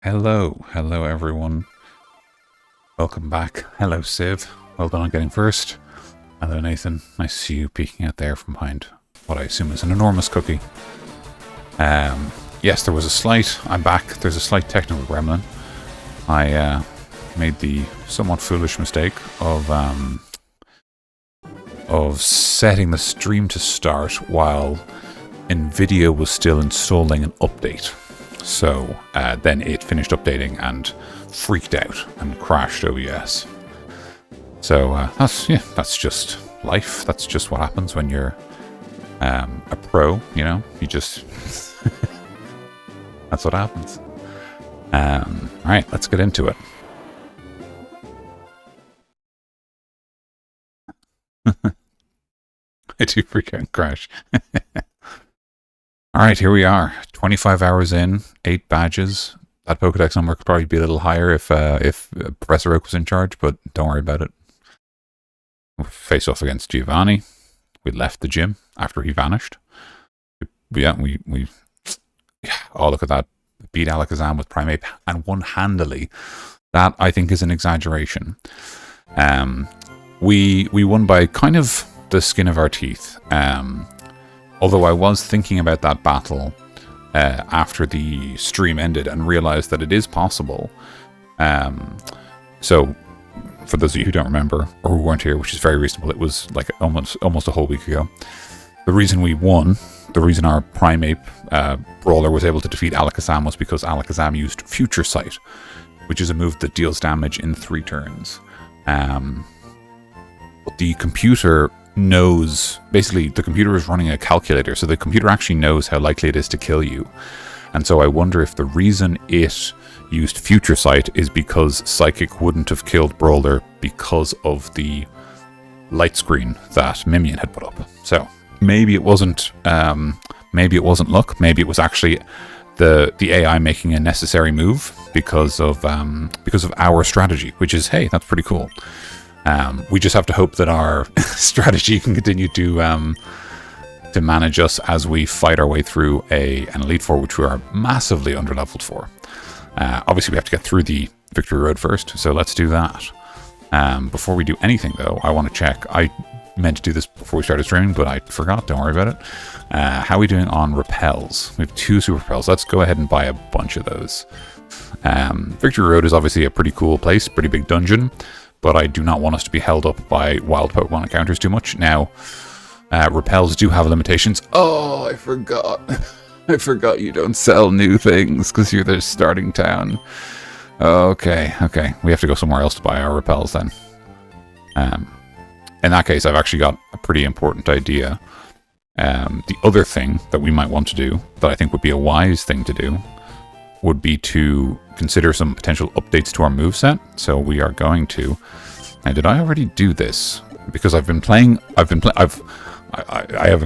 Hello everyone. Welcome back. Hello Civ. Well done on getting first. Hello Nathan. Nice to see you peeking out there from behind what I assume is an enormous cookie. Yes, there was a slight... I'm back. There's a slight technical gremlin. I made the somewhat foolish mistake of setting the stream to start while NVIDIA was still installing an update. So then it finished updating and freaked out and crashed OBS. So that's just life. That's just what happens when you're a pro, you know? You just... that's what happens. Alright, let's get into it. I do freak out and crash. Alright, here we are. 25 hours in, 8 badges. That Pokedex number could probably be a little higher if Professor Oak was in charge, but don't worry about it. We'll face off against Giovanni. We left the gym after he vanished. We oh, look at that. Beat Alakazam with Primeape and won handily. That, I think, is an exaggeration. We won by kind of the skin of our teeth. Although I was thinking about that battle after the stream ended and realized that it is possible. So, for those of you who don't remember, or who weren't here, which is very reasonable, it was like almost a whole week ago. The reason we won, the reason our Primeape brawler was able to defeat Alakazam was because Alakazam used Future Sight, which is a move that deals damage in 3 turns. But the computer knows, basically the computer is running a calculator, so the computer actually knows how likely it is to kill you. And so I wonder if the reason it used Future Sight is because Psychic wouldn't have killed Brawler because of the light screen that Mimian had put up. So maybe it wasn't luck, maybe it was actually the AI making a necessary move because of our strategy, which is, hey, that's pretty cool. We just have to hope that our strategy can continue to manage us as we fight our way through an Elite Four, which we are massively underleveled for. Obviously, we have to get through the Victory Road first, so let's do that. Before we do anything, though, I want to check. I meant to do this before we started streaming, but I forgot. Don't worry about it. How are we doing on repels? We have 2 super repels. Let's go ahead and buy a bunch of those. Victory Road is obviously a pretty cool place, pretty big dungeon, but I do not want us to be held up by wild Pokemon encounters too much. Now, repels do have limitations. Oh, I forgot. I forgot you don't sell new things because you're the starting town. Okay. We have to go somewhere else to buy our repels then. In that case, I've actually got a pretty important idea. The other thing that we might want to do, that I think would be a wise thing to do, would be to consider some potential updates to our moveset. So we are going to... Now, did I already do this? Because I have a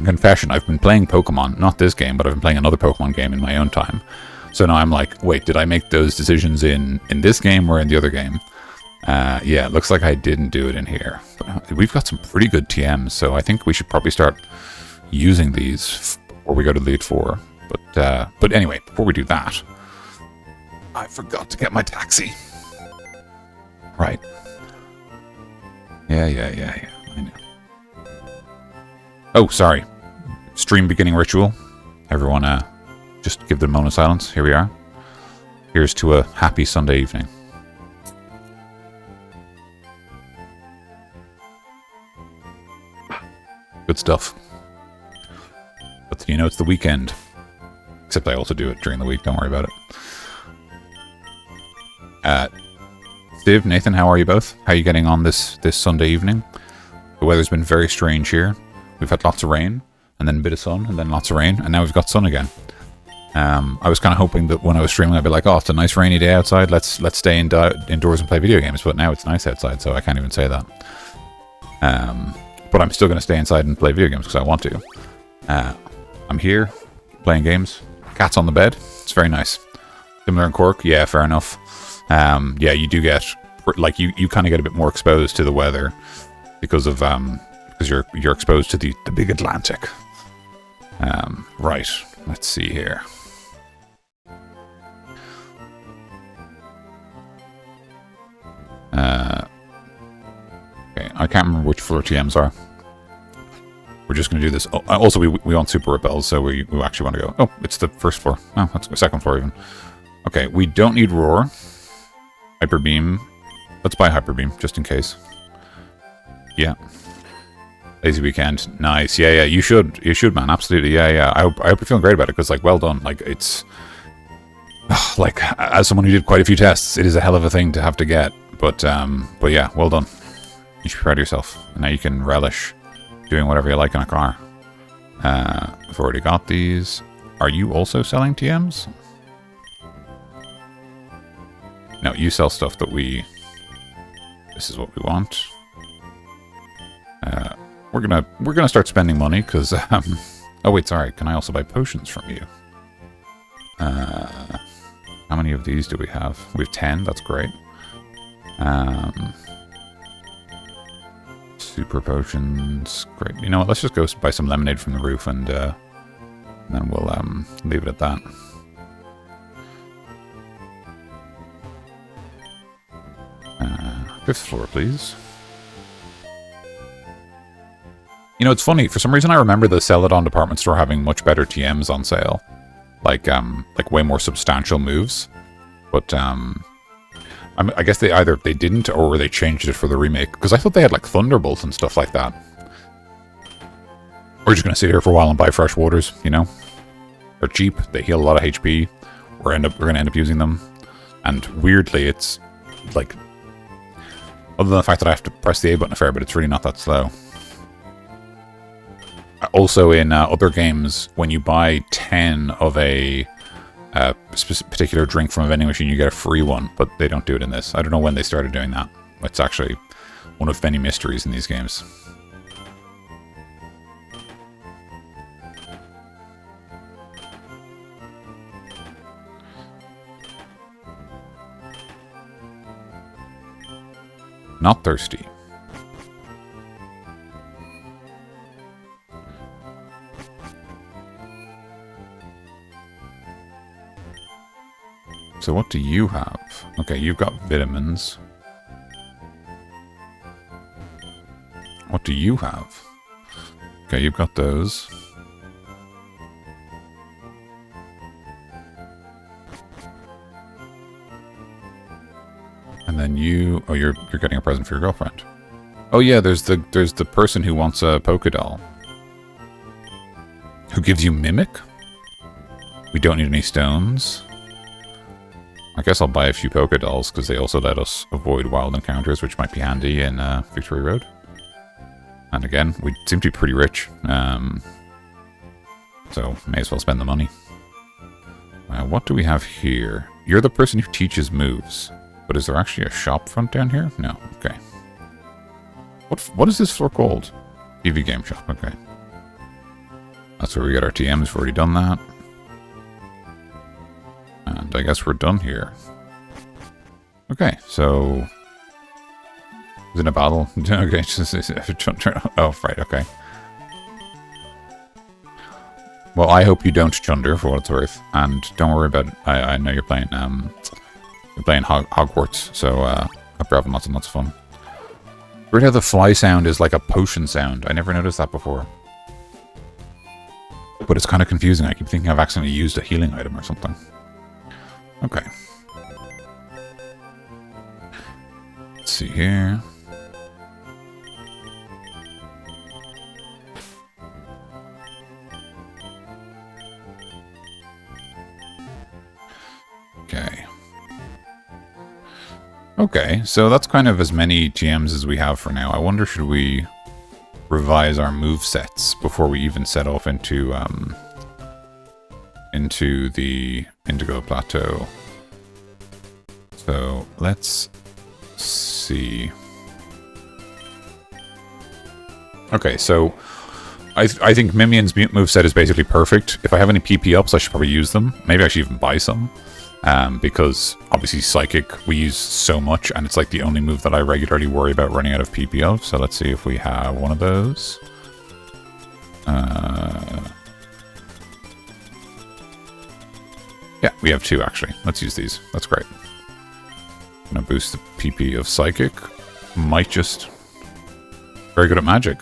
confession. I've been playing Pokemon, not this game, but I've been playing another Pokemon game in my own time. So now I'm like, wait, did I make those decisions in this game or in the other game? Yeah, it looks like I didn't do it in here. But we've got some pretty good TMs, so I think we should probably start using these before we go to Elite Four. But anyway, before we do that, I forgot to get my taxi. Right. Yeah. I know. Oh, sorry. Stream beginning ritual. Everyone, just give them a moment of silence. Here we are. Here's to a happy Sunday evening. Good stuff. But you know, it's the weekend. Except I also do it during the week. Don't worry about it. Steve, Nathan, how are you both? How are you getting on this Sunday evening? The weather's been very strange here. We've had lots of rain, and then a bit of sun, and then lots of rain, and now we've got sun again. I was kind of hoping that when I was streaming, I'd be like, oh, it's a nice rainy day outside. Let's stay indoors and play video games. But now it's nice outside, so I can't even say that. But I'm still going to stay inside and play video games because I want to. I'm here, playing games. Cat's on the bed. It's very nice. Similar in Cork? Yeah, fair enough. Yeah, you do get, like, you kind of get a bit more exposed to the weather because you're exposed to the big Atlantic. Right, let's see here. can't remember which floor TMs are. We're just going to do this. Oh, also, we want super repels, so we actually want to go. Oh, it's the first floor. Oh, that's the second floor even. Okay, we don't need roar. Hyper beam. Let's buy hyper beam just in case. Yeah. Lazy weekend. Nice. Yeah, yeah. You should, man. Absolutely. Yeah, yeah. I hope you're feeling great about it because, like, well done. Like, it's like as someone who did quite a few tests, it is a hell of a thing to have to get. But yeah, well done. You should be proud of yourself. And now you can relish doing whatever you like in a car. I've already got these. Are you also selling TMs? No, you sell stuff that we... This is what we want. We're gonna start spending money because... oh wait, sorry. Can I also buy potions from you? How many of these do we have? We have 10. That's great. Super potions. Great. You know what? Let's just go buy some lemonade from the roof and then we'll leave it at that. Fifth floor, please. You know, it's funny. For some reason, I remember the Celadon department store having much better TMs on sale, like way more substantial moves. But I guess they either they didn't or they changed it for the remake because I thought they had like Thunderbolt and stuff like that. We're just gonna sit here for a while and buy fresh waters. You know, they're cheap. They heal a lot of HP. We're gonna end up using them, and weirdly, it's like. Other than the fact that I have to press the A button a fair bit, it's really not that slow. Also, in other games, when you buy 10 of a particular drink from a vending machine, you get a free one, but they don't do it in this. I don't know when they started doing that. It's actually one of many mysteries in these games. Not thirsty. So what do you have? Okay, you've got vitamins. What do you have? Okay, you've got those. And then you... Oh, you're getting a present for your girlfriend. Oh yeah, there's the person who wants a Pokédoll. Who gives you Mimic? We don't need any stones. I guess I'll buy a few Pokédolls because they also let us avoid wild encounters, which might be handy in Victory Road. And again, we seem to be pretty rich. So, may as well spend the money. What do we have here? You're the person who teaches moves. But is there actually a shop front down here? No. Okay. What is this floor called? TV game shop. Okay. That's where we get our TMs. We've already done that. And I guess we're done here. Okay, so... Is it a battle? Okay, oh, right, okay. Well, I hope you don't chunder for what it's worth. And don't worry about it. I know you're playing Hogwarts, so hope you're having lots and lots of fun. Weird how the fly sound is like a potion sound. I never noticed that before. But it's kind of confusing. I keep thinking I've accidentally used a healing item or something. Okay. Let's see here. Okay. Okay, so that's kind of as many TMs as we have for now. I wonder, should we revise our move sets before we even set off into the Indigo Plateau? So let's see. Okay, so I think Mimian's moveset is basically perfect. If I have any PP ups, I should probably use them. Maybe I should even buy some. Because obviously Psychic we use so much, and it's like the only move that I regularly worry about running out of PP of. So let's see if we have one of those. Yeah, we have two actually. Let's use these. That's great. I'm gonna boost the PP of Psychic. Might just Very good at magic.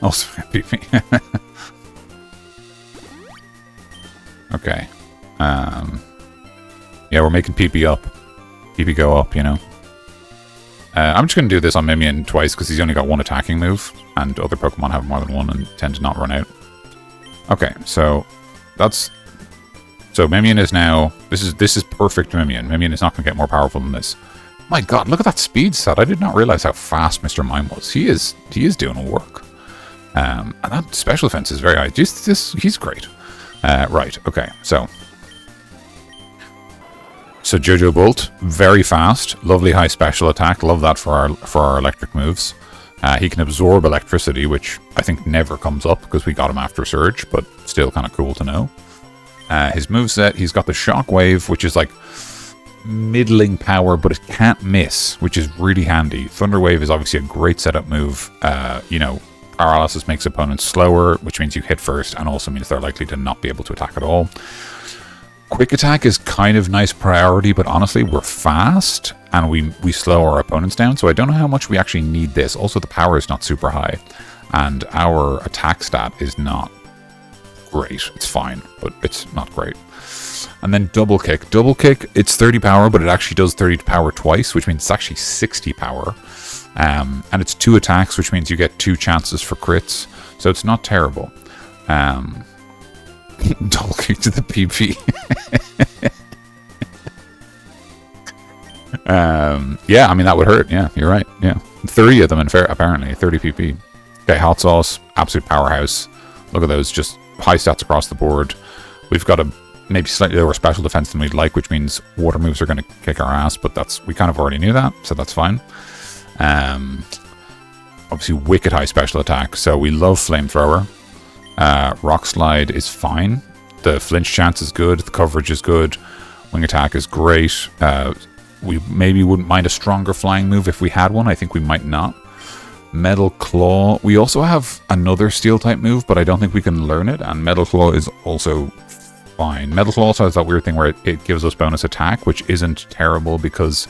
Also PP. Okay. Yeah, we're making PP up. PP go up, you know. I'm just going to do this on Mimian twice because he's only got one attacking move, and other Pokemon have more than one and tend to not run out. Okay, so that's... So Mimian is now... This is perfect Mimian. Mimian is not going to get more powerful than this. My god, look at that speed stat. I did not realize how fast Mr. Mime was. He is doing work. And that special defense is very high. He's great. Right, okay, so Jojo Bolt, very fast, lovely high special attack. Love that for our electric moves. He can absorb electricity, which I think never comes up because we got him after Surge, but still kind of cool to know. His moveset, he's got the Shockwave, which is like middling power, but it can't miss, which is really handy. Thunderwave is obviously a great setup move. You know, Paralysis makes opponents slower, which means you hit first, and also means they're likely to not be able to attack at all. Quick Attack is kind of nice priority, but honestly, we're fast, and we slow our opponents down, so I don't know how much we actually need this. Also, the power is not super high, and our attack stat is not great. It's fine, but it's not great. And then Double Kick. Double Kick, it's 30 power, but it actually does 30 power twice, which means it's actually 60 power. And it's 2 attacks, which means you get 2 chances for crits, so it's not terrible. Double Kick to the PP. Yeah, I mean, that would hurt. Yeah, you're right. Yeah, 30 of them, apparently. 30 PP. Okay, Hot Sauce, absolute powerhouse. Look at those, just high stats across the board. We've got a maybe slightly lower special defense than we'd like, which means water moves are going to kick our ass, but we kind of already knew that, so that's fine. Obviously wicked high special attack, so we love Flamethrower. Rock Slide is fine. The flinch chance is good, the coverage is good, Wing Attack is great. We maybe wouldn't mind a stronger flying move if we had one. I think we might not. Metal Claw. We also have another steel type move, but I don't think we can learn it, and Metal Claw is also fine. Metal Claw also has that weird thing where it gives us bonus attack, which isn't terrible because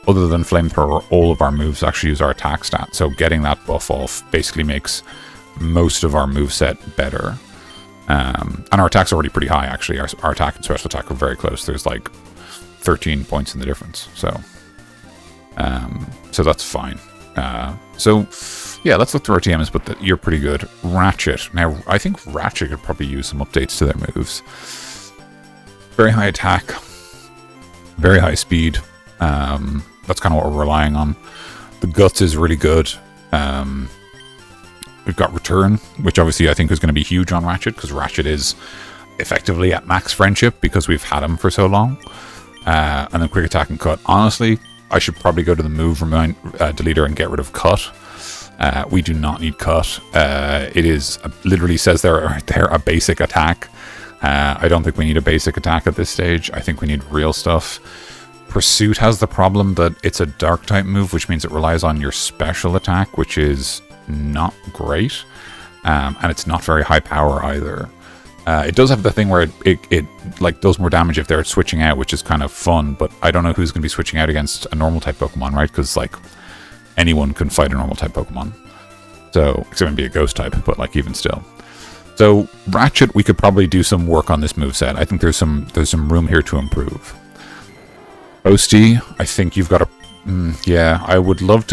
other than Flamethrower, all of our moves actually use our attack stat. So getting that buff off basically makes most of our moveset better. And our attack's already pretty high, actually. Our attack and special attack are very close. There's like 13 points in the difference. So that's fine. So yeah, let's look through our TMs, but you're pretty good. Ratchet. Now, I think Ratchet could probably use some updates to their moves. Very high attack. Very high speed. That's kind of what we're relying on. The Guts is really good. We've got Return, which obviously I think is going to be huge on Ratchet, because Ratchet is effectively at max friendship because we've had him for so long. And then Quick Attack and Cut. Honestly, I should probably go to the move deleter and get rid of Cut. We do not need Cut. It is literally says there a basic attack. I don't think we need a basic attack at this stage. I think we need real stuff. Pursuit has the problem that it's a dark type move, which means it relies on your special attack, which is not great. And it's not very high power either. It does have the thing where it like does more damage if they're switching out, which is kind of fun, but I don't know who's going to be switching out against a normal type Pokemon, right? Because like anyone can fight a normal type Pokemon. So, except maybe a ghost type, but like even still. So Ratchet, we could probably do some work on this moveset. I think there's some room here to improve. Boasty, I think you've got a yeah, I would love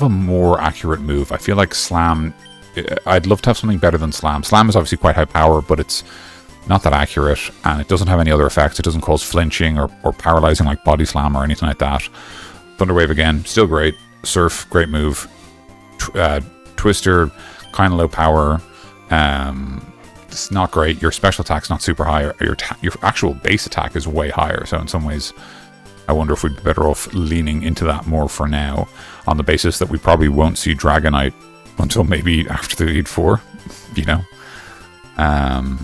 a more accurate move. I feel like Slam, I'd love to have something better than Slam. Slam is obviously quite high power, but it's not that accurate, and it doesn't have any other effects. It doesn't cause flinching or paralyzing like Body Slam or anything like that. Thunderwave again, still great. Surf, great move. Twister, kind of low power. It's not great. Your special attack's not super high. Your actual base attack is way higher, so in some ways I wonder if we'd be better off leaning into that more for now, on the basis that we probably won't see Dragonite until maybe after the Elite Four, you know. And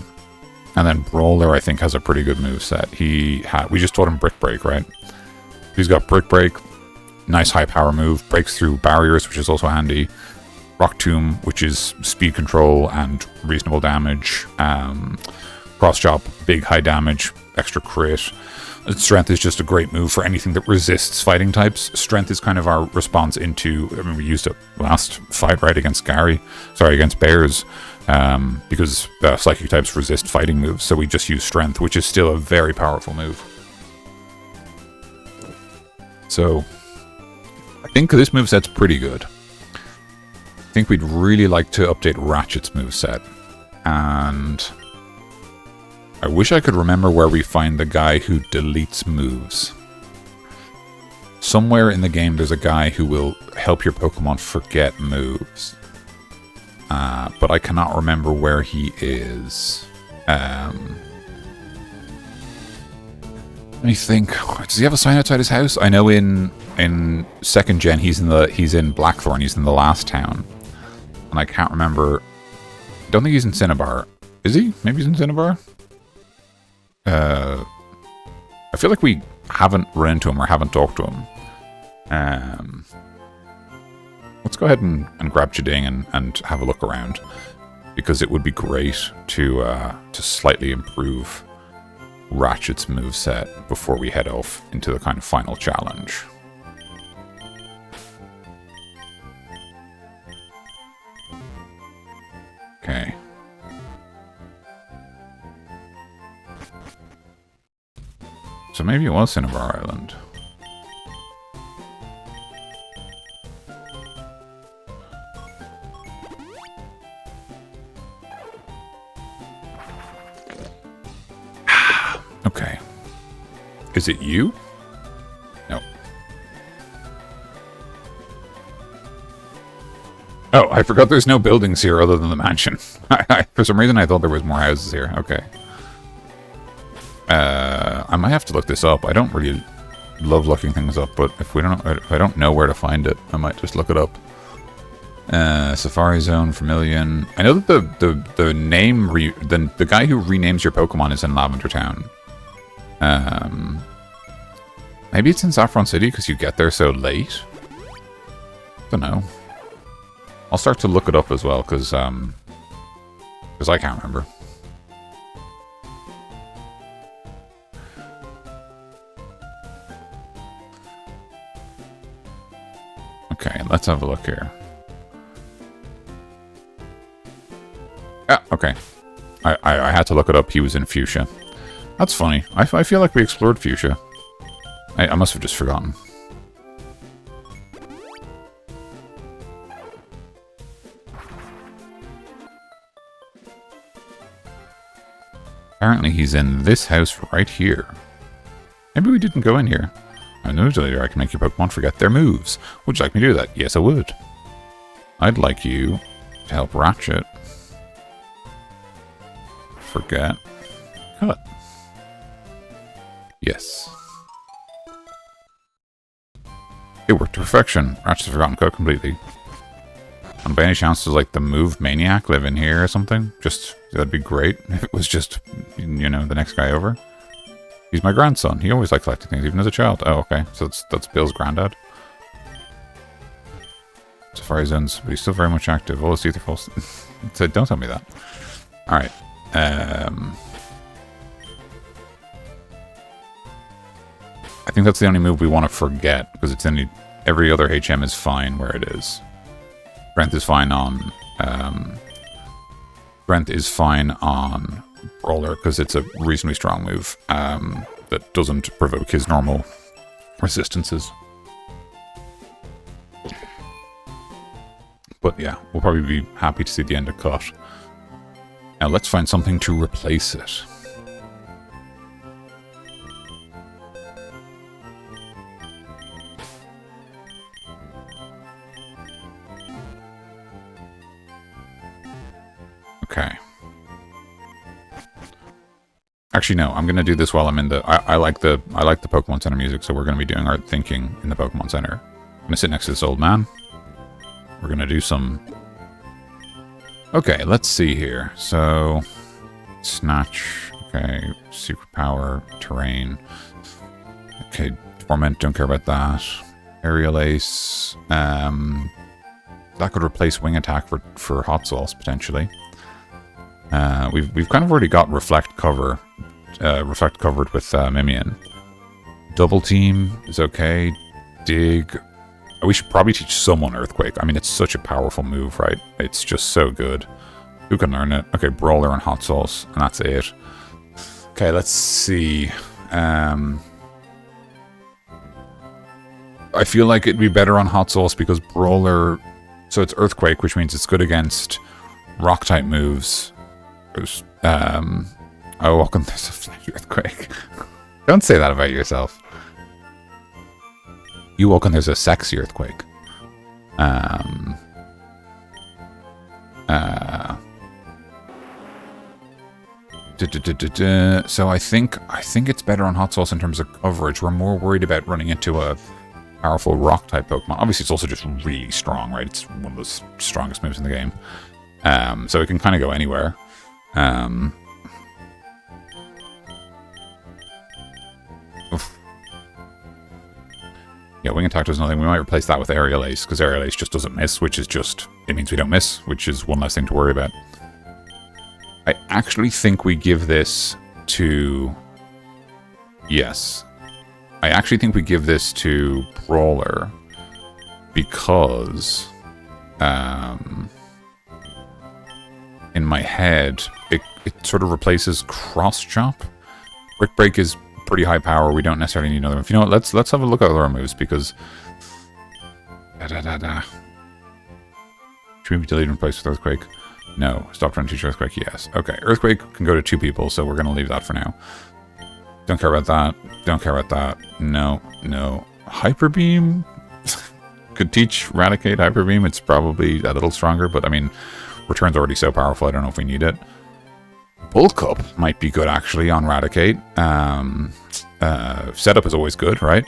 then Brawler, I think, has a pretty good moveset. We just taught him Brick Break, right? He's got Brick Break, nice high power move, breaks through barriers, which is also handy. Rock Tomb, which is speed control and reasonable damage. Cross Chop, big high damage, extra crit. Strength is just a great move for anything that resists fighting types. Strength is kind of our response into... I mean, we used it last fight, right, against against bears, because psychic types resist fighting moves, so we just use strength, which is still a very powerful move. So, I think this moveset's pretty good. I think we'd really like to update Ratchet's moveset, and... I wish I could remember where we find the guy who deletes moves. Somewhere in the game there's a guy who will help your Pokemon forget moves. But I cannot remember where he is. Let me think. Does he have a sign outside his house? I know in 2nd gen he's in Blackthorn, he's in the last town. And I can't remember. I don't think he's in Cinnabar. Is he? Maybe he's in Cinnabar? I feel like we haven't run into him or haven't talked to him. Let's go ahead and grab Chiding and have a look around, because it would be great to slightly improve Ratchet's moveset before we head off into the kind of final challenge. Okay. So maybe it was Cinnabar Island. Okay. Is it you? No. Oh, I forgot there's no buildings here other than the mansion. For some reason I thought there was more houses here. Okay. I might have to look this up. I don't really love looking things up, but if I don't know where to find it, I might just look it up. Safari Zone, Vermilion. I know that the name the guy who renames your Pokemon is in Lavender Town. Maybe it's in Saffron City because you get there so late. Don't know. I'll start to look it up as well because I can't remember. Okay, let's have a look here. Ah, okay. I had to look it up. He was in Fuchsia. That's funny. I feel like we explored Fuchsia. I must have just forgotten. Apparently he's in this house right here. Maybe we didn't go in here. I know I can make your Pokemon forget their moves. Would you like me to do that? Yes, I would. I'd like you to help Ratchet forget Cut. Yes. It worked to perfection. Ratchet's forgotten Cut completely. And by any chance does like the Move Maniac live in here or something? Just, that'd be great if it was just, you know, the next guy over. He's my grandson. He always liked collecting things, even as a child. Oh, okay. So that's Bill's granddad. Safari Zones, but he's still very much active. Oh, it's either false. So don't tell me that. Alright. I think that's the only move we want to forget, because it's only every other HM is fine where it is. Strength is fine on Brawler, because it's a reasonably strong move that doesn't provoke his normal resistances. But yeah, we'll probably be happy to see the end of Cut. Now let's find something to replace it. Okay. Actually, no. I'm gonna do this while I'm in the. I like the Pokemon Center music, so we're gonna be doing our thinking in the Pokemon Center. I'm gonna sit next to this old man. We're gonna do some. Okay, let's see here. So, Snatch. Okay, Superpower, Terrain. Okay, Torment. Don't care about that. Aerial Ace. That could replace Wing Attack for Hot Sauce potentially. We've kind of already got Reflect Cover, Reflect covered with Mimian. Double Team is okay. Dig. We should probably teach someone Earthquake. I mean, it's such a powerful move, right? It's just so good. Who can learn it? Okay, Brawler and Hot Sauce, and that's it. Okay, let's see. I feel like it'd be better on Hot Sauce because Brawler... So it's Earthquake, which means it's good against Rock-type moves. Oh, welcome, there's a Flash Earthquake. Don't say that about yourself. You welcome, there's a sexy Earthquake. So I think it's better on Hot Sauce in terms of coverage. We're more worried about running into a powerful rock-type Pokemon. Obviously, it's also just really strong, right? It's one of the strongest moves in the game. So it can kind of go anywhere. Yeah, Wing Attack does nothing. We might replace that with Aerial Ace, because Aerial Ace just doesn't miss, which is just... It means we don't miss, which is one less thing to worry about. I actually think we give this to... Yes. I actually think we give this to Brawler, because... in my head, it sort of replaces Cross Chop. Brick Break is pretty high power. We don't necessarily need another move. You know what? Let's have a look at other moves, because... Should we be deleted and replaced with Earthquake? No. Stop trying to teach Earthquake? Yes. Okay. Earthquake can go to 2 people, so we're going to leave that for now. Don't care about that. Don't care about that. No. No. Hyper Beam? Could teach Raticate Hyper Beam. It's probably a little stronger, but I mean, Return's already so powerful, I don't know if we need it. Bulk Up might be good, actually, on Raticate. Setup is always good, right?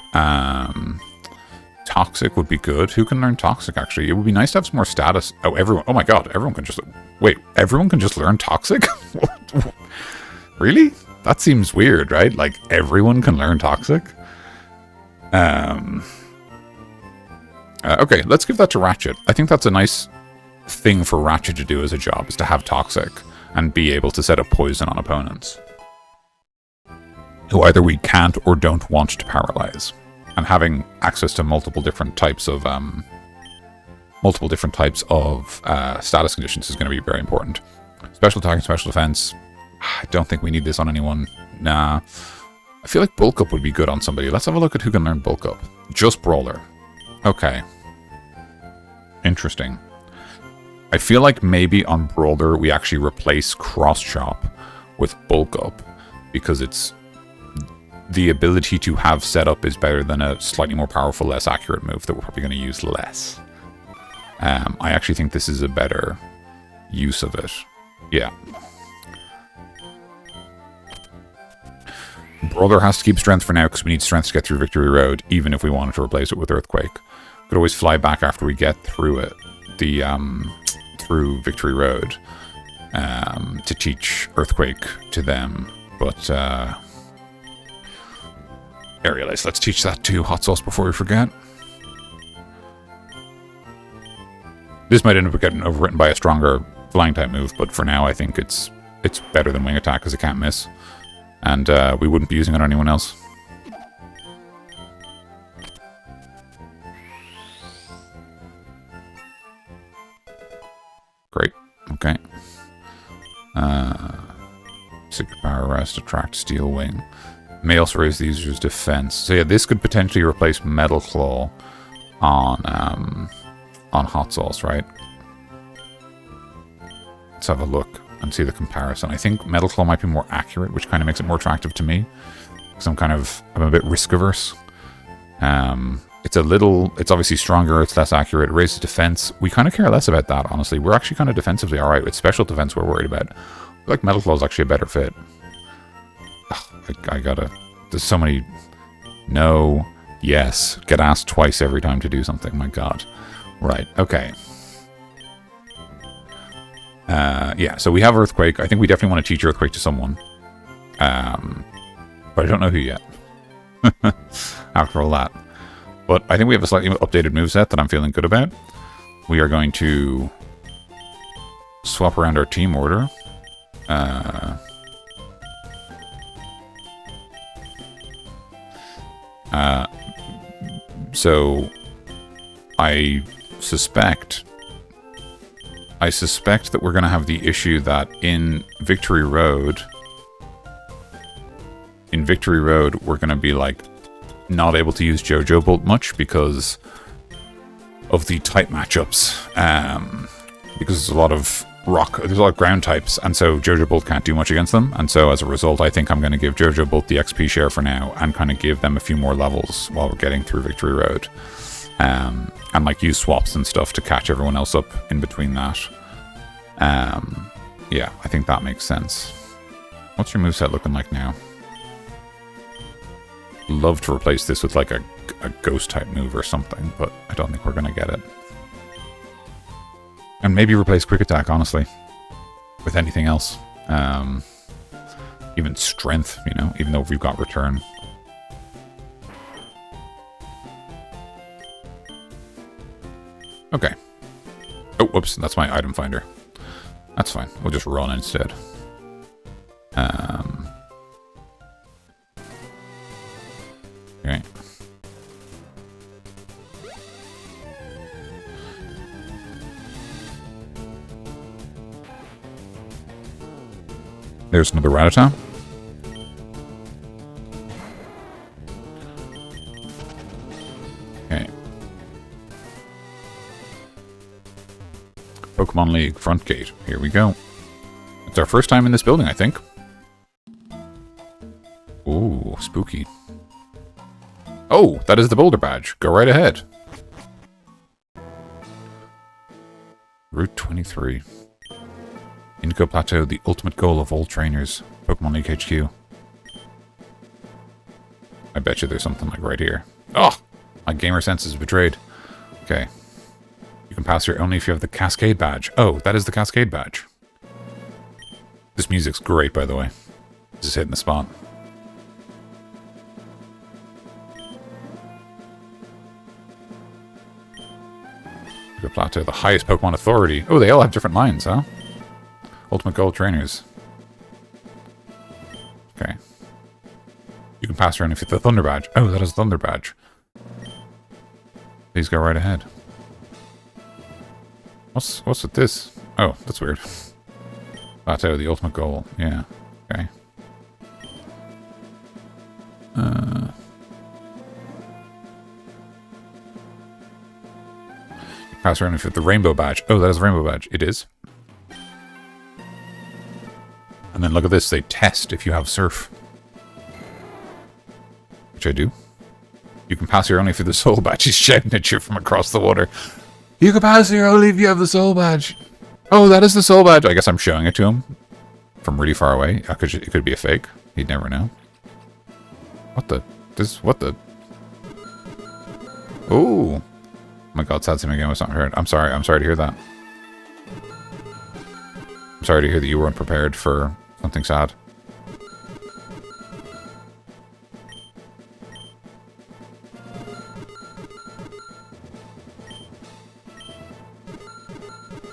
Toxic would be good. Who can learn Toxic, actually? It would be nice to have some more status. Oh, everyone. Oh my god, everyone can just... Wait, everyone can just learn Toxic? Really? That seems weird, right? Like, everyone can learn Toxic? Okay, let's give that to Ratchet. I think that's a nice thing for Ratchet to do as a job, is to have Toxic and be able to set up poison on opponents who either we can't or don't want to paralyze. And having access to multiple different types of status conditions is going to be very important. Special attack and special defense. I don't think we need this on anyone. Nah. I feel like Bulk Up would be good on somebody. Let's have a look at who can learn Bulk Up. Just Brawler. Okay. Interesting. I feel like maybe on Brawler we actually replace Cross Chop with Bulk Up, because it's the ability to have setup is better than a slightly more powerful, less accurate move that we're probably going to use less. I actually think this is a better use of it. Yeah. Brawler has to keep strength for now, because we need strength to get through Victory Road, even if we wanted to replace it with Earthquake. Could always fly back after we get through it, through Victory Road, to teach Earthquake to them. But Aerial Ace, let's teach that to Hot Sauce before we forget. This might end up getting overwritten by a stronger flying type move, but for now I think it's better than Wing Attack, because it can't miss. And we wouldn't be using it on anyone else. Great. Okay. Secret Power Rest, Attract, Steel Wing. May also raise the user's defense. So yeah, this could potentially replace Metal Claw on Hot Sauce, right? Let's have a look and see the comparison. I think Metal Claw might be more accurate, which kind of makes it more attractive to me, because I'm a bit risk averse. It's obviously stronger, it's less accurate, it raises defense. We kind of care less about that, honestly. We're actually kind of defensively alright. It's special defense we're worried about. I feel like Metal Claw is actually a better fit. Ugh, there's so many... No. Yes. Get asked twice every time to do something. My god. Right. Okay. Yeah, so we have Earthquake. I think we definitely want to teach Earthquake to someone. But I don't know who yet. After all that. But I think we have a slightly updated moveset that I'm feeling good about. We are going to swap around our team order. So I suspect that we're going to have the issue that in Victory Road, we're going to be like not able to use JoJo Bolt much because of the type matchups. Because there's a lot of ground types, and so JoJo Bolt can't do much against them. And so as a result, I think I'm going to give JoJo Bolt the XP share for now and kind of give them a few more levels while we're getting through Victory Road. And like use swaps and stuff to catch everyone else up in between that. Yeah, I think that makes sense. What's your moveset looking like now? Love to replace this with like a ghost type move or something, but I don't think we're going to get it. And maybe replace quick attack, honestly, with anything else. Even strength, you know, even though we've got return. Okay. Oh, whoops, that's my item finder. That's fine. We'll just run instead. Okay. There's another Rattata. Okay. Pokemon League front gate. Here we go. It's our first time in this building, I think. Ooh, spooky. Oh, that is the Boulder Badge. Go right ahead. Route 23. Indigo Plateau, the ultimate goal of all trainers. Pokemon League HQ. I bet you there's something like right here. Oh! My gamer sense is betrayed. Okay. You can pass here only if you have the Cascade Badge. Oh, that is the Cascade Badge. This music's great, by the way. Just hitting the spot. Indigo Plateau, the highest Pokemon authority. Oh, they all have different lines, huh? Ultimate goal trainers. Okay. You can pass around if you have the Thunder Badge. Oh, that is Thunder Badge. Please go right ahead. What's with this? Oh, that's weird. Plateau, the ultimate goal. Yeah. Okay. Pass around if you have the Rainbow Badge. Oh, that is the Rainbow Badge. It is. And then look at this, they test if you have Surf. Which I do. You can pass here only for the Soul Badge. He's shouting at you from across the water. You can pass here only if you have the Soul Badge. Oh, that is the Soul Badge. I guess I'm showing it to him from really far away. It could be a fake. He'd never know. What the? What the? Oh. My god, sad scene again was not heard. I'm sorry to hear that. I'm sorry to hear that you weren't prepared for something sad.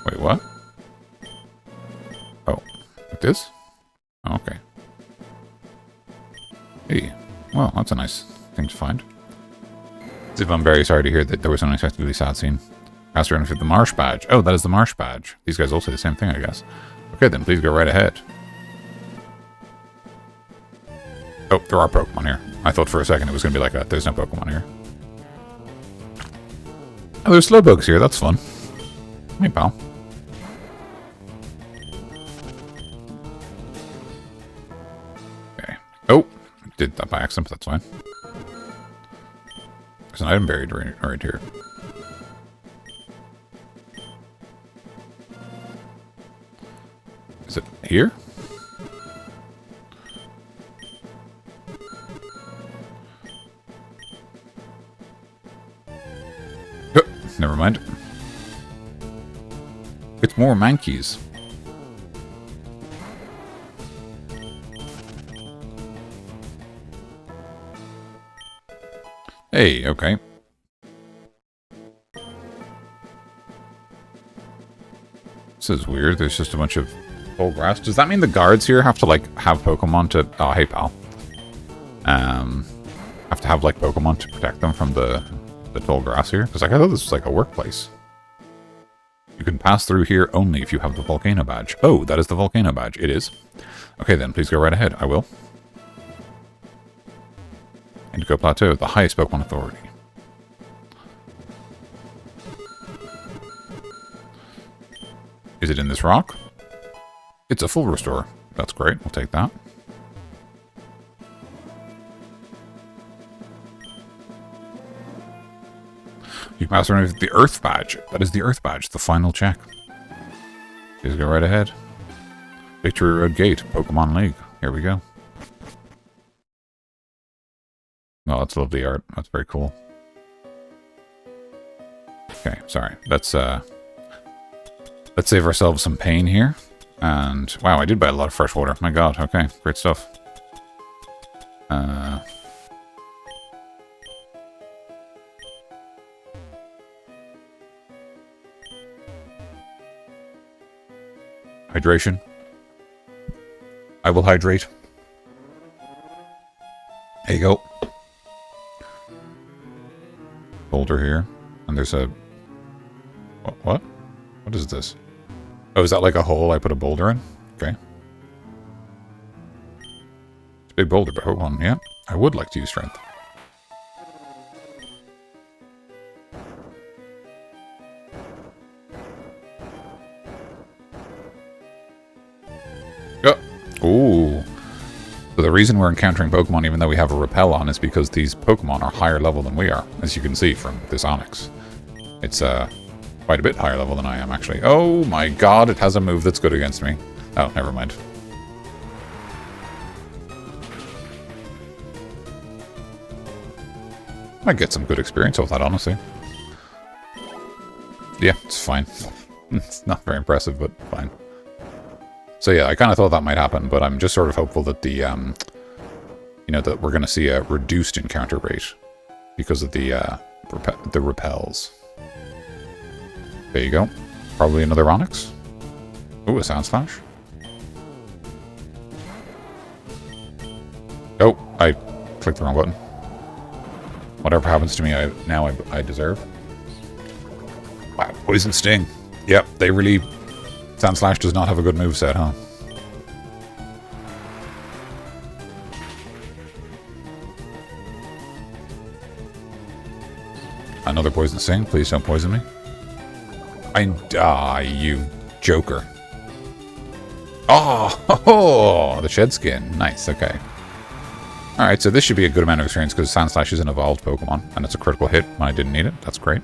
Wait, what? Oh, like this? Oh, okay. Hey, well, that's a nice thing to find. As if I'm very sorry to hear that there was an unexpectedly sad scene. Pass around for the Marsh Badge. Oh, that is the Marsh Badge. These guys all say the same thing, I guess. Okay, then please go right ahead. Oh, there are Pokemon here. I thought for a second it was going to be like that. There's no Pokemon here. Oh, there's Slowbug's here. That's fun. Hey, pal. Okay. Oh, I did that by accident, but that's fine. There's an item buried right here. Is it here? Oh, never mind. It's more Mankeys. Hey, okay. This is weird. There's just a bunch of full grass. Does that mean the guards here have to, like, have Pokemon to... Oh, hey, pal. Have to have, like, Pokemon to protect them from the tall grass here? Because, like, I thought this was, like, a workplace. You can pass through here only if you have the Volcano Badge. Oh, that is the Volcano Badge. It is. Okay, then, please go right ahead. I will. Indigo Plateau, the highest Pokemon authority. Is it in this rock? It's a full restore. That's great. We'll take that. You can pass around with the Earth Badge. That is the Earth Badge, the final check. Please go right ahead. Victory Road Gate, Pokemon League. Here we go. Oh, that's lovely art. That's very cool. Okay, sorry. Let's save ourselves some pain here. And wow, I did buy a lot of fresh water. My god, okay, great stuff. Hydration. I will hydrate. There you go. Boulder here. And there's a... What? What is this? Oh, is that like a hole I put a boulder in? Okay. It's a big boulder, but hold on, yeah. I would like to use strength. Ooh. So the reason we're encountering Pokemon even though we have a repel on is because these Pokemon are higher level than we are, as you can see from this Onix. It's quite a bit higher level than I am, actually. Oh my god, it has a move that's good against me. Oh, never mind. I get some good experience with that, honestly. Yeah, it's fine. It's not very impressive, but fine. So yeah, I kind of thought that might happen, but I'm just sort of hopeful that the, you know, that we're going to see a reduced encounter rate because of the repels. There you go. Probably another Onix. Ooh, a Sound Slash. Oh, I clicked the wrong button. Whatever happens to me, I deserve. Wow, Poison Sting. Yep, they really... Sound Slash does not have a good moveset, huh? Another Poison Sting. Please don't poison me. I die, you joker. Oh, the Shed Skin. Nice, okay. Alright, so this should be a good amount of experience because Sound Slash is an evolved Pokemon, and it's a critical hit when I didn't need it. That's great.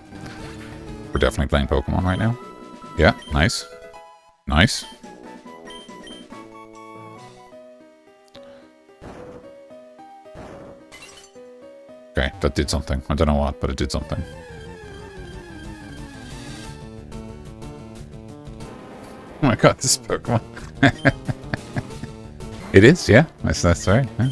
We're definitely playing Pokemon right now. Yeah, nice. Nice. Okay, that did something. I don't know what, but it did something. Oh my god, this Pokemon. It is, yeah. That's right. Yeah.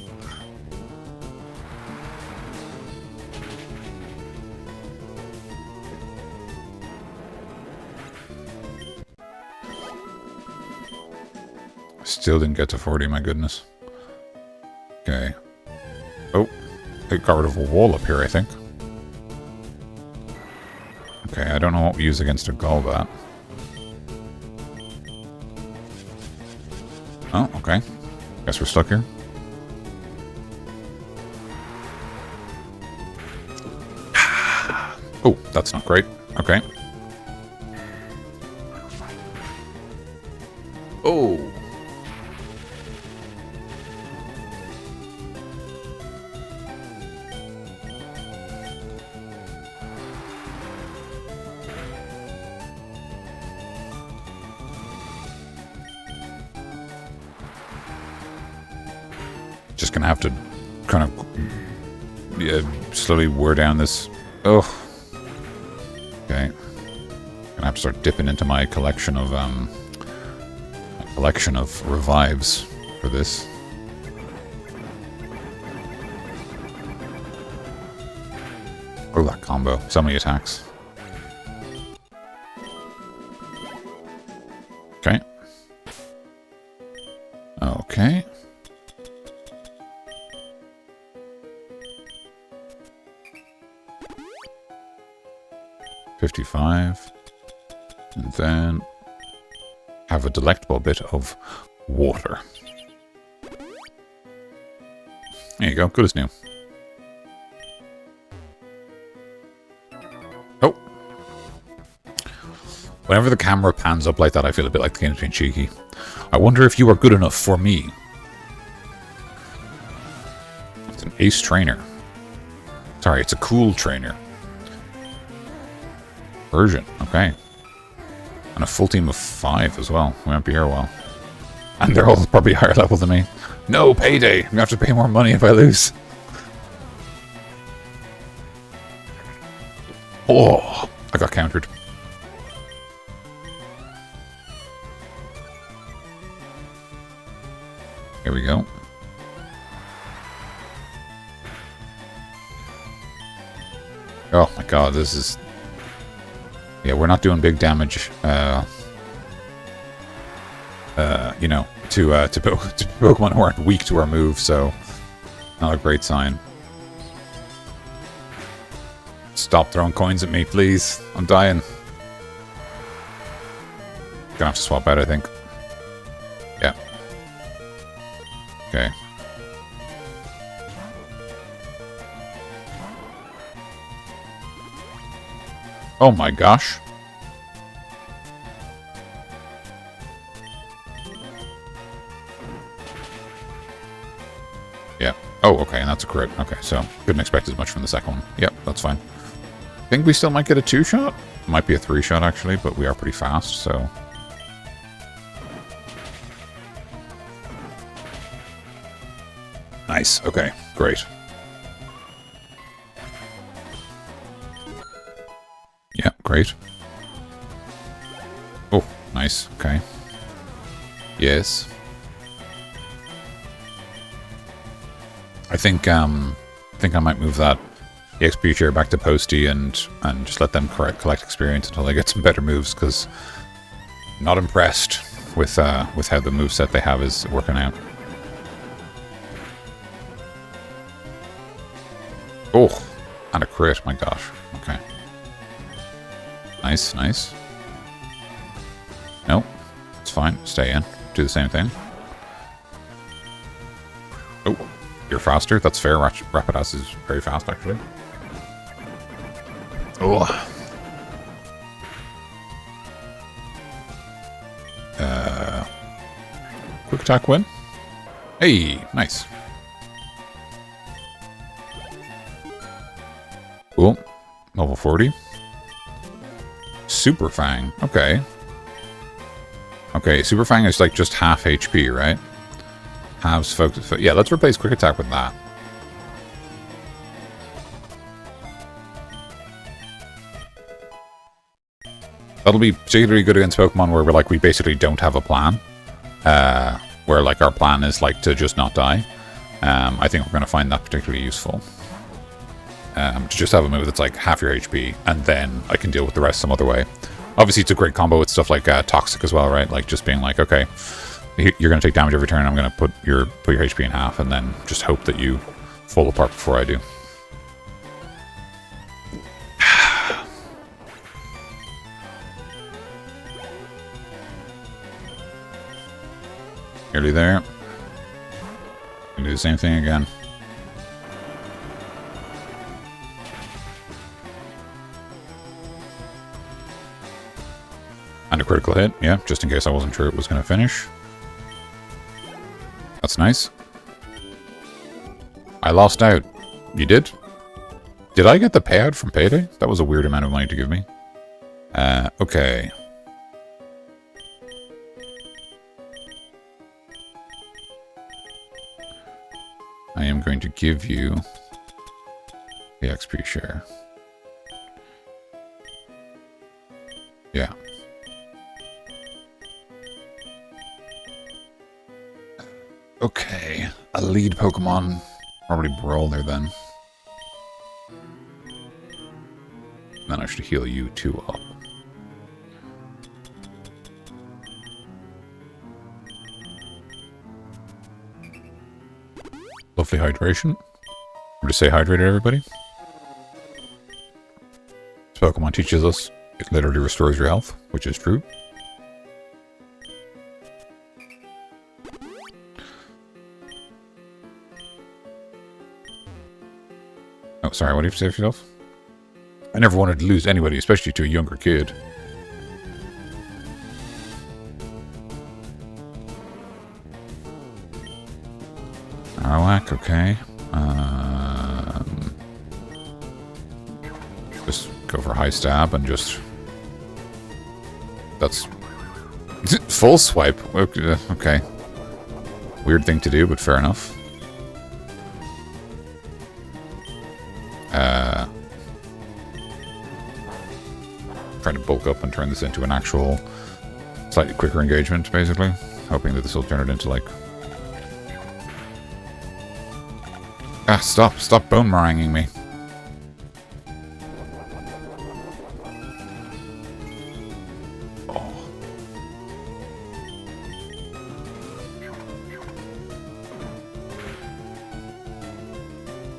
Still didn't get to 40, my goodness. Okay. Oh, I got rid of a wall up here, I think. Okay, I don't know what we use against a Golbat. Oh, okay. Guess we're stuck here. Oh, that's not great. Okay. Oh. Just gonna have to kind of slowly wear down this. Oh, okay. Gonna have to start dipping into my collection of revives for this. Oh, that combo! So many attacks. Okay. Okay. 55. And then have a delectable bit of water. There you go, good as new. Oh. Whenever the camera pans up like that, I feel a bit like the game's being cheeky. I wonder if you are good enough for me. It's an ace trainer. Sorry, it's a cool trainer. Version, okay. And a full team of 5 as well. We won't be here a while. And they're all probably higher level than me. No payday! I'm gonna have to pay more money if I lose. Oh, I got countered. Here we go. Oh my god, this is... Yeah, we're not doing big damage, you know, to Pokemon who aren't weak to our move, so not a great sign. Stop throwing coins at me, please. I'm dying. Gonna have to swap out, I think. Yeah. Okay. Oh my gosh. Yeah. Oh, okay, and that's a crit. Okay, so couldn't expect as much from the second one. Yep, that's fine. I think we still might get a 2-shot. Might be a 3-shot, actually, but we are pretty fast, so... Nice. Okay, great. Yeah, great. Oh, nice. Okay. Yes. I think I might move that EXP share back to Posty and just let them collect experience until they get some better moves, because I'm not impressed with how the moveset they have is working out. Oh, and a crit, my gosh. Okay. Nice, nice. Nope. It's fine. Stay in. Do the same thing. Oh, you're faster. That's fair. Rapidash is very fast, actually. Oh. Quick attack win. Hey, nice. Cool. Level 40. Super Fang. Okay. Okay, Super Fang is like just half HP, right? Halves focus. Yeah, let's replace Quick Attack with that. That'll be particularly good against Pokemon where we basically don't have a plan. Where like our plan is like to just not die. I think we're going to find that particularly useful. To just have a move that's like half your HP, and then I can deal with the rest some other way. Obviously, it's a great combo with stuff like Toxic as well, right? Like just being like, okay, you're going to take damage every turn. I'm going to put your HP in half, and then just hope that you fall apart before I do. Nearly there. Gonna do the same thing again. And a critical hit, yeah, just in case I wasn't sure it was going to finish. That's nice. I lost out. You did? Did I get the payout from Payday? That was a weird amount of money to give me. Okay. I am going to give you the XP share. Yeah. Okay, a lead Pokemon. Probably Brawler then. Then I should heal you 2 up. Lovely hydration. We're to stay hydrated, everybody. This Pokemon teaches us It literally restores your health, which is true. Oh, sorry, what do you have to say for yourself? I never wanted to lose anybody, especially to a younger kid. Arawak, okay. Just go for high stab and just... That's... Full swipe. Okay. Weird thing to do, but fair enough. Trying to bulk up and turn this into an actual slightly quicker engagement, basically. Hoping that this will turn it into, like... Ah, stop. Stop bone meringuing me. Oh.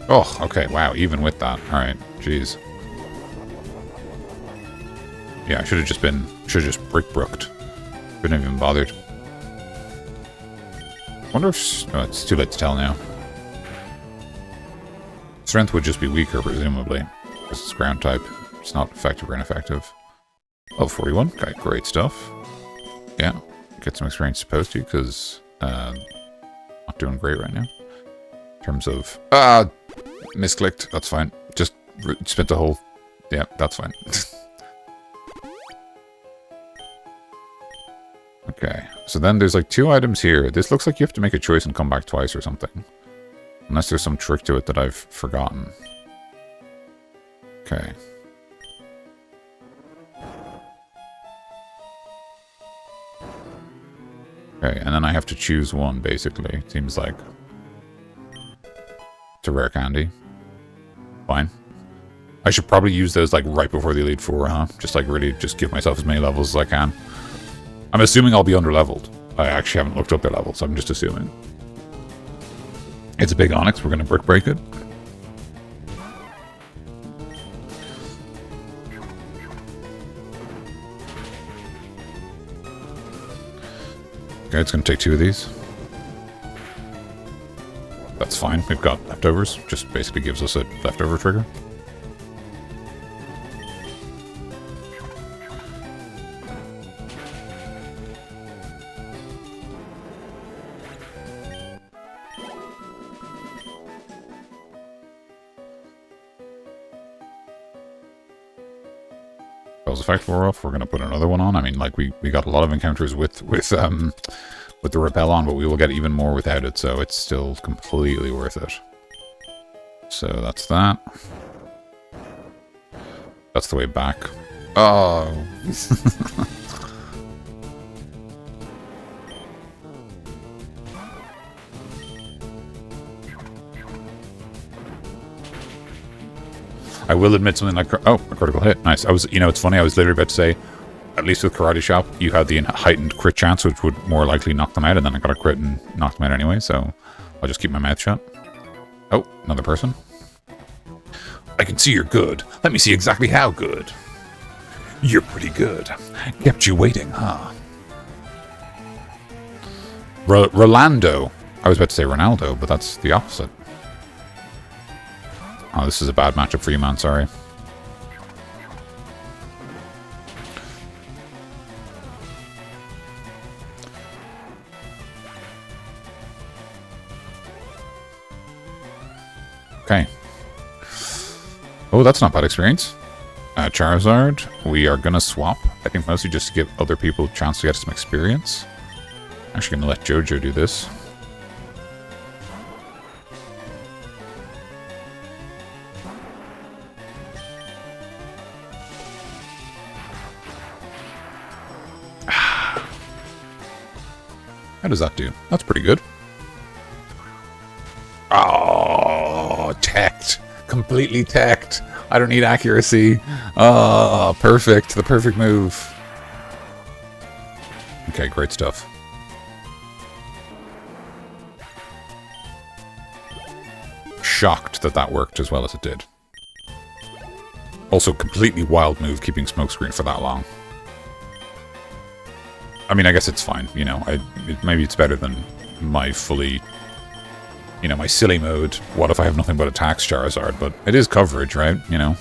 Oh, okay, wow, even with that. Alright, jeez. Yeah, I should have just brick-brooked. Couldn't have even bothered. Wonder if... Oh, it's too late to tell now. Strength would just be weaker, presumably. Because it's ground type. It's not effective or ineffective. Oh, 41. Okay, great stuff. Yeah. Get some experience supposed to, because... not doing great right now. In terms of... misclicked. That's fine. Just spent the whole... Yeah, that's fine. Okay, so then there's like 2 items here. This looks like you have to make a choice and come back twice or something. Unless there's some trick to it that I've forgotten. Okay. Okay, and then I have to choose one, basically. Seems like. It's a rare candy. Fine. I should probably use those like right before the Elite Four, huh? Just like really just give myself as many levels as I can. I'm assuming I'll be under-leveled. I actually haven't looked up their levels, so I'm just assuming. It's a big onyx, we're going to brick break it. Okay, it's going to take 2 of these. That's fine, we've got leftovers. Just basically gives us a leftover trigger. Effect wore off. We're gonna put another one on. I mean, like we got a lot of encounters with the repel on, but we will get even more without it, so it's still completely worth it. So that's that. That's the way back. Oh. I will admit something like... Oh, a critical hit. Nice. You know, it's funny. I was literally about to say, at least with Karate Chop, you had the heightened crit chance, which would more likely knock them out, and then I got a crit and knocked them out anyway, so I'll just keep my mouth shut. Oh, another person. I can see you're good. Let me see exactly how good. You're pretty good. Kept you waiting, huh? Rolando. I was about to say Ronaldo, but that's the opposite. Oh, this is a bad matchup for you, man. Sorry. Okay. Oh, that's not bad experience. Charizard, we are going to swap. I think mostly just to give other people a chance to get some experience. Actually going to let Jojo do this. How does that do? That's pretty good. Oh, teched. Completely teched. I don't need accuracy. Oh, perfect. The perfect move. Okay, great stuff. Shocked that that worked as well as it did. Also, completely wild move keeping Smokescreen for that long. I mean, I guess it's fine, you know. Maybe it's better than my fully, you know, my silly mode. What if I have nothing but attacks Charizard? But it is coverage, right? You know.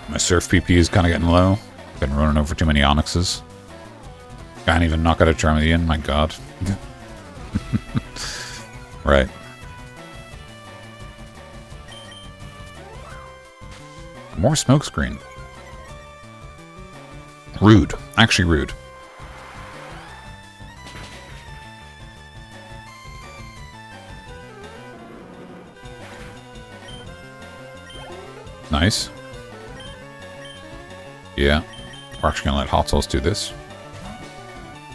My Surf PP is kind of getting low. Been running over too many Onyxes. Can't even knock out a Charmeleon, my god. Right. More Smokescreen. Rude. Actually rude. Nice. Yeah. We're actually going to let Hot Sauce do this.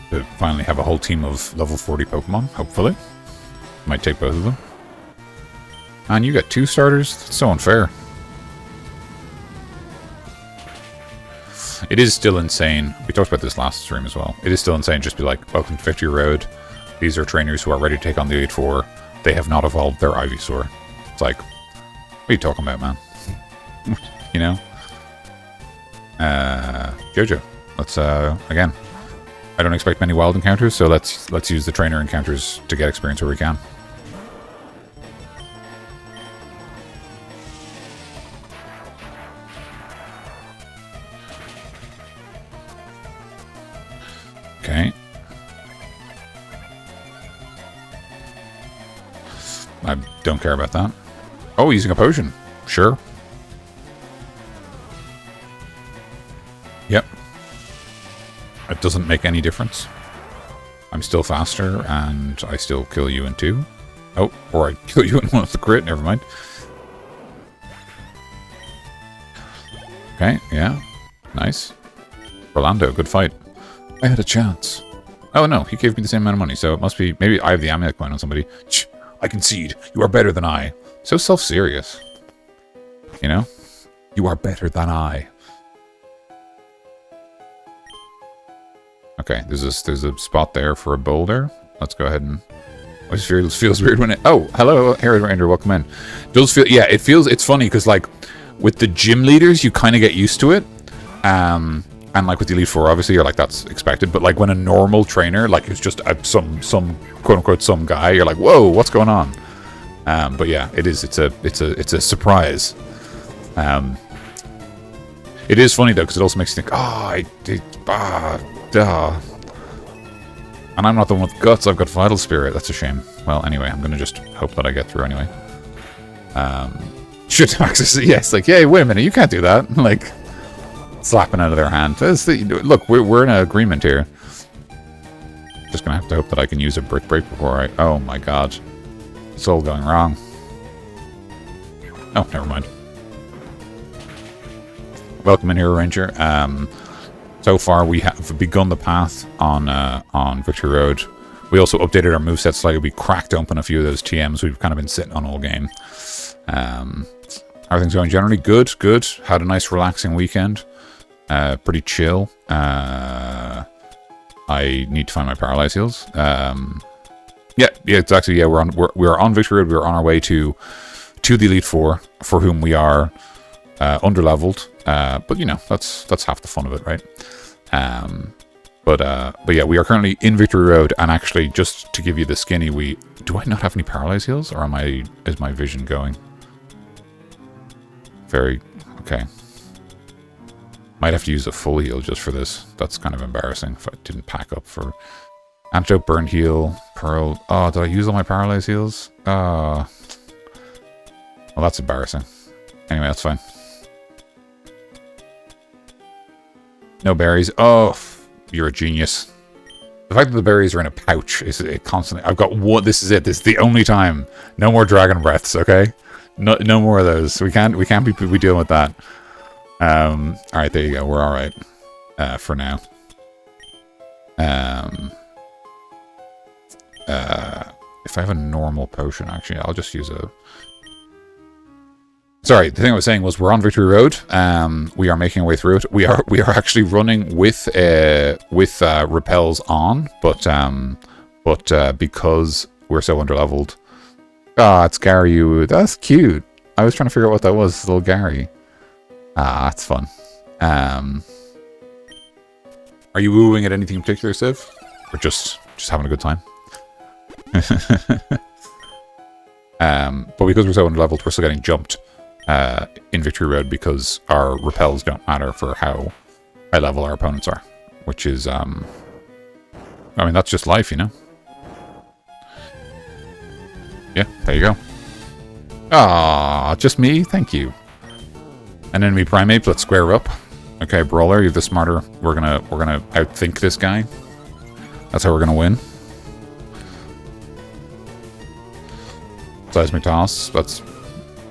To finally have a whole team of level 40 Pokemon, hopefully. Might take both of them. And you got 2 starters? That's so unfair. It is still insane. We talked about this last stream as well. It is still insane just be like, welcome to Victory Road. These are trainers who are ready to take on the Elite Four. They have not evolved their Ivysaur. It's like, what are you talking about, man? You know? Jojo. Let's, again. I don't expect many wild encounters, so let's use the trainer encounters to get experience where we can. Okay. I don't care about that. Oh, using a potion. Sure. Yep. It doesn't make any difference. I'm still faster, and I still kill you in 2. Oh, or I kill you in 1 with the crit, never mind. Okay, yeah. Nice. Orlando, good fight. I had a chance. Oh no, he gave me the same amount of money, so it must be... Maybe I have the amulet coin on somebody. Shh, I concede. You are better than I. So self-serious. You know? You are better than I. Okay, there's a spot there for a boulder. Let's go ahead and... It feels weird when it... Oh, hello, Herod Ranger, welcome in. Does feel... Yeah, it's funny, because, like, with the gym leaders, you kind of get used to it. And, like, with the Elite Four, obviously, you're like, that's expected. But, like, when a normal trainer, like, it's just some quote-unquote, some guy, you're like, whoa, what's going on? But, yeah, it's a surprise. It is funny, though, because it also makes you think, and I'm not the one with guts, I've got Vital Spirit. That's a shame. Well, anyway, I'm going to just hope that I get through anyway. Shit, Maxis, yes, like, yeah, wait a minute, you can't do that. Like, slapping out of their hand. Look, we're in an agreement here. Just going to have to hope that I can use a Brick Break before I... Oh my god. It's all going wrong. Oh, never mind. Welcome in, Hero Ranger. So far, we have begun the path on Victory Road. We also updated our moveset slightly. We cracked open a few of those TMs we've kind of been sitting on all game. Everything's going generally good. Had a nice relaxing weekend. Pretty chill. I need to find my Paralyze Heals. Yeah, exactly. Yeah, we're on Victory Road. We're on our way to the Elite Four, for whom we are underleveled. But you know, that's half the fun of it, right? But yeah, we are currently in Victory Road, and actually, just to give you the skinny, do I not have any Paralyze Heals, or is my vision going? Very okay. Might have to use a full heal just for this. That's kind of embarrassing if I didn't pack up for Antidote, Burn Heal, Pearl. Oh, did I use all my Paralyze Heals? Well, that's embarrassing. Anyway, that's fine. No berries. Oh, you're a genius. The fact that the berries are in a pouch is constantly... I've got one... This is it. This is the only time. No more Dragon Breaths, okay? No more of those. We can't be dealing with that. Alright, there you go. We're alright. For now. If I have a normal potion, actually, I'll just use a... Sorry, the thing I was saying was we're on Victory Road. We are making our way through it. We are actually running with repels on, but because we're so underleveled, Ah, it's Gary. That's cute. I was trying to figure out what that was. Little Gary. Ah, that's fun. Are you wooing at anything in particular, Civ? Or just having a good time? But because we're so underleveled, we're still getting jumped in Victory Road because our repels don't matter for how high level our opponents are. Which is, I mean, that's just life, you know? Yeah, there you go. Ah, just me? Thank you. An enemy primate, let's square up. Okay, Brawler, you're the smarter. We're gonna outthink this guy. That's how we're gonna win. Seismic Toss, that's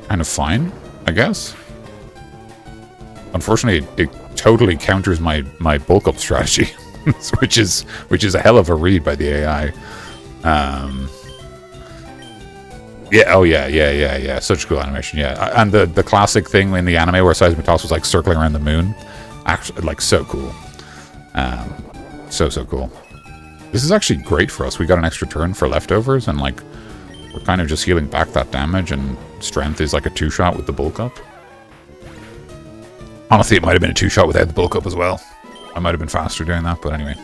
kind of fine, I guess. Unfortunately, it totally counters my bulk up strategy, which is a hell of a read by the AI. Yeah, oh yeah. Such cool animation, yeah. And the classic thing in the anime where Seismic Toss was like circling around the moon, actually, like, so cool. So cool. This is actually great for us. We got an extra turn for leftovers, and like we're kind of just healing back that damage, and strength is like a 2-shot with the bulk up. Honestly, it might have been a 2-shot without the bulk up as well. I might have been faster doing that, but anyway.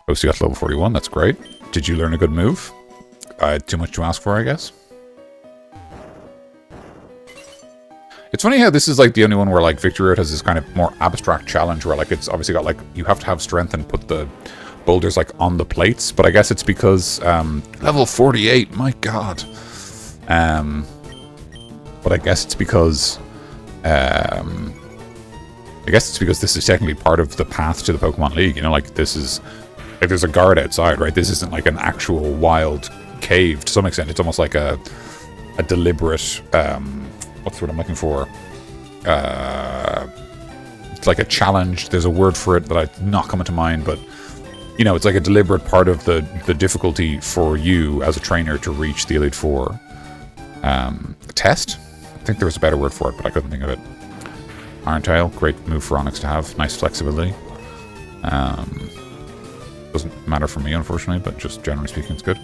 Posty got to level 41, that's great. Did you learn a good move? Too much to ask for, I guess. It's funny how this is like the only one where like Victory Road has this kind of more abstract challenge where like it's obviously got like you have to have strength and put the boulders like on the plates, but I guess it's because level 48, my god. But I guess it's because this is technically part of the path to the Pokemon League, you know, like this is like there's a guard outside, right? This isn't like an actual wild cave to some extent. It's almost like a deliberate what's the word I'm looking for? It's like a challenge. There's a word for it that I'm not coming to mind, but you know, it's like a deliberate part of the difficulty for you as a trainer to reach the Elite Four. Test? I think there was a better word for it, but I couldn't think of it. Iron Tail, great move for Onyx to have. Nice flexibility. Doesn't matter for me, unfortunately, but just generally speaking, it's good.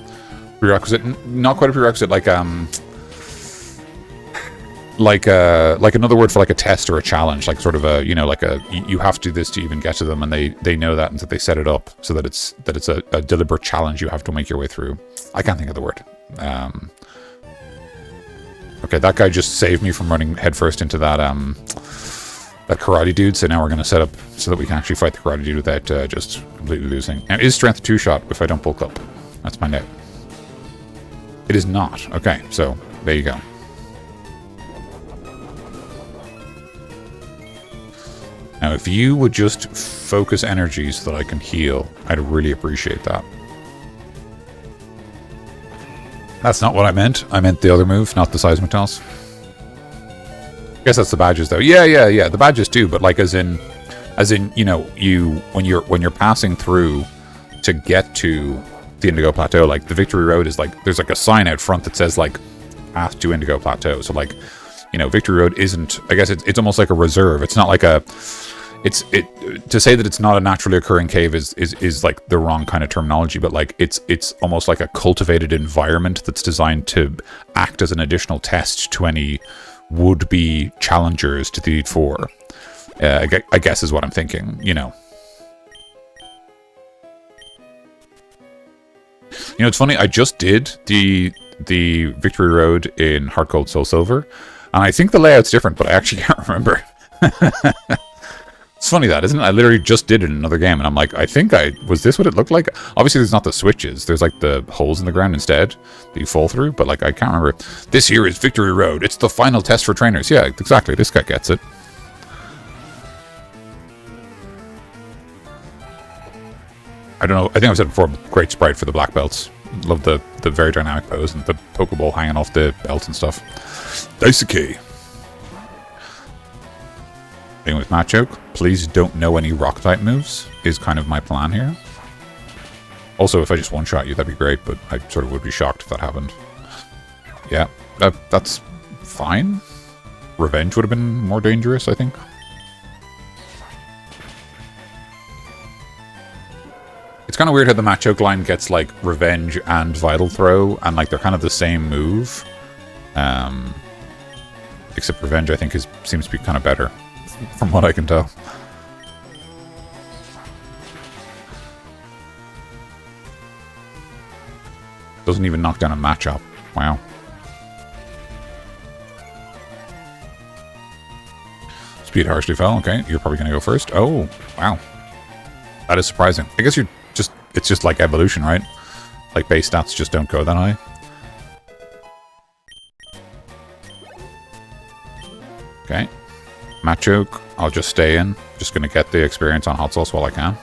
Prerequisite, not quite a prerequisite, like another word for like a test or a challenge, like sort of a, you know, like a, you have to do this to even get to them, and they know that, and so they set it up so that it's a deliberate challenge you have to make your way through. I can't think of the word. Okay, that guy just saved me from running headfirst into that that karate dude, so now we're going to set up so that we can actually fight the karate dude without just completely losing. And is strength a 2-shot if I don't bulk up? Let's find out. It is not. Okay, so there you go. Now, if you would just focus energy so that I can heal, I'd really appreciate that. That's not what I meant. I meant the other move, not the Seismic Toss. I guess that's the badges, though. Yeah. The badges too, but like as in, you know, when you're passing through to get to the Indigo Plateau, like the Victory Road is like there's like a sign out front that says like path to Indigo Plateau. So like, you know, Victory Road isn't. I guess it's almost like a reserve. It's not like a. To say that it's not a naturally occurring cave is like the wrong kind of terminology, but like it's almost like a cultivated environment that's designed to act as an additional test to any would-be challengers to the Elite Four. I guess is what I'm thinking, you know. You know, it's funny, I just did the Victory Road in Heart Gold Soul Silver, and I think the layout's different, but I actually can't remember. It's funny that, isn't it? I literally just did it in another game, and I'm like, was this what it looked like? Obviously, there's not the switches. There's like the holes in the ground instead that you fall through, but like, I can't remember. This here is Victory Road. It's the final test for trainers. Yeah, exactly. This guy gets it. I don't know. I think I've said before, great sprite for the black belts. Love the very dynamic pose and the Pokeball hanging off the belts and stuff. Daisuke. Thing with Machoke, please don't know any rock type moves is kind of my plan here. Also, if I just one-shot you, that'd be great, but I sort of would be shocked if that happened. Yeah, that's fine. Revenge would have been more dangerous, I think. It's kind of weird how the Machoke line gets, like, Revenge and Vital Throw, and, like, they're kind of the same move. Except Revenge, I think, seems to be kind of better, from what I can tell. Doesn't even knock down a Machop. Wow. Speed harshly fell. Okay, you're probably going to go first. Oh, wow. That is surprising. I guess it's just like evolution, right? Like base stats just don't go that high. Okay. Machoke, I'll just stay in. Just going to get the experience on Hot Sauce while I can.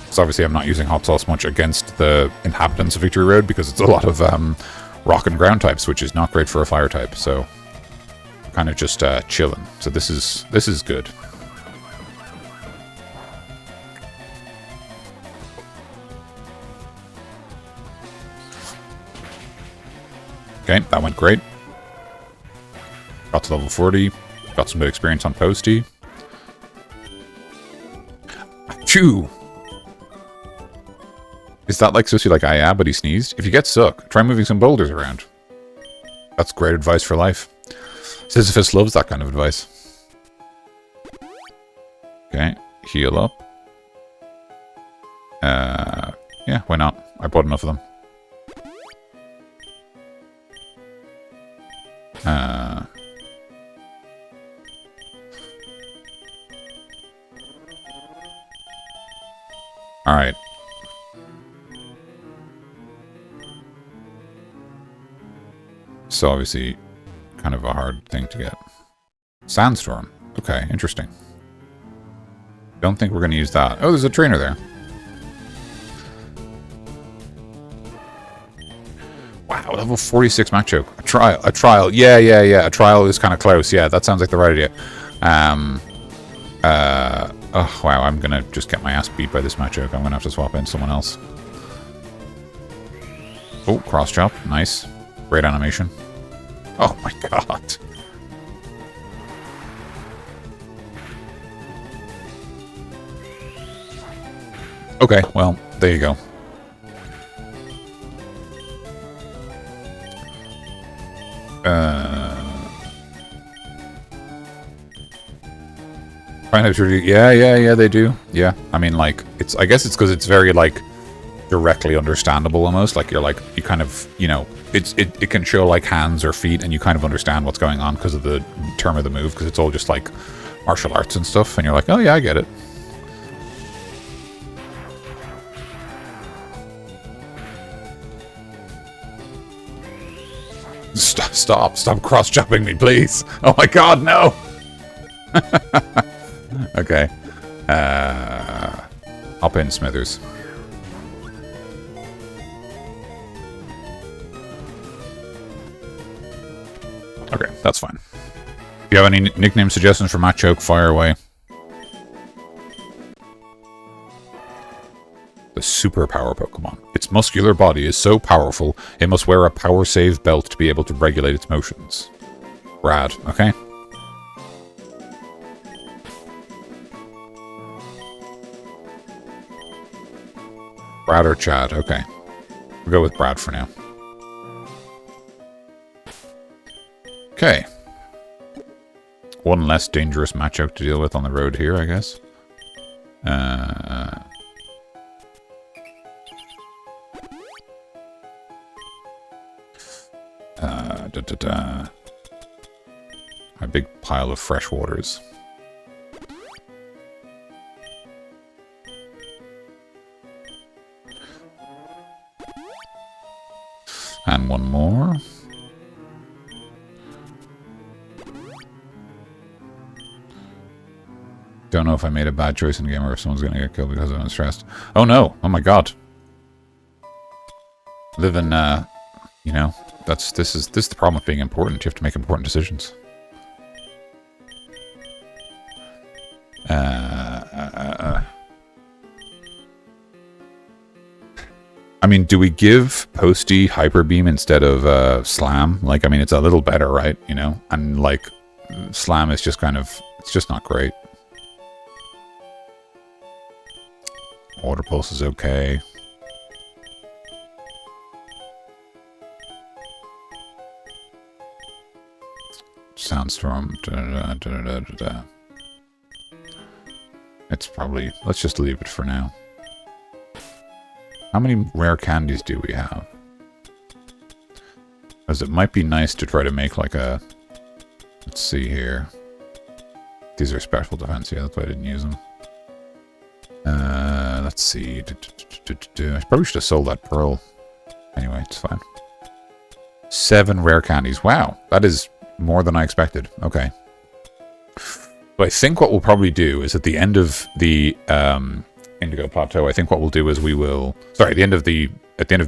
So obviously I'm not using Hot Sauce much against the inhabitants of Victory Road because it's a lot of rock and ground types, which is not great for a fire type. So I'm kind of just chilling. So this is good. Okay, that went great. Got to level 40. Got some good experience on Posty. Achoo! Is that like supposed to be like, ah yeah, but he sneezed? If you get stuck, try moving some boulders around. That's great advice for life. Sisyphus loves that kind of advice. Okay, heal up. Yeah, why not? I bought enough of them. Alright. So obviously, kind of a hard thing to get. Sandstorm. Okay, interesting. Don't think we're going to use that. Oh, there's a trainer there. Wow, level 46 Machoke. A trial. Yeah. A trial is kind of close. Yeah, that sounds like the right idea. Oh, wow, I'm going to just get my ass beat by this Machoke. I'm going to have to swap in someone else. Oh, cross chop. Nice. Great animation. Oh my god. Okay, well, there you go. Yeah, they do. Yeah, I mean, like, I guess it's because it's very, like, directly understandable almost. Like, you kind of, you know, it can show, like, hands or feet, and you kind of understand what's going on because of the term of the move, because it's all just, like, martial arts and stuff, and you're like, oh, yeah, I get it. Stop cross-chopping me, please. Oh my god, no! Okay. Hop in, Smithers. Okay, that's fine. If you have any nickname suggestions for Machoke, fire away. The superpower Pokemon. Its muscular body is so powerful, it must wear a power save belt to be able to regulate its motions. Rad, okay? Brad or Chad, okay. We'll go with Brad for now. Okay. One less dangerous Machoke to deal with on the road here, I guess. A big pile of fresh waters. And one more. Don't know if I made a bad choice in the game or if someone's going to get killed because I'm stressed. Oh no! Oh my god! Living, you know, this is the problem with being important. You have to make important decisions. I mean, do we give Posty Hyper Beam instead of Slam? Like, I mean, it's a little better, right? You know, and like Slam is just kind of, it's just not great. Water Pulse is okay. Sandstorm. It's probably... Let's just leave it for now. How many rare candies do we have? Because it might be nice to try to make like a... Let's see here. These are special defense. Yeah, that's why I didn't use them. Let's see. I probably should have sold that pearl. Anyway, it's fine. 7 rare candies. Wow, that is more than I expected. Okay. But I think what we'll probably do is at the end of the Indigo Plateau, I think what we'll do is we will... Sorry, at the end of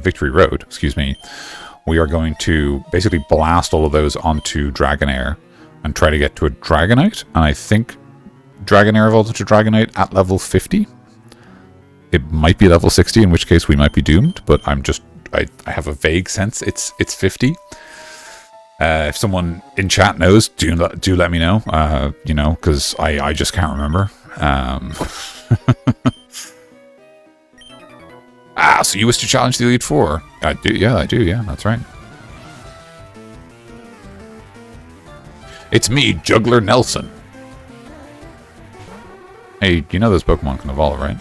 Victory Road, excuse me, we are going to basically blast all of those onto Dragonair and try to get to a Dragonite. And I think Dragonair evolves to Dragonite at level 50. It might be level 60, in which case we might be doomed, but I have a vague sense it's 50. If someone in chat knows, do let me know. You know, because I just can't remember. So you wish to challenge the Elite Four? I do, yeah, that's right. It's me, Juggler Nelson. Hey, you know those Pokemon can evolve, right?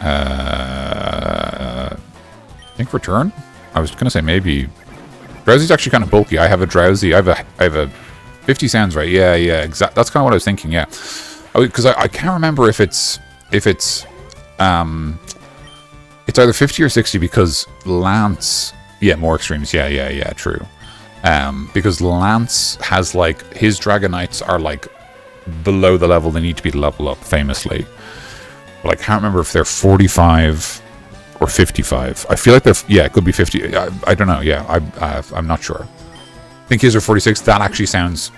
I think Return? I was gonna say maybe... Drowsy's actually kind of bulky. I have a Drowsy. I have a 50 sounds right. Yeah, exactly. That's kind of what I was thinking. Yeah, because I can't remember if it's either 50 or 60 because Lance. Yeah, more extremes. Yeah. True. Because Lance has like his Dragonites are like below the level they need to be to level up, famously. But I can't remember if they're 45. Or 55. I feel like they're... Yeah, it could be 50. I don't know. Yeah, I'm not sure. I think his are 46. That actually sounds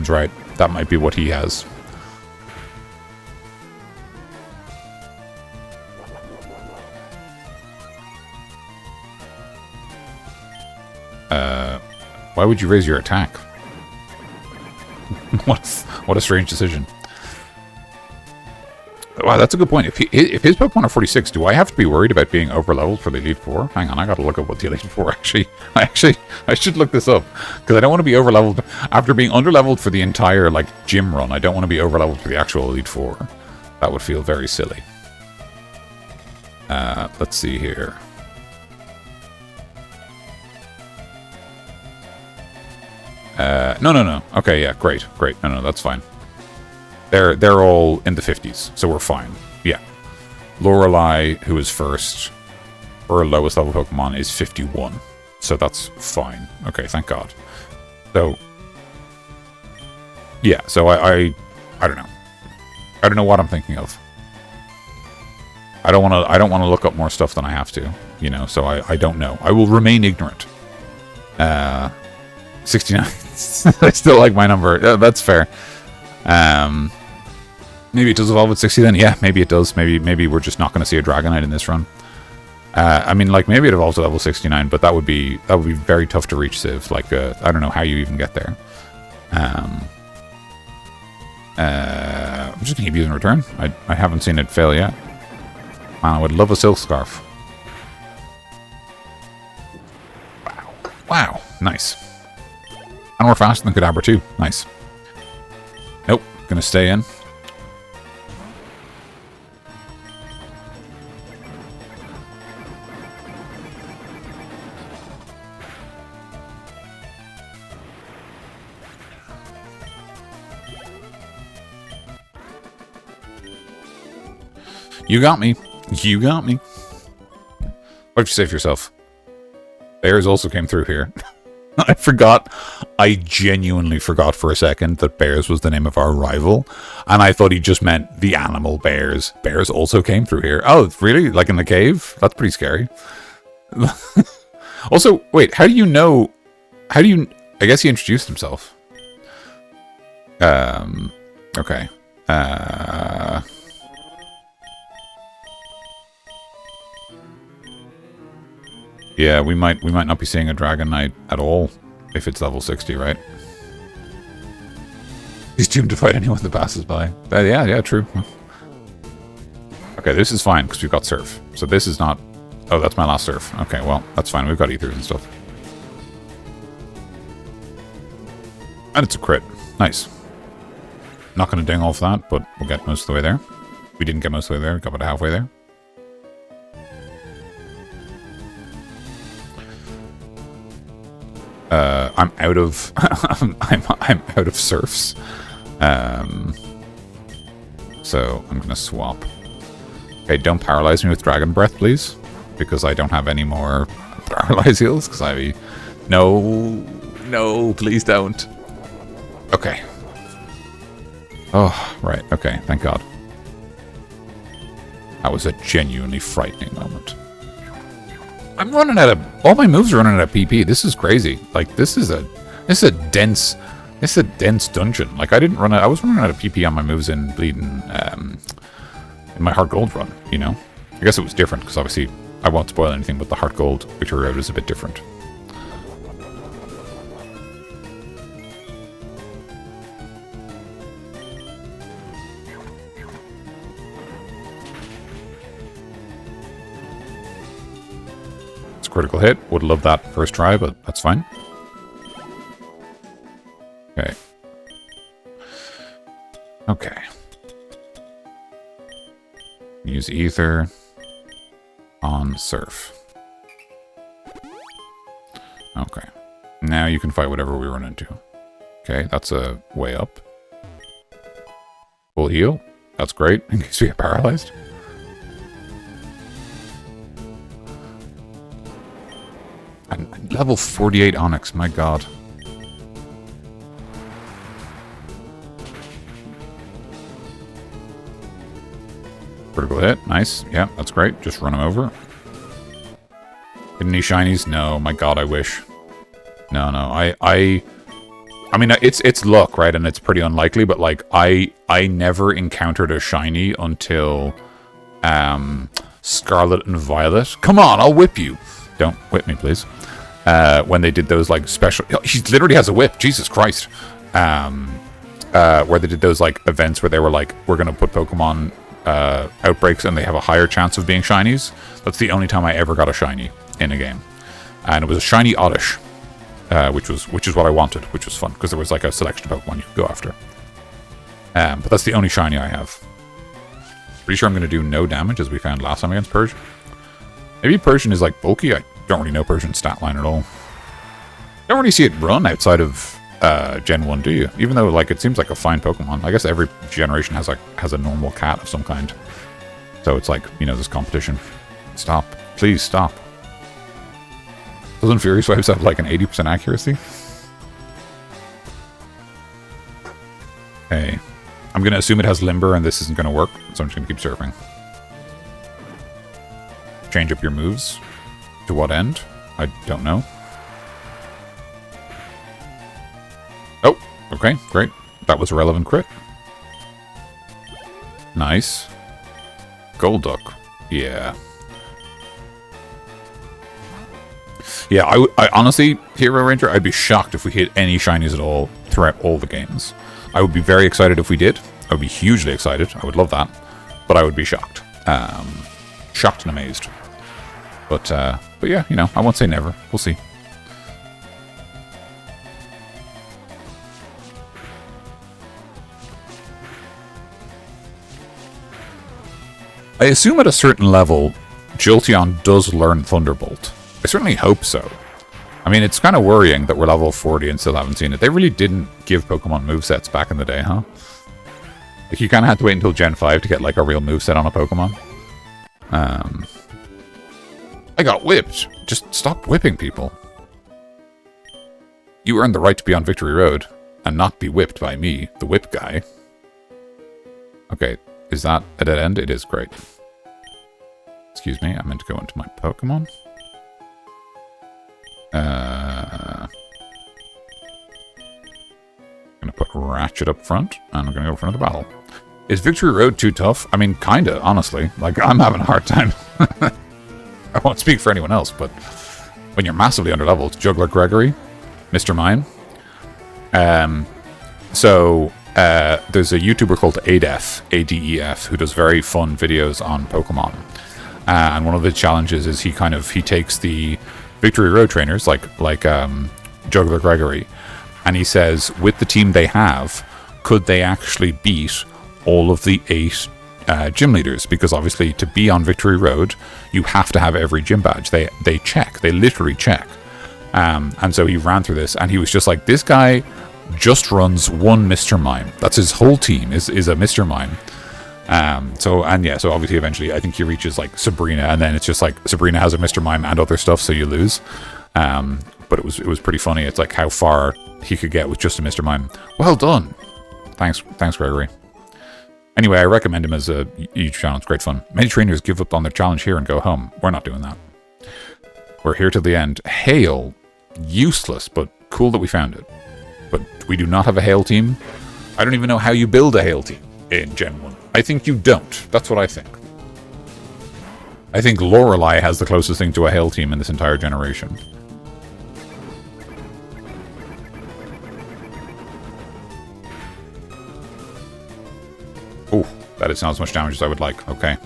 right. That might be what he has. Why would you raise your attack? What a strange decision. Wow, that's a good point. If his Pokemon are 46, do I have to be worried about being over-leveled for the Elite Four? Hang on, I gotta look up what the Elite Four actually... I should look this up. Because I don't want to be over-leveled... After being under-leveled for the entire, like, gym run, I don't want to be over-leveled for the actual Elite Four. That would feel very silly. Let's see here. No. Okay, yeah, great. No, that's fine. They're all in the 50s, so we're fine. Yeah. Lorelei, who is first, her lowest level Pokemon is 51. So that's fine. Okay, thank God. So yeah, so I don't know. I don't know what I'm thinking of. I don't want to look up more stuff than I have to, you know, so I don't know. I will remain ignorant. 69. I still like my number. That's fair. Maybe it does evolve at 60 then. Yeah, maybe it does. Maybe we're just not going to see a Dragonite in this run. I mean, like, maybe it evolves to level 69, but that would be very tough to reach, Civ. Like, I don't know how you even get there. I'm just going to keep using Return. I haven't seen it fail yet. Man, I would love a Silk Scarf. Wow. Nice. And we're faster than Kadabra too. Nice. Nope. Gonna stay in. You got me. You got me. What did you say for yourself? Bears also came through here. I forgot. I genuinely forgot for a second that Bears was the name of our rival. And I thought he just meant the animal bears. Bears also came through here. Oh, really? Like in the cave? That's pretty scary. Also, wait, how do you know... How do you... I guess he introduced himself. Okay. Yeah, we might not be seeing a Dragonite at all if it's level 60, right? He's doomed to fight anyone that passes by. Yeah, true. Okay, this is fine, because we've got Surf. So this is not... Oh, that's my last Surf. Okay, well, that's fine. We've got Ethers and stuff. And it's a crit. Nice. Not going to ding off that, but we'll get most of the way there. We didn't get most of the way there. Got about halfway there. I'm out of... I'm out of Surfs. So I'm going to swap. Okay, don't paralyze me with Dragon Breath, please. Because I don't have any more paralyze heals. Because I... No, please don't. Okay. Oh, right. Okay, thank God. That was a genuinely frightening moment. I'm running out of... All my moves are running out of PP. This is crazy. Like, this is a dense... This is a dense dungeon. Like, I didn't run out... I was running out of PP on my moves in Bleeding... in my Heart Gold run, you know? I guess it was different, because obviously I won't spoil anything, but the Heart Gold Victory Road is a bit different. It's a critical hit. Would love that first try, but that's fine. Okay. Okay. Use Ether on Surf. Okay. Now you can fight whatever we run into. Okay, that's a way up. Full heal. That's great, in case we get paralyzed. And level 48 Onyx, my god. Critical hit. Nice. Yeah, that's great. Just run him over. Get any shinies? No. My god, I wish. No. I mean, it's luck, right? And it's pretty unlikely, but, like, I never encountered a shiny until Scarlet and Violet. Come on, I'll whip you. Don't whip me, please. When they did those, like, special... He literally has a whip. Jesus Christ. Where they did those, like, events where they were like, we're going to put Pokemon... outbreaks and they have a higher chance of being shinies. That's the only time I ever got a shiny in a game, and it was a shiny Oddish, which is what I wanted, which was fun because there was like a selection of Pokemon you could go after. But that's the only shiny I have. Pretty sure I'm going to do no damage as we found last time against Persian. Maybe Persian is like bulky. I don't really know Persian's stat line at all. Don't really see it run outside of Gen 1, do you? Even though, like, it seems like a fine Pokemon. I guess every generation has a normal cat of some kind. So it's like, you know, this competition. Stop. Please stop. Doesn't Fury Swipes have, like, an 80% accuracy? Okay. I'm going to assume it has Limber and this isn't going to work, so I'm just going to keep surfing. Change up your moves. To what end? I don't know. Oh, okay, great. That was a relevant crit. Nice. Golduck. Yeah. Yeah, I honestly, Hero Ranger, I'd be shocked if we hit any shinies at all throughout all the games. I would be very excited if we did. I would be hugely excited. I would love that. But I would be shocked. Shocked and amazed. But yeah, you know, I won't say never. We'll see. I assume at a certain level, Jolteon does learn Thunderbolt. I certainly hope so. I mean, it's kind of worrying that we're level 40 and still haven't seen it. They really didn't give Pokemon movesets back in the day, huh? Like, you kind of had to wait until Gen 5 to get, like, a real moveset on a Pokemon. I got whipped. Just stop whipping people. You earned the right to be on Victory Road and not be whipped by me, the whip guy. Okay, is that a dead end? It is. Great. Excuse me, I meant to go into my Pokemon. I'm gonna put Ratchet up front, and I'm gonna go for another battle. Is Victory Road too tough? I mean, kinda, honestly. Like, I'm having a hard time. I won't speak for anyone else, but when you're massively underleveled, Juggler Gregory, Mr. Mime. So There's a YouTuber called Adef, ADEF, who does very fun videos on Pokemon. And one of the challenges is he takes the Victory Road trainers, like Juggler Gregory, and he says, with the team they have, could they actually beat all of the 8 gym leaders? Because obviously to be on Victory Road, you have to have every gym badge. They literally check. And so he ran through this, and he was just like, this guy just runs one Mr. Mime. That's his whole team is a Mr. Mime. So obviously eventually I think he reaches like Sabrina, and then it's just like Sabrina has a Mr. Mime and other stuff, so you lose. But it was pretty funny. It's like how far he could get with just a Mr. Mime. Well done. Thanks Gregory. Anyway, I recommend him as a YouTube channel. It's great fun. Many trainers give up on their challenge here and go home. We're not doing that. We're here till the end. Hail. Useless, but cool that we found it. But we do not have a Hail team. I don't even know how you build a Hail team in Gen 1. I think you don't. That's what I think. I think Lorelei has the closest thing to a Hail team in this entire generation. Oh, that is not as much damage as I would like. Okay.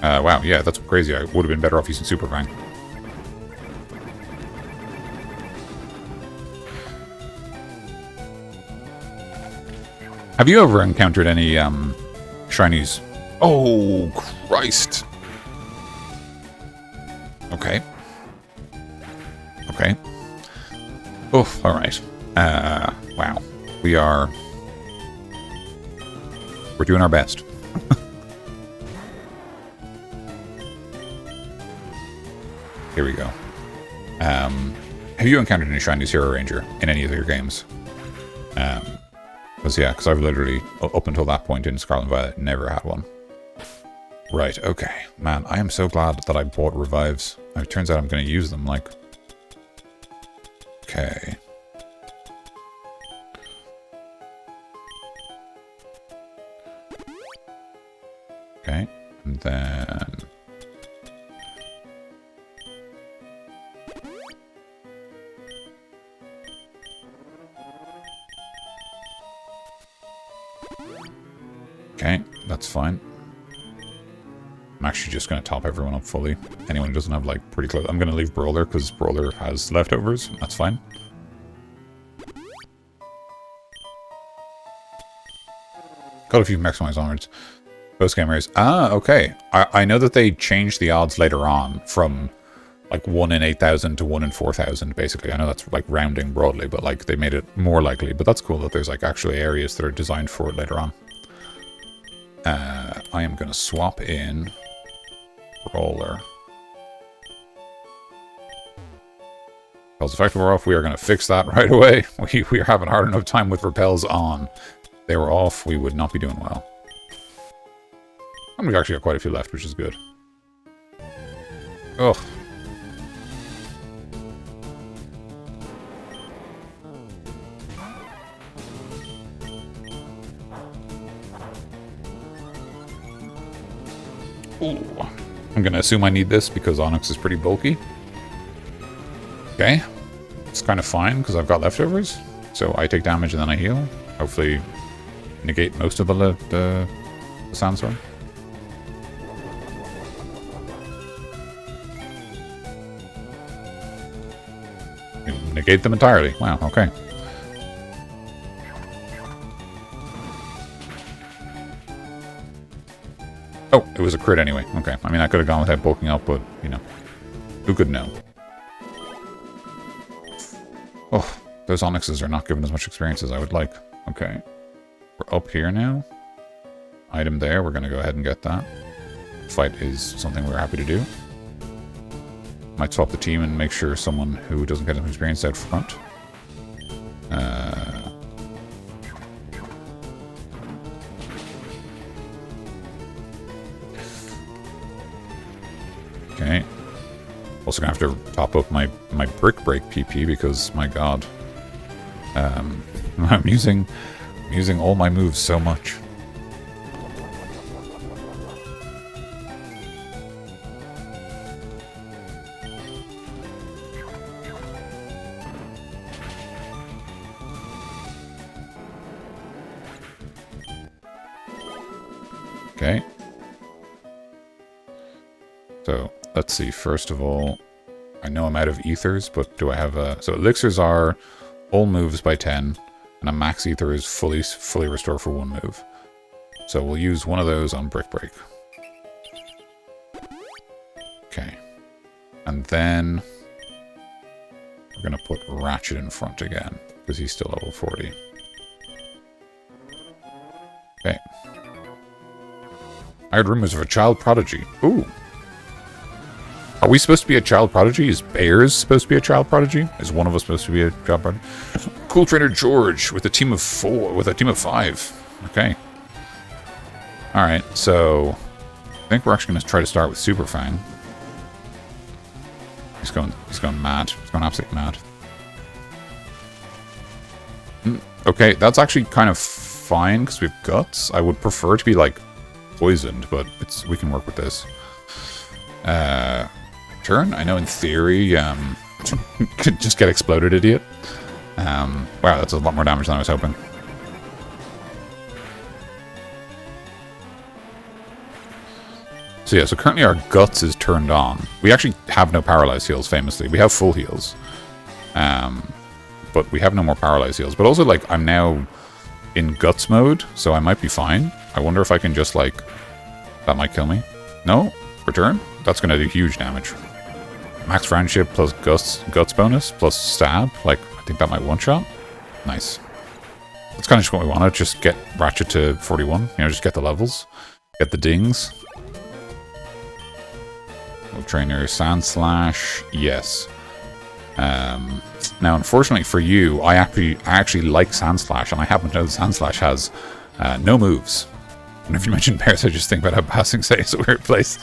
Wow, yeah, that's crazy. I would have been better off using Super Fang. Have you ever encountered any shinies? Oh, Christ. Okay. Okay. Oh, alright. Wow. We're doing our best. Here we go. Have you encountered any shinies, Hero Ranger, in any of your games? Because I've literally, up until that point in Scarlet and Violet, never had one. Right, okay. Man, I am so glad that I bought revives. It turns out I'm going to use them, like... Okay. Okay, and then... Okay, that's fine. I'm actually just going to top everyone up fully. Anyone who doesn't have, like, pretty close... I'm going to leave Brawler, because Brawler has leftovers. That's fine. Got a few maximized onwards. Post-game race. Ah, okay. I know that they changed the odds later on from, like, 1 in 8,000 to 1 in 4,000, basically. I know that's, like, rounding broadly, but, like, they made it more likely. But that's cool that there's, like, actually areas that are designed for it later on. I am going to swap in Brawler. Repels effective are off. We are going to fix that right away. We are having hard enough time with repels on. If they were off, we would not be doing well. And we've actually got quite a few left, which is good. Ugh. Ooh. I'm going to assume I need this because Onyx is pretty bulky. Okay. It's kind of fine because I've got leftovers. So I take damage and then I heal. Hopefully negate most of the sandstorm. Negate them entirely. Wow, okay. Oh, it was a crit anyway. Okay. I mean, I could have gone without bulking up, but, you know, who could know? Oh, those Onyxes are not giving as much experience as I would like. Okay. We're up here now. Item there. We're going to go ahead and get that. Fight is something we're happy to do. Might swap the team and make sure someone who doesn't get enough experience out front. Okay. Also gonna have to top up my brick break PP because my god, I'm using all my moves so much. Okay. So, let's see. First of all, I know I'm out of ethers, but do I have a... So, elixirs are all moves by 10, and a max ether is fully restore for 1 move. So, we'll use one of those on Brick Break. Okay. And then we're going to put Ratchet in front again, because he's still level 40. Okay. I heard rumors of a child prodigy. Ooh. Are we supposed to be a child prodigy? Is Bears supposed to be a child prodigy? Is one of us supposed to be a child prodigy? Cool Trainer George with a team of 5. Okay. Alright, so I think we're actually going to try to start with Super Fang. He's going mad. He's going absolutely mad. Okay, that's actually kind of fine because we have guts. I would prefer to be like poisoned, but we can work with this. Turn? I know in theory, could just get exploded, idiot. Wow, that's a lot more damage than I was hoping. So yeah, so currently our guts is turned on. We actually have no paralyzed heals, famously. We have full heals. But we have no more paralyzed heals. But also, like, I'm now in guts mode, so I might be fine. I wonder if I can just, like... That might kill me. No? Return? That's going to do huge damage. Max friendship plus guts bonus plus stab. Like, I think that might one-shot. Nice. That's kind of just what we want to just get Ratchet to 41. You know, just get the levels. Get the dings. Trainer Sand Slash. Yes. Now, unfortunately for you, I actually like Sand Slash, and I happen to know that Sand Slash has no moves. And if you mention Bears, I just think about how Passing Say is a weird place.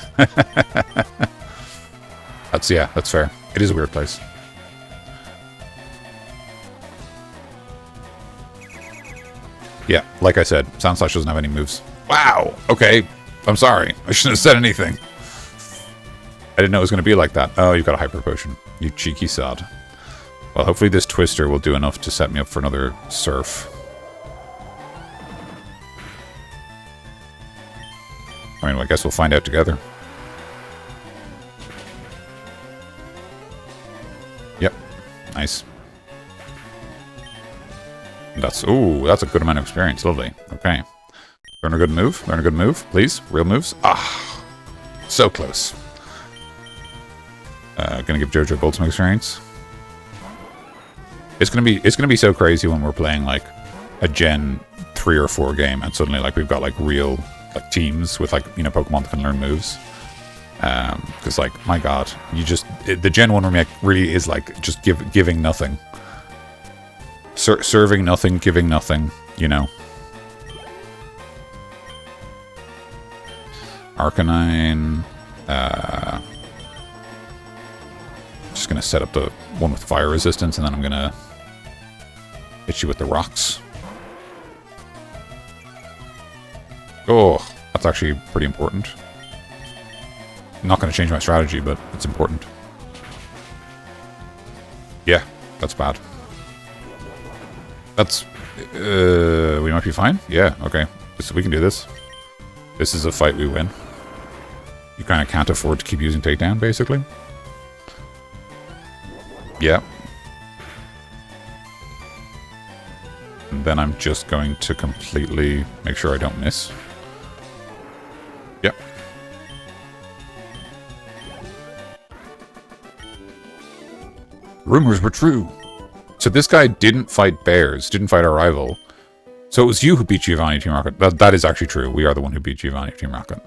That's fair. It is a weird place. Yeah, like I said, Sand Slash doesn't have any moves. Wow! Okay, I'm sorry. I shouldn't have said anything. I didn't know it was going to be like that. Oh, you've got a Hyper Potion. You cheeky sod. Well, hopefully this Twister will do enough to set me up for another Surf. I mean, I guess we'll find out together. Yep. Nice. That's a good amount of experience. Lovely. Okay. Learn a good move. Learn a good move, please. Real moves. Ah. So close. Gonna give Jojo Gold some experience. It's gonna be so crazy when we're playing like a Gen 3 or 4 game and suddenly like we've got like real like teams with like, you know, Pokemon that can learn moves. Because like, my god, the Gen 1 remake really is like just giving nothing. Serving nothing, giving nothing, you know. Arcanine. Just gonna set up the one with fire resistance, and then I'm gonna hit you with the rocks. Oh, that's actually pretty important. I'm not gonna change my strategy, but it's important. Yeah, that's bad. That's... we might be fine? Yeah, okay. We can do this. This is a fight we win. You kind of can't afford to keep using takedown, basically. Yeah. And then I'm just going to completely make sure I don't miss. Yep. Rumors were true. So this guy didn't fight Bears, didn't fight our rival. So it was you who beat Giovanni Team Rocket. That is actually true. We are the one who beat Giovanni Team Rocket.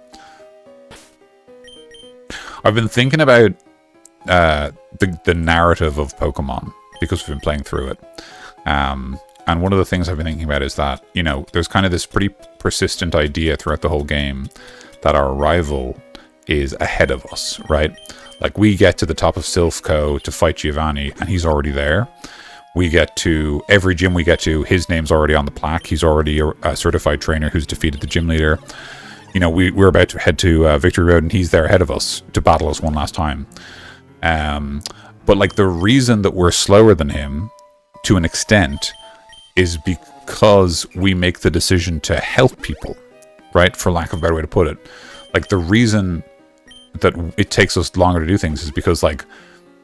I've been thinking about the narrative of Pokemon because we've been playing through it. And one of the things I've been thinking about is that, you know, there's kind of this pretty persistent idea throughout the whole game that our rival is ahead of us, right? Like, we get to the top of Silphco to fight Giovanni, and he's already there. We get to every gym we get to, his name's already on the plaque. He's already a certified trainer who's defeated the gym leader. You know, we're about to head to Victory Road, and he's there ahead of us to battle us one last time. But, like, the reason that we're slower than him, to an extent, is because we make the decision to help people, right? For lack of a better way to put it. Like, the reason that it takes us longer to do things is because, like,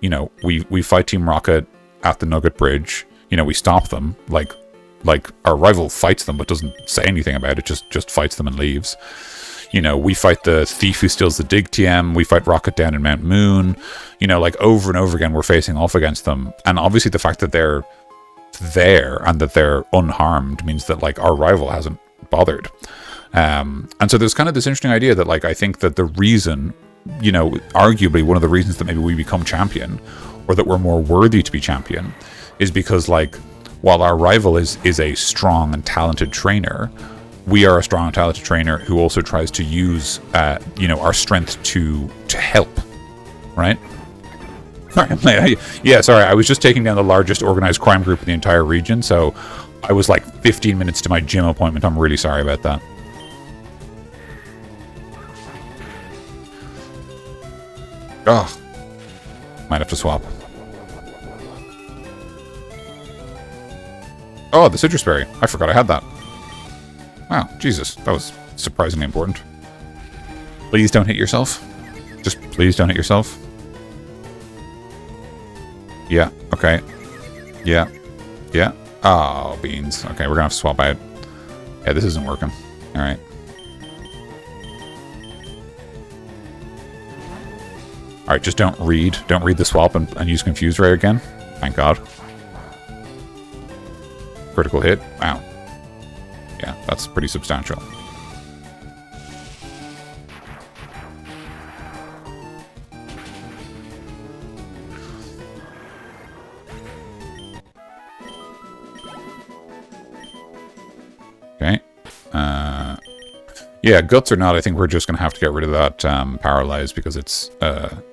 you know, we fight Team Rocket at the Nugget Bridge. You know, we stop them. Like our rival fights them but doesn't say anything about it, just fights them and leaves. You know, we fight the thief who steals the Dig TM. We fight Rocket down in Mount Moon. You know, like, over and over again, we're facing off against them. And obviously the fact that they're there and that they're unharmed means that, like, our rival hasn't bothered. And so there's kind of this interesting idea that, like, I think that the reason, you know, arguably one of the reasons that maybe we become champion, or that we're more worthy to be champion, is because, like, while our rival is a strong and talented trainer, we are a strong and talented trainer who also tries to use, you know, our strength to help, right? Yeah, sorry, I was just taking down the largest organized crime group in the entire region, so I was like 15 minutes to my gym appointment. I'm really sorry about that. Oh, might have to swap. Oh, the citrus berry. I forgot I had that. Wow, Jesus, that was surprisingly important. Please don't hit yourself. Just please don't hit yourself. Yeah, okay. Yeah. Yeah. Oh, beans. Okay, we're gonna have to swap out. Yeah, this isn't working. Alright. Alright, just don't read the swap and use Confuse Ray again. Thank God. Critical hit. Wow. Yeah, that's pretty substantial. Okay. Yeah, guts or not, I think we're just going to have to get rid of that paralyze, because it's the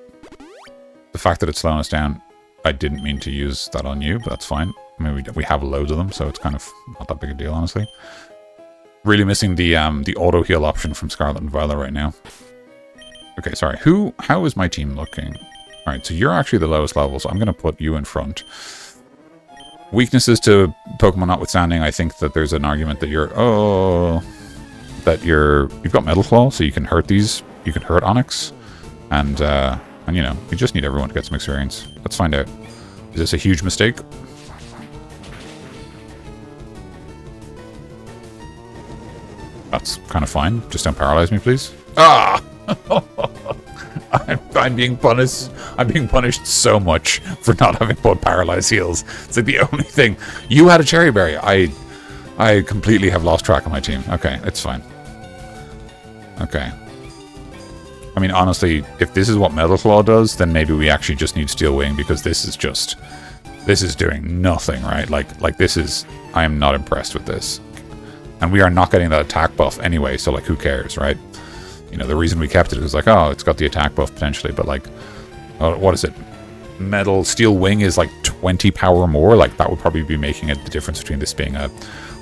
fact that it's slowing us down. I didn't mean to use that on you, but that's fine. I mean, we have loads of them, so it's kind of not that big a deal, honestly. Really missing the auto heal option from Scarlet and Violet right now. Okay, sorry. How is my team looking? All right, so you're actually the lowest level, so I'm going to put you in front. Weaknesses to Pokemon notwithstanding, I think that there's an argument that you've got Metal Claw, so you can hurt these. You can hurt Onix, and you know, we just need everyone to get some experience. Let's find out. Is this a huge mistake? That's kind of fine. Just don't paralyze me, please. Ah! I'm being punished. I'm being punished so much for not having put paralyze heals. It's like the only thing. You had a cherry berry. I completely have lost track of my team. Okay, it's fine. Okay. I mean, honestly, if this is what Metal Claw does, then maybe we actually just need Steel Wing, because this is doing nothing, right? Like this is. I am not impressed with this. And we are not getting that attack buff anyway, so, like, who cares, right? You know, the reason we kept it is like, oh, it's got the attack buff potentially, but, like, what is it? Steel Wing is, like, 20 power more. Like, that would probably be making it the difference between this being a,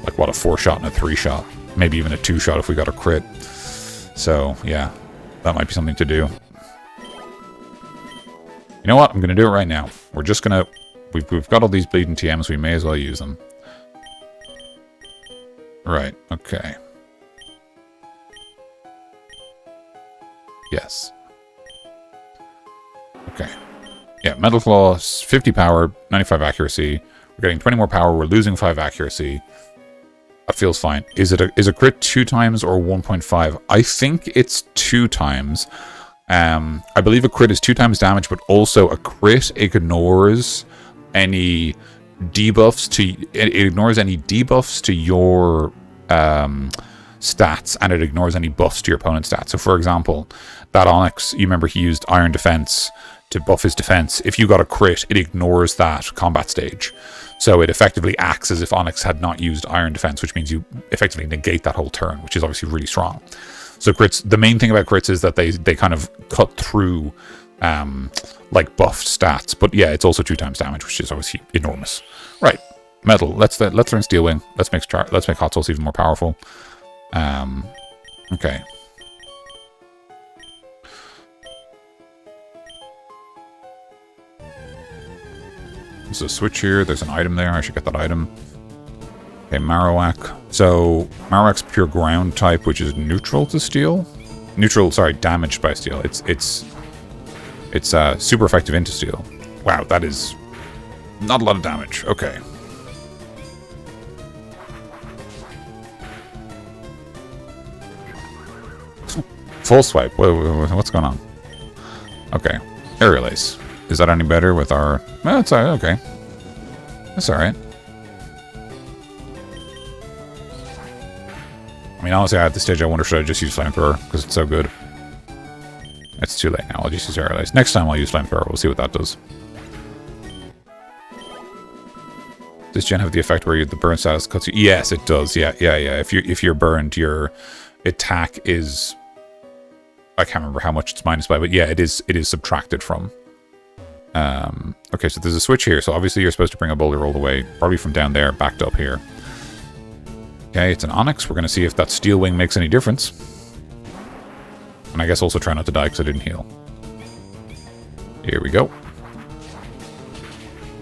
like, what, a 4-shot and a 3-shot. Maybe even a 2-shot if we got a crit. So, yeah, that might be something to do. You know what? I'm going to do it right now. We're just going to... We've got all these bleeding TMs. We may as well use them. Right, okay. Yes. Okay. Yeah, Metal Claw, 50 power, 95 accuracy. We're getting 20 more power, we're losing 5 accuracy. That feels fine. Is a crit 2 times or 1.5? I think it's 2 times. I believe a crit is 2 times damage, but also a crit ignores any debuffs to your stats, and it ignores any buffs to your opponent's stats. So for example, that Onix, you remember he used Iron Defense to buff his defense. If you got a crit, it ignores that combat stage. So it effectively acts as if Onix had not used Iron Defense, which means you effectively negate that whole turn, which is obviously really strong. So crits, the main thing about crits is that they kind of cut through like buffed stats. But yeah, it's also 2 times damage, which is obviously enormous. Right. Metal. Let's learn Steel Wing. Let's make Hot Sauce even more powerful. Okay. There's a switch here. There's an item there. I should get that item. Okay, Marowak. So, Marowak's pure ground type, which is neutral to steel. Neutral, sorry, damaged by steel. It's super effective into steel. Wow, that is not a lot of damage. Okay. Full swipe. What's going on? Okay. Aerial Ace. Is that any better with our... Well, it's okay. That's alright. I mean, honestly, at this stage, I wonder should I just use Flamethrower, because it's so good. It's too late now. I'll just use Aerial Ace. Next time I'll use Flamethrower. We'll see what that does. Does Gen have the effect where the burn status cuts you? Yes, it does. Yeah. If you're burned, your attack is... I can't remember how much it's minus by, but yeah, it is subtracted from. Okay, so there's a switch here. So obviously you're supposed to bring a boulder all the way, probably from down there, backed up here. Okay, it's an Onyx. We're going to see if that Steel Wing makes any difference. And I guess also try not to die because I didn't heal. Here we go.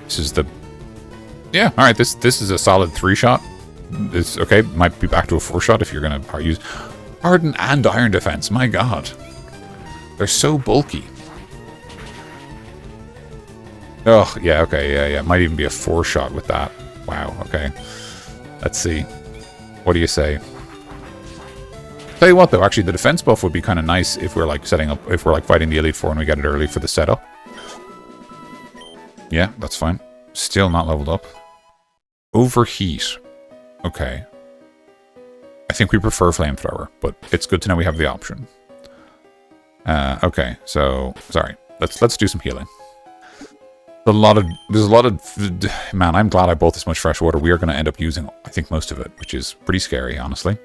This is the... Yeah, alright, this is a solid 3-shot. It's okay, might be back to a 4-shot if you're going to use... Harden and Iron Defense, my god. They're so bulky. Oh, yeah, okay, yeah. Might even be a 4-shot with that. Wow, okay. Let's see. What do you say? Tell you what, though, actually, the defense buff would be kind of nice if we're, like, setting up... If we're, like, fighting the Elite Four and we get it early for the setup. Yeah, that's fine. Still not leveled up. Overheat. Okay. I think we prefer Flamethrower, but it's good to know we have the option. Okay, so... Sorry. Let's do some healing. There's a lot of... Man, I'm glad I bought this much fresh water. We are going to end up using, I think, most of it, which is pretty scary, honestly.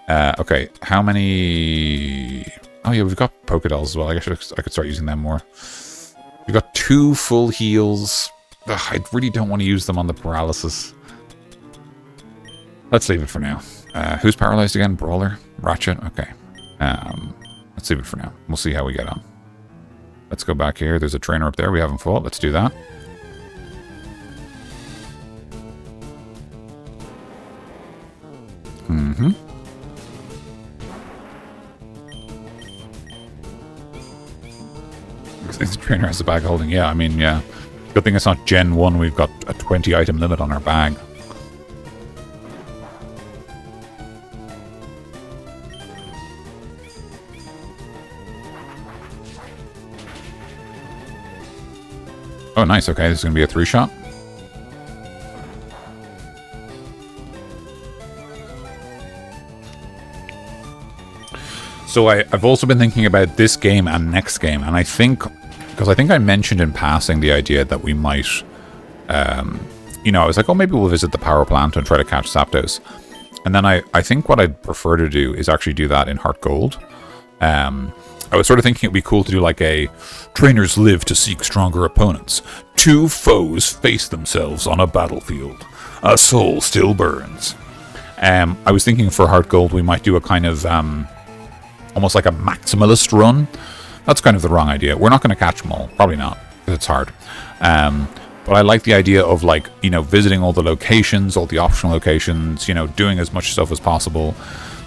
Okay, how many... Oh, yeah, we've got Pokédolls as well. I guess I could start using them more. We've got 2 full heals. Ugh, I really don't want to use them on the paralysis. Let's leave it for now. Who's paralyzed again? Brawler? Ratchet? Okay. Let's leave it for now. We'll see how we get on. Let's go back here. There's a trainer up there. We haven't fought. Let's do that. Mm-hmm. The trainer has the bag holding. Yeah, I mean, yeah. Good thing it's not Gen 1. We've got a 20 item limit on our bag. Oh, nice. Okay, this is going to be a 3-shot. So I've also been thinking about this game and next game, and I think... Because I think I mentioned in passing the idea that we might... you know, I was like, oh, maybe we'll visit the power plant and try to catch Zapdos. And then I think what I'd prefer to do is actually do that in Heart Gold. I was sort of thinking it'd be cool to do like a trainers live to seek stronger opponents. 2 foes face themselves on a battlefield. A soul still burns. I was thinking for Heart Gold we might do a kind of almost like a maximalist run. That's kind of the wrong idea. We're not going to catch them all. Probably not, because it's hard. But I like the idea of, like, you know, visiting all the locations, all the optional locations, you know, doing as much stuff as possible.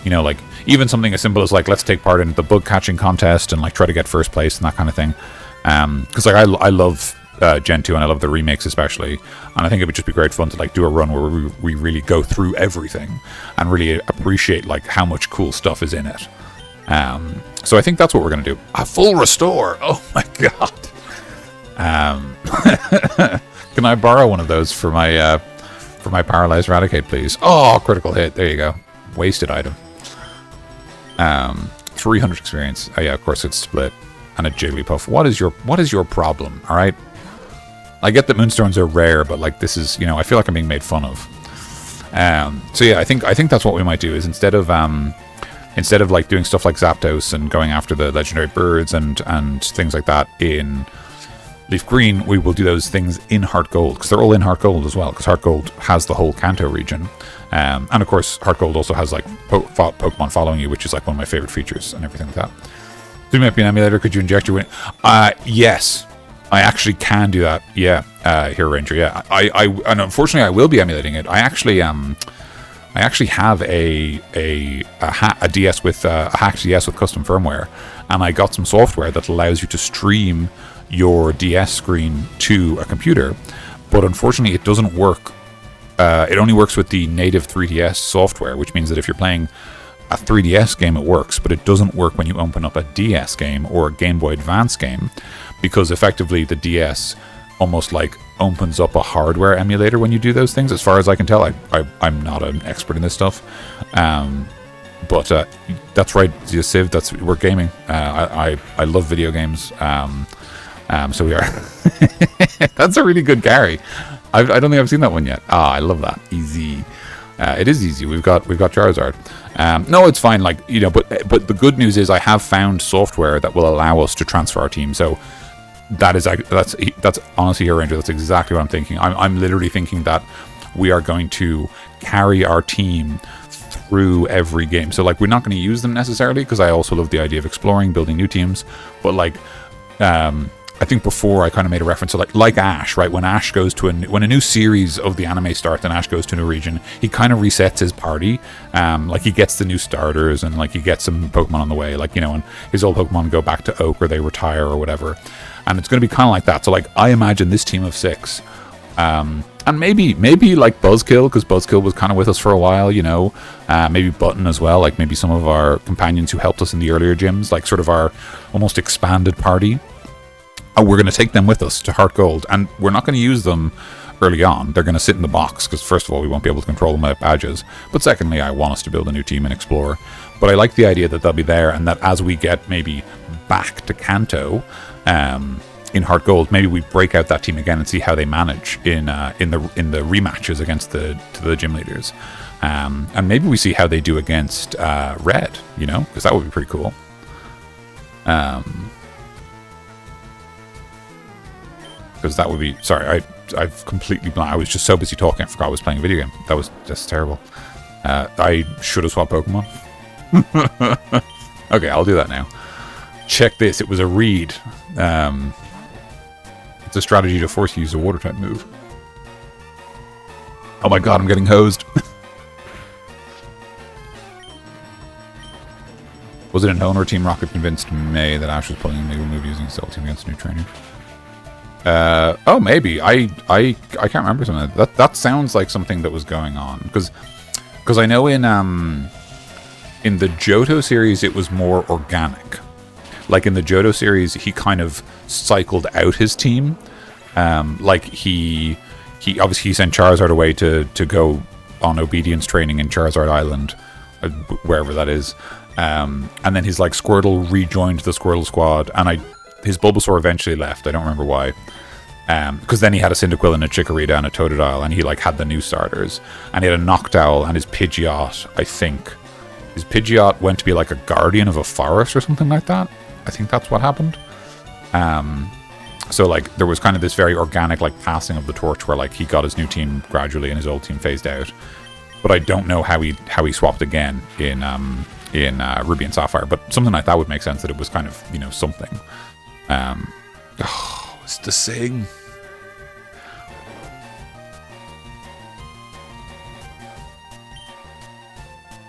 You know, like, even something as simple as, like, let's take part in the bug catching contest and, like, try to get first place and that kind of thing. Because, like, I love Gen 2 and I love the remakes especially. And I think it would just be great fun to, like, do a run where we really go through everything and really appreciate, like, how much cool stuff is in it. So I think that's what we're going to do. A full restore! Oh my god! Can I borrow one of those for my paralyzed Raticate, please? Oh, critical hit. There you go. Wasted item. 300 experience. Oh yeah, of course it's split. And a Jigglypuff. What is your problem? All right. I get that Moonstones are rare, but like this is, you know, I feel like I'm being made fun of. So yeah, I think that's what we might do is instead of like doing stuff like Zapdos and going after the legendary birds and things like that in Leafgreen, we will do those things in Heart Gold, because they're all in Heart Gold as well, because Heart Gold has the whole Kanto region. And of course, Heart Gold also has like Pokemon following you, which is like one of my favorite features and everything like that. Do you might be an emulator? Could you inject your win? Yes, I actually can do that. Yeah. Hero Ranger. Yeah, and unfortunately I will be emulating it. I actually have a DS with a hacked DS with custom firmware, and I got some software that allows you to stream your DS screen to a computer, but unfortunately it doesn't work. It only works with the native 3DS software, which means that if you're playing a 3DS game, it works, but it doesn't work when you open up a DS game or a Game Boy Advance game, because effectively the DS almost like opens up a hardware emulator when you do those things. As far as I can tell, I'm not an expert in this stuff, but that's right, Civ. We're gaming. I love video games. So we are. That's a really good Gary. I don't think I've seen that one yet. I love that. Easy. It is easy. We've got Charizard. No, it's fine. Like, you know, but the good news is I have found software that will allow us to transfer our team. So that's honestly, Hero Ranger. That's exactly what I'm thinking. I'm literally thinking that we are going to carry our team through every game. So like, we're not going to use them necessarily, because I also love the idea of exploring, building new teams. But like, I think before I kind of made a reference to like Ash, right? When Ash goes to when a new series of the anime starts and Ash goes to a new region, he kind of resets his party. Like he gets the new starters and like he gets some Pokemon on the way, like, you know, and his old Pokemon go back to Oak or they retire or whatever. And it's going to be kind of like that. So like, I imagine this team of 6, and maybe like Buzzkill, because Buzzkill was kind of with us for a while, you know, maybe Button as well, like maybe some of our companions who helped us in the earlier gyms, like sort of our almost expanded party. We're going to take them with us to Heart Gold, and we're not going to use them early on. They're going to sit in the box, because first of all, we won't be able to control them without badges, but secondly, I want us to build a new team and explore. But I like the idea that they'll be there, and that as we get maybe back to Kanto in Heart Gold, maybe we break out that team again and see how they manage in the rematches against the gym leaders, and maybe we see how they do against Red, you know, because that would be pretty cool. Because that would be... Sorry, I've completely blanked. I was just so busy talking, I forgot I was playing a video game. That was just terrible. I should have swapped Pokemon. Okay, I'll do that now. Check this. It was a read. It's a strategy to force you to use a water-type move. Oh my god, I'm getting hosed. Was it an owner Team Rocket convinced May that Ash was pulling a legal move using his old team against a new trainer? Oh, maybe. I can't remember something. That sounds like something that was going on, because I know in the Johto series it was more organic. Like in the Johto series, he kind of cycled out his team. Like he obviously sent Charizard away to go on obedience training in Charizard Island, wherever that is. And then his like Squirtle rejoined the Squirtle squad, and his Bulbasaur eventually left. I don't remember why. Because then he had a Cyndaquil and a Chikorita and a Totodile, and he like had the new starters. And he had a Noctowl and his Pidgeot, I think. His Pidgeot went to be like a guardian of a forest or something like that. I think that's what happened. So like there was kind of this very organic like passing of the torch where like he got his new team gradually and his old team phased out. But I don't know how he swapped again in Ruby and Sapphire. But something like that would make sense, that it was kind of, you know, something. It's the sing.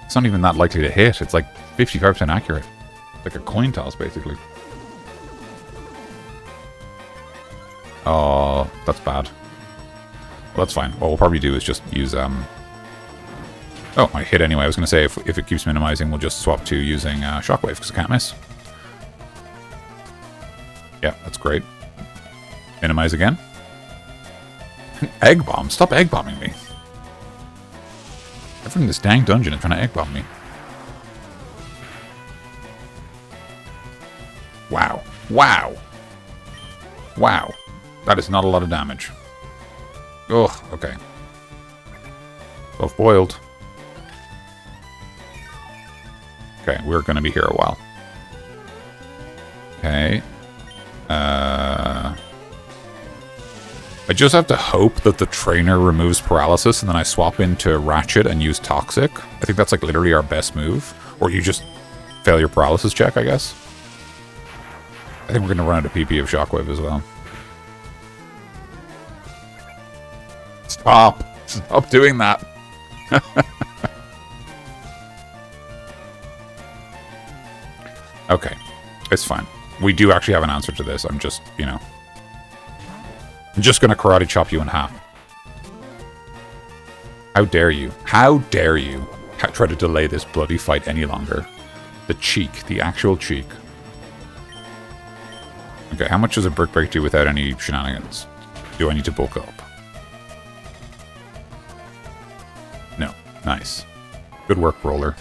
It's not even that likely to hit. It's like 55% accurate. Like a coin toss, basically. Oh, that's bad. Well, that's fine. What we'll probably do is just use... Oh, I hit anyway. I was going to say, if it keeps minimizing, we'll just swap to using Shockwave, because I can't miss. Yeah, that's great. Minimize again. Egg bomb. Stop egg bombing me. Everything in this dang dungeon is trying to egg bomb me. Wow. Wow. Wow. That is not a lot of damage. Ugh, okay. Both boiled. Okay, we're going to be here a while. Okay. I just have to hope that the trainer removes paralysis and then I swap into Ratchet and use Toxic. I think that's like literally our best move. Or you just fail your paralysis check, I guess. I think we're going to run out of PP of Shockwave as well. Stop. Stop doing that. Okay. It's fine. We do actually have an answer to this. I'm just, you know... I'm just gonna karate chop you in half. How dare you? How dare you try to delay this bloody fight any longer? The cheek. The actual cheek. Okay, how much does a brick break do without any shenanigans? Do I need to bulk up? No. Nice. Good work, Roller.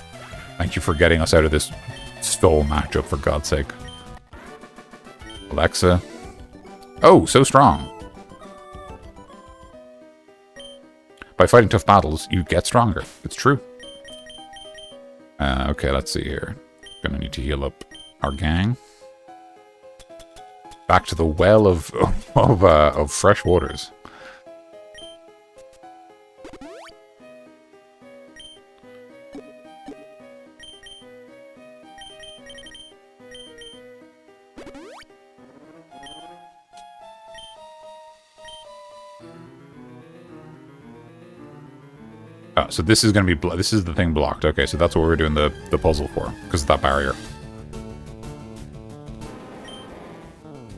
Thank you for getting us out of this stall matchup, for God's sake. Alexa. Oh, so strong. By fighting tough battles, you get stronger. It's true. Okay, let's see here. Gonna need to heal up our gang. Back to the well of fresh waters. Oh, so this is going to be... This is the thing blocked. Okay, so that's what we're doing the puzzle for, because of that barrier.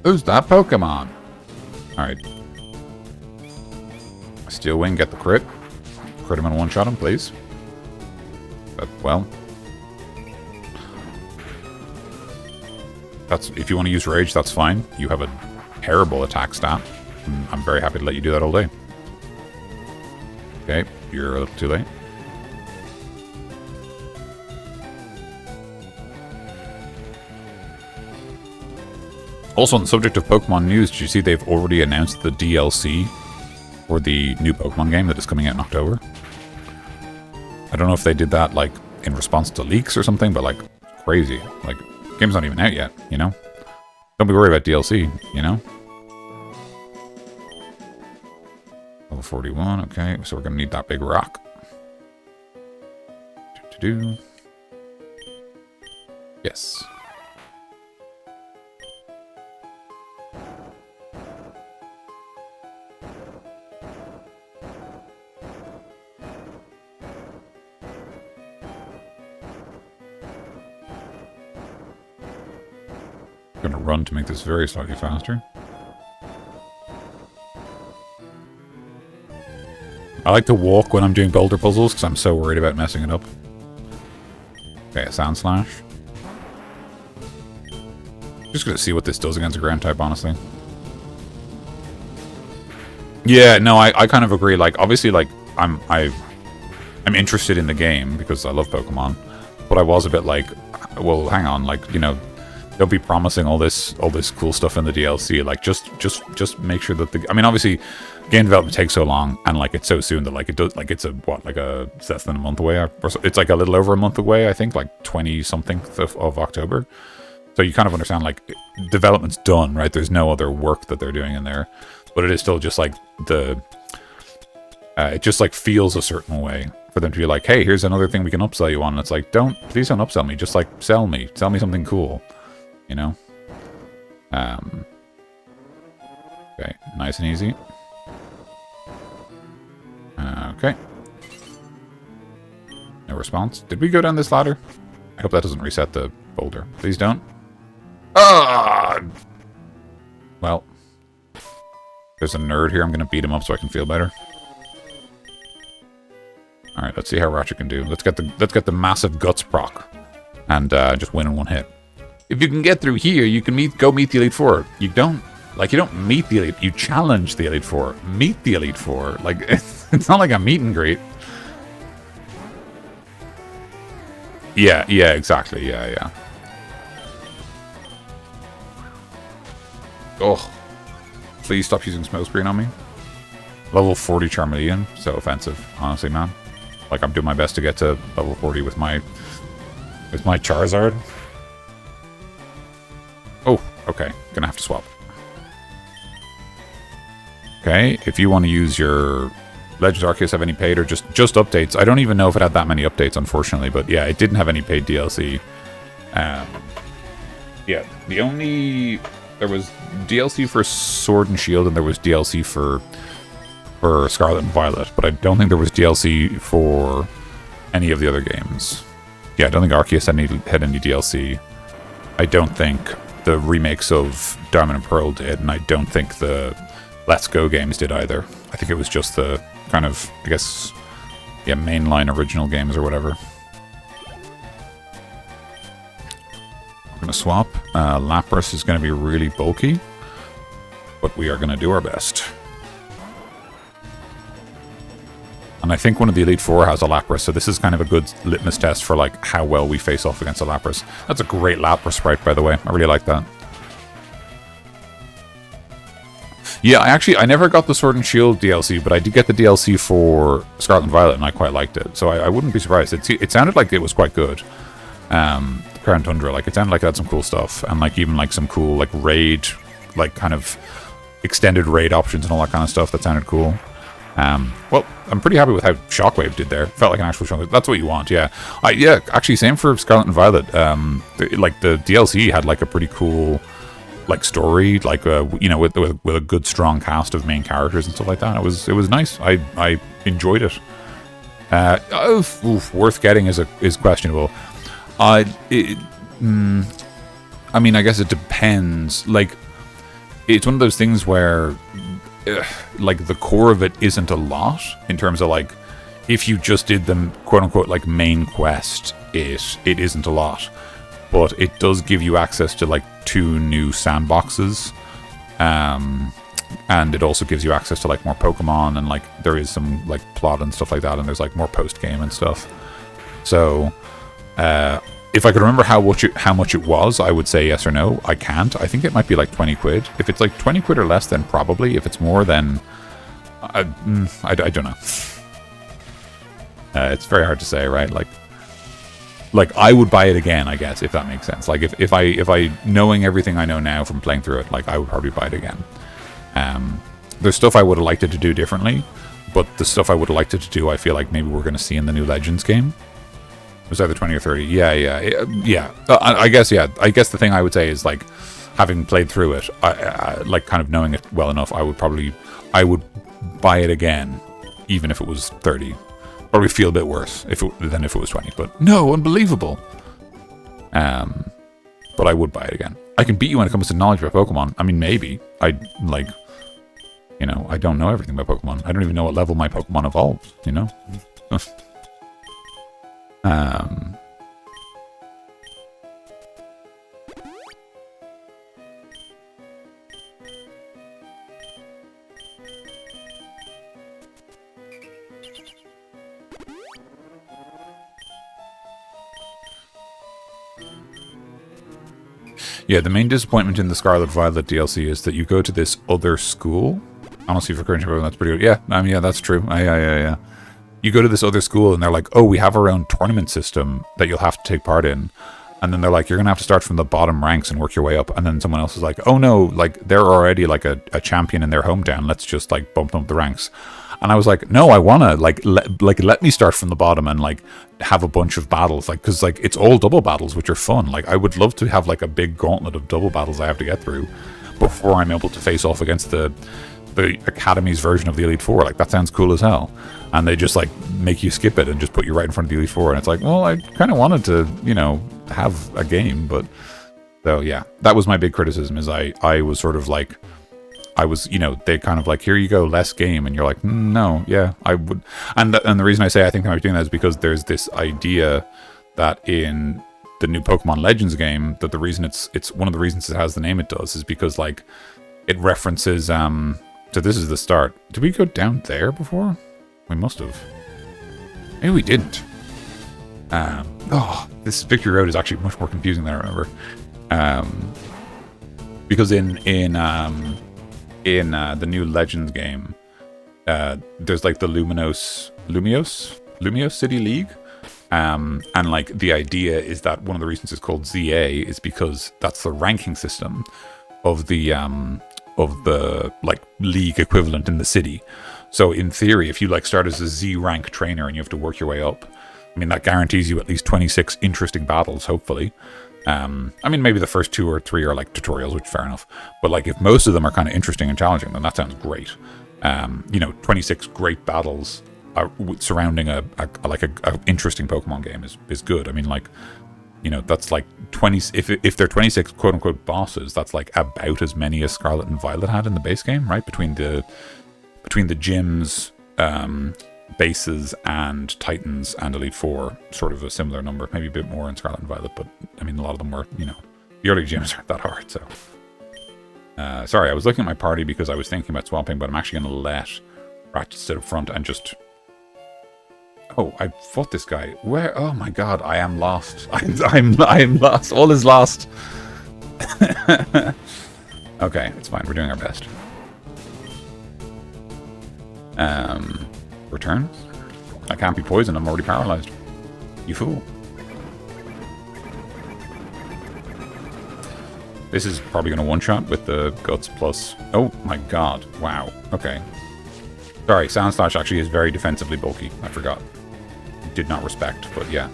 Who's that Pokemon? Alright. Steel Wing, get the crit. Crit him and one-shot him, please. But, well... That's... If you want to use Rage, that's fine. You have a terrible attack stat. I'm very happy to let you do that all day. Okay, you're a little too late. Also, on the subject of Pokemon news, did you see they've already announced the DLC for the new Pokemon game that is coming out in October? I don't know if they did that, like, in response to leaks or something, but, like, crazy. Like, the game's not even out yet, you know? Don't be worried about DLC, you know? Level 41, okay, so we're gonna need that big rock. Yes. I'm gonna run to make this very slightly faster. I like to walk when I'm doing boulder puzzles because I'm so worried about messing it up. Okay, a Sand Slash. Just gonna see what this does against a ground type, honestly. Yeah, no, I kind of agree. Like, obviously, like, I'm interested in the game because I love Pokemon, but I was a bit like, well, hang on, like, you know, they'll be promising all this cool stuff in the DLC. Like, just make sure that the... I mean, obviously, game development takes so long, and, like, it's so soon that, like, it does... Like, it's it's less than a month away. Or it's, like, a little over a month away, I think, like, 20-something of October. So you kind of understand, like, development's done, right? There's no other work that they're doing in there. But it is still just, like, it just, like, feels a certain way for them to be like, hey, here's another thing we can upsell you on. And it's like, please don't upsell me. Just, like, sell me something cool. You know? Okay, nice and easy. Okay. No response. Did we go down this ladder? I hope that doesn't reset the boulder. Please don't. Ah! Well. There's a nerd here. I'm going to beat him up so I can feel better. Alright, let's see how Ratchet can do. Let's get the massive guts proc. And just win in one hit. If you can get through here, you can go meet the Elite Four. You don't meet the Elite, you challenge the Elite Four. Meet the Elite Four. Like, it's not like a meet and greet. Yeah, exactly. Yeah. Oh. Please stop using smoke screen on me. Level 40 Charmeleon. So offensive, honestly, man. Like, I'm doing my best to get to level 40 with my Charizard. Oh, okay. Gonna have to swap. Okay, if you want to use your Legends Arceus have any paid or just updates. I don't even know if it had that many updates, unfortunately, but yeah, it didn't have any paid DLC. Yeah, there was DLC for Sword and Shield, and there was DLC for for Scarlet and Violet, but I don't think there was DLC for any of the other games. Yeah, I don't think Arceus had any DLC. I don't think the remakes of Diamond and Pearl did, and I don't think the Let's Go games did either. I think it was just the kind of, I guess, yeah, mainline original games or whatever. We're going to swap. Lapras is going to be really bulky, but we are going to do our best. And I think one of the Elite Four has a Lapras, so this is kind of a good litmus test for like how well we face off against a Lapras. That's a great Lapras sprite, by the way. I really like that. Yeah, I never got the Sword and Shield DLC, but I did get the DLC for Scarlet and Violet, and I quite liked it. So I wouldn't be surprised. It sounded like it was quite good. Crown Tundra, like it sounded like it had some cool stuff, and like even like some cool like raid, like kind of extended raid options and all that kind of stuff. That sounded cool. Well, I'm pretty happy with how Shockwave did there. Felt like an actual Shockwave. That's what you want, yeah. Yeah, actually, same for Scarlet and Violet. Like the DLC had like a pretty cool like story, like you know, with a good strong cast of main characters and stuff like that. It was nice. I enjoyed it. Worth getting is questionable. I mean, I guess it depends. Like, it's one of those things where, like, the core of it isn't a lot in terms of, like, if you just did the quote-unquote, like, main quest, it isn't a lot. But it does give you access to, like, 2 new sandboxes. And it also gives you access to, like, more Pokemon, and, like, there is some, like, plot and stuff like that, and there's, like, more post-game and stuff. So, if I could remember how much it was, I would say yes or no. I can't. I think it might be like 20 quid. If it's like 20 quid or less, then probably. If it's more, then I don't know. It's very hard to say, right? Like I would buy it again, I guess, if that makes sense. Like if I knowing everything I know now from playing through it, like I would probably buy it again. There's stuff I would have liked it to do differently, but the stuff I would have liked it to do, I feel like maybe we're going to see in the new Legends game. It was either 20 or 30. Yeah. I guess the thing I would say is, like, having played through it, I like kind of knowing it well enough, I would buy it again, even if it was 30. Probably feel a bit worse than if it was 20. But no, unbelievable. But I would buy it again. I can beat you when it comes to knowledge about Pokemon. I mean, maybe. I don't know everything about Pokemon. I don't even know what level my Pokemon evolves, you know? Yeah, the main disappointment in the Scarlet Violet DLC is that you go to this other school. Honestly, for current that's pretty good. Yeah, yeah, that's true. Yeah. You go to this other school and they're like, oh, we have our own tournament system that you'll have to take part in. And then they're like, you're going to have to start from the bottom ranks and work your way up. And then someone else is like, oh no, like they're already like a champion in their hometown. Let's just like bump them up the ranks. And I was like, no, I want to let me start from the bottom and like have a bunch of battles. Like, cause like it's all double battles, which are fun. Like I would love to have like a big gauntlet of double battles I have to get through before I'm able to face off against the Academy's version of the Elite Four. Like that sounds cool as hell. And they just like make you skip it and just put you right in front of the Elite Four. And it's like, well, I kind of wanted to, have a game, but so yeah, that was my big criticism. Is I was sort of like, they kind of like, here you go, less game, and you're like, no, yeah, I would. And the reason I say I think they might be doing that is because there's this idea that in the new Pokemon Legends game, that the reason it's one of the reasons it has the name it does is because like it references so this is the start. Did we go down there before? We must have. Maybe we didn't. This Victory Road is actually much more confusing than I remember. Because in the new Legends game, there's like the Lumiose City League, and like the idea is that one of the reasons it's called ZA is because that's the ranking system of the like league equivalent in the city. So in theory, if you like start as a Z rank trainer and you have to work your way up, I mean that guarantees you at least 26 interesting battles, hopefully. I mean, maybe the first 2 or 3 are like tutorials, which is fair enough. But like if most of them are kind of interesting and challenging, then that sounds great. You know, 26 great battles surrounding a interesting Pokemon game is good. I mean, like, you know, that's like 20. If they're 26 quote unquote bosses, that's like about as many as Scarlet and Violet had in the base game, right? Between the gyms, bases, and Titans and Elite Four, sort of a similar number, maybe a bit more in Scarlet and Violet, but I mean, a lot of them were, you know, the early gyms aren't that hard. So, sorry, I was looking at my party because I was thinking about swapping, but I'm actually going to let Ratchet sit up front and just. Oh, I fought this guy. Where? Oh my god, I am lost. I'm lost. All is lost. Okay, it's fine. We're doing our best. Return? I can't be poisoned. I'm already paralyzed. You fool. This is probably going to one-shot with the Guts plus... Oh my god. Wow. Okay. Sorry, Sound Slash actually is very defensively bulky. I forgot. Did not respect, but yeah.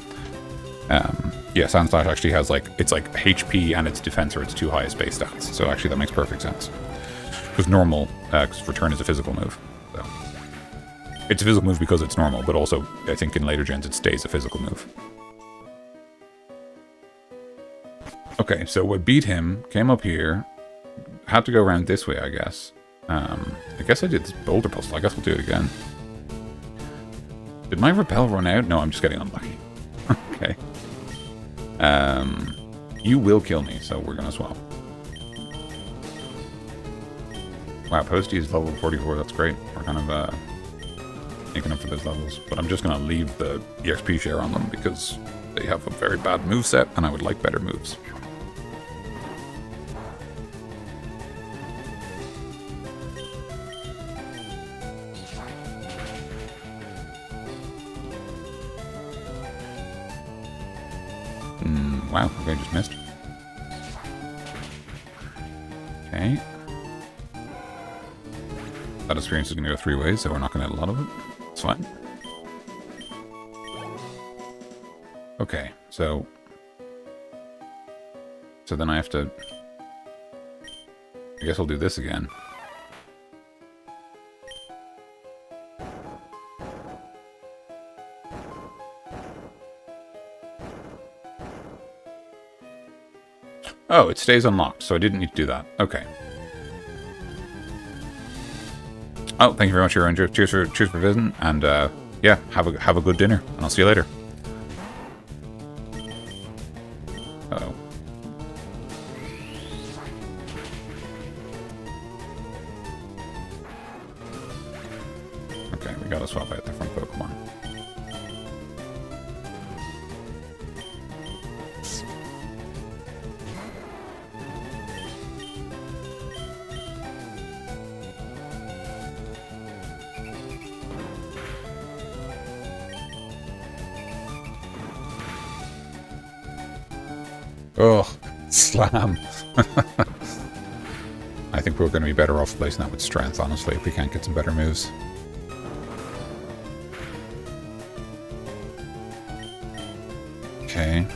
Yeah, Sound Slash actually has like, it's like HP and its defense are its two highest base stats. So actually that makes perfect sense. Because normal, because Return is a physical move. So it's a physical move because it's normal, but also I think in later gens it stays a physical move. Okay, so I beat him, came up here, had to go around this way, I guess. I guess I did this boulder puzzle. I guess we'll do it again. Did my repel run out? No, I'm just getting unlucky. Okay. You will kill me, so we're gonna swap. Wow, Posty is level 44. That's great. We're kind of making up for those levels. But I'm just gonna leave the EXP share on them because they have a very bad moveset, and I would like better moves. Wow, okay, just missed. Okay. That experience is going to go 3 ways, so we're not going to get a lot of it. It's fine. Okay, so then I have to... I guess I'll do this again. Oh, it stays unlocked, so I didn't need to do that. Okay. Oh, thank you very much, Hero Ranger. Cheers for visiting, and yeah, have a good dinner, and I'll see you later. Uh-oh. Okay, we gotta swap out the front Pokemon. Oh, slam. I think we're going to be better off placing that with strength, honestly, if we can't get some better moves. Okay.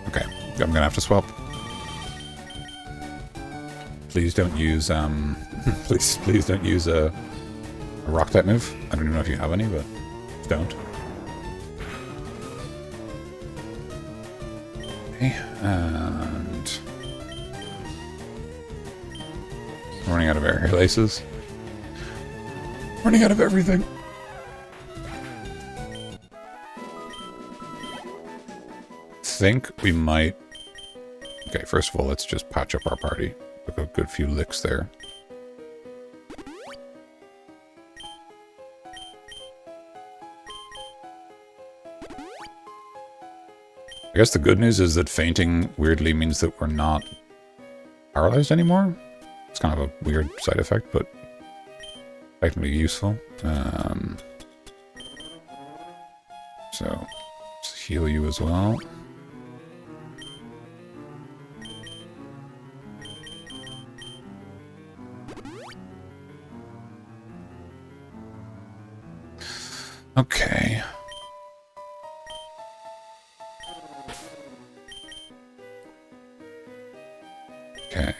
Okay, I'm going to have to swap. Please don't use please don't use a rock type move. I don't even know if you have any, but don't. Okay, and running out of air laces. Running out of everything. Think we might. Okay, first of all, let's just patch up our party. Took a good few licks there. I guess the good news is that fainting weirdly means that we're not paralyzed anymore. It's kind of a weird side effect, but technically useful. So, let's heal you as well. Okay. Okay.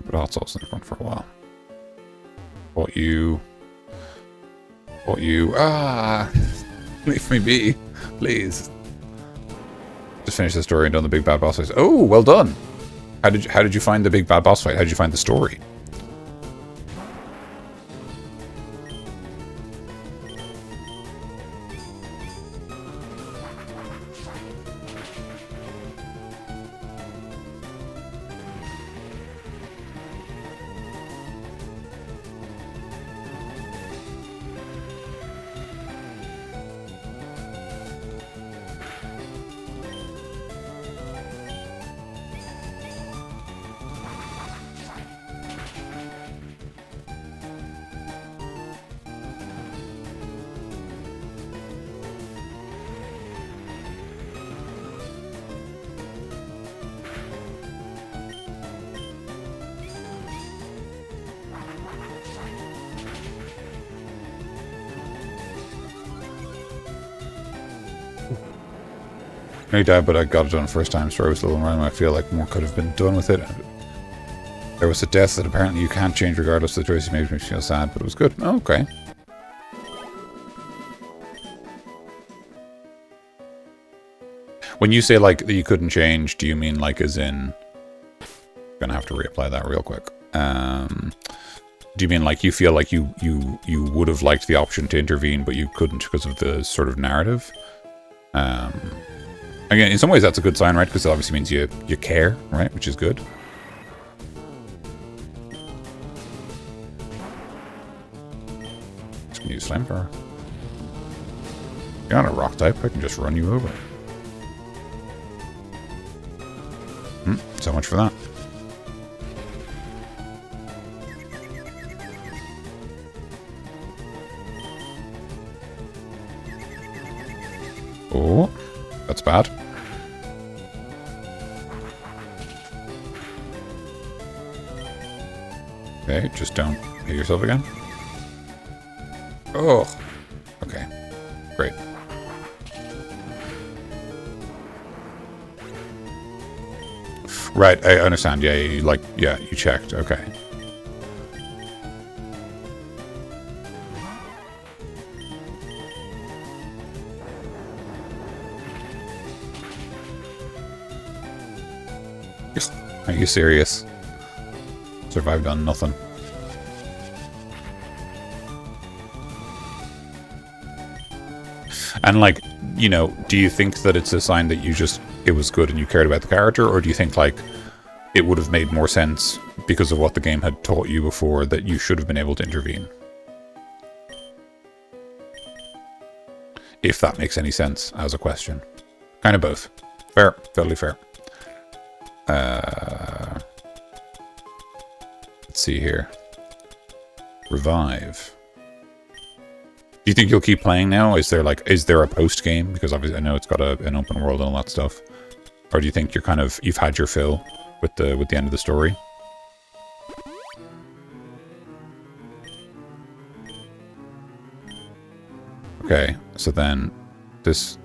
Put hot sauce in the front for a while. What you... Ah! Leave me be, please. Just finish the story and done the big bad boss fight. Oh, well done! How did you find the big bad boss fight? How did you find the story? No doubt, but I got it done first time. Story was a little random. I feel like more could have been done with it. There was a death that apparently you can't change regardless of the choice you made, which makes me feel sad, but it was good. Oh, okay. When you say like that you couldn't change, do you mean like as in... I'm gonna have to reapply that real quick. Do you mean like you feel like you would have liked the option to intervene, but you couldn't because of the sort of narrative? Again, in some ways that's a good sign, right? Because it obviously means you care, right? Which is good. Just gonna use flamethrower. You're not a rock type, I can just run you over. So much for that. Oh, that's bad. Okay, just don't hit yourself again. Oh, okay, great. Right, I understand. Yeah, you checked. Okay. Are you serious? Survived on nothing. And like, you know, do you think that it's a sign that it was good and you cared about the character, or do you think like it would have made more sense because of what the game had taught you before that you should have been able to intervene? If that makes any sense as a question. Kind of both. Fair. Totally fair. Let's see here. Revive. Do you think you'll keep playing now? Is there a post game? Because obviously I know it's got an open world and all that stuff. Or do you think you've had your fill with the end of the story? Okay, so then this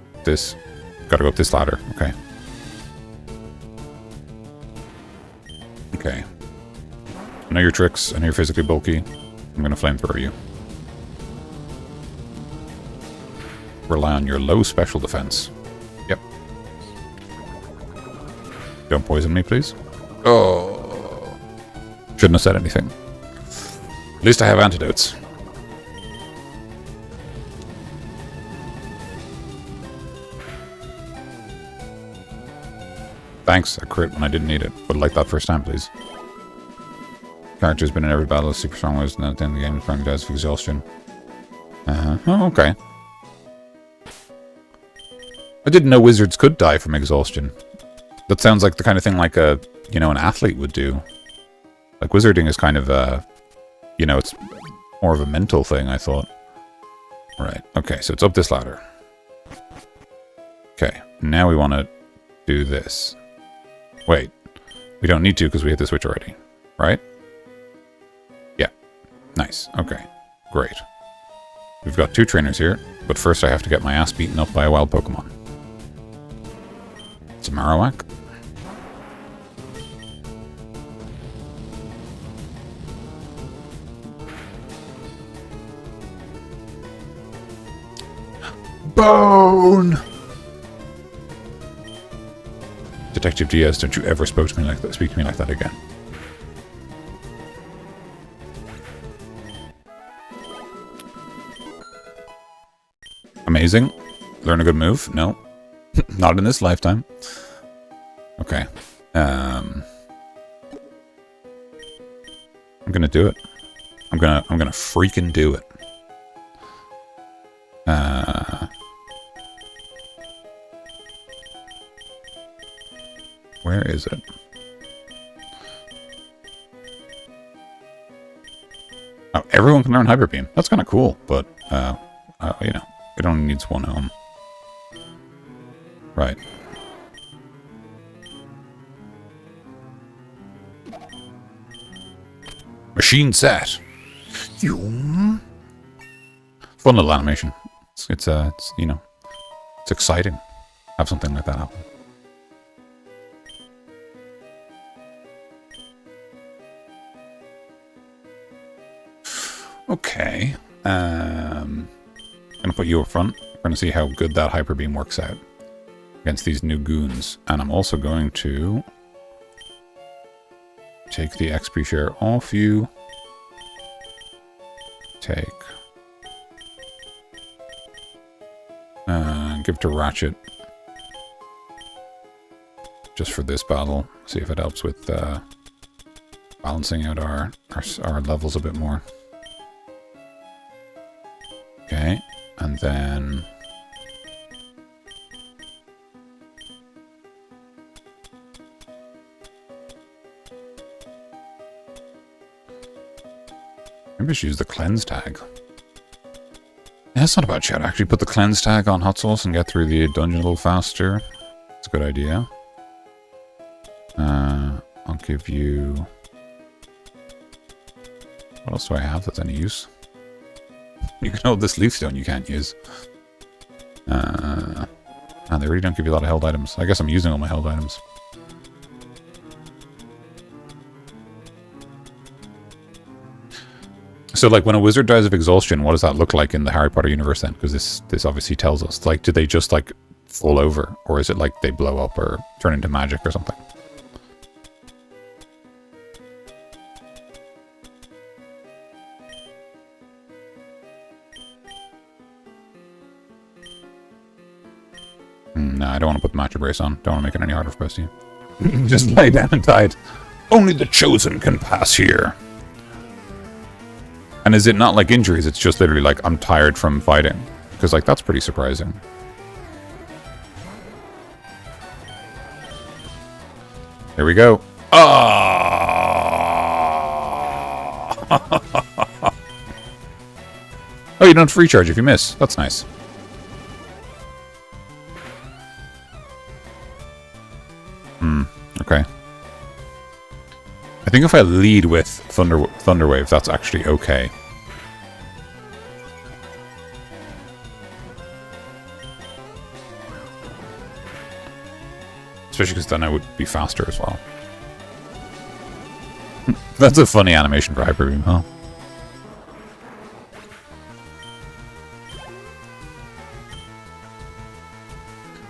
gotta go up this ladder. Okay. Okay. I know your tricks. I know you're physically bulky. I'm gonna flamethrower you. Rely on your low special defense. Yep. Don't poison me, please. Oh. Shouldn't have said anything. At least I have antidotes. Thanks, I crit when I didn't need it. Would like that first time, please. Character's been in every battle, super strong ways, and at the end of the game, front dies of exhaustion. Oh, okay. I didn't know wizards could die from exhaustion. That sounds like the kind of thing like an athlete would do. Like wizarding is kind of it's more of a mental thing, I thought. Right, okay, so it's up this ladder. Okay, now we want to do this. Wait, we don't need to because we hit the switch already, right? Nice. Okay. Great. We've got 2 trainers here, but first I have to get my ass beaten up by a wild Pokemon. It's a Marowak. Bone! Detective Diaz, don't you ever speak to me like that again. Amazing. Learn a good move? No. Not in this lifetime. Okay. I'm gonna do it. I'm gonna freaking do it. Where is it? Oh, everyone can learn Hyper Beam. That's kind of cool, but you know, it only needs 1 home. Right. Machine set. Fun little animation. It's you know, it's exciting. Have something like that happen. Okay. I'm gonna put you up front. We're gonna see how good that Hyper Beam works out against these new goons. And I'm also going to take the XP share off you. Take. Give to Ratchet. Just for this battle. See if it helps with balancing out our levels a bit more. Okay, and then maybe I should use the cleanse tag. Yeah, that's not a bad shout. Actually, put the cleanse tag on Hot Sauce and get through the dungeon a little faster. It's a good idea. I'll give you... What else do I have that's any use? You can hold this leaf stone you can't use. And they really don't give you a lot of held items. I guess I'm using all my held items. So, like, when a wizard dies of exhaustion, what does that look like in the Harry Potter universe then? Because this obviously tells us. Like, do they just, like, fall over? Or is it like they blow up or turn into magic or something? No, I don't want to put the matcha brace on. Don't want to make it any harder for both of you. Just lay down and died. Only the chosen can pass here. And is it not like injuries? It's just literally like, I'm tired from fighting. Because, like, that's pretty surprising. Here we go. Ah! Oh, you don't free charge if you miss. That's nice. Okay. I think if I lead with Thunder Wave, that's actually okay. Especially because then I would be faster as well. That's a funny animation for Hyper Beam, huh?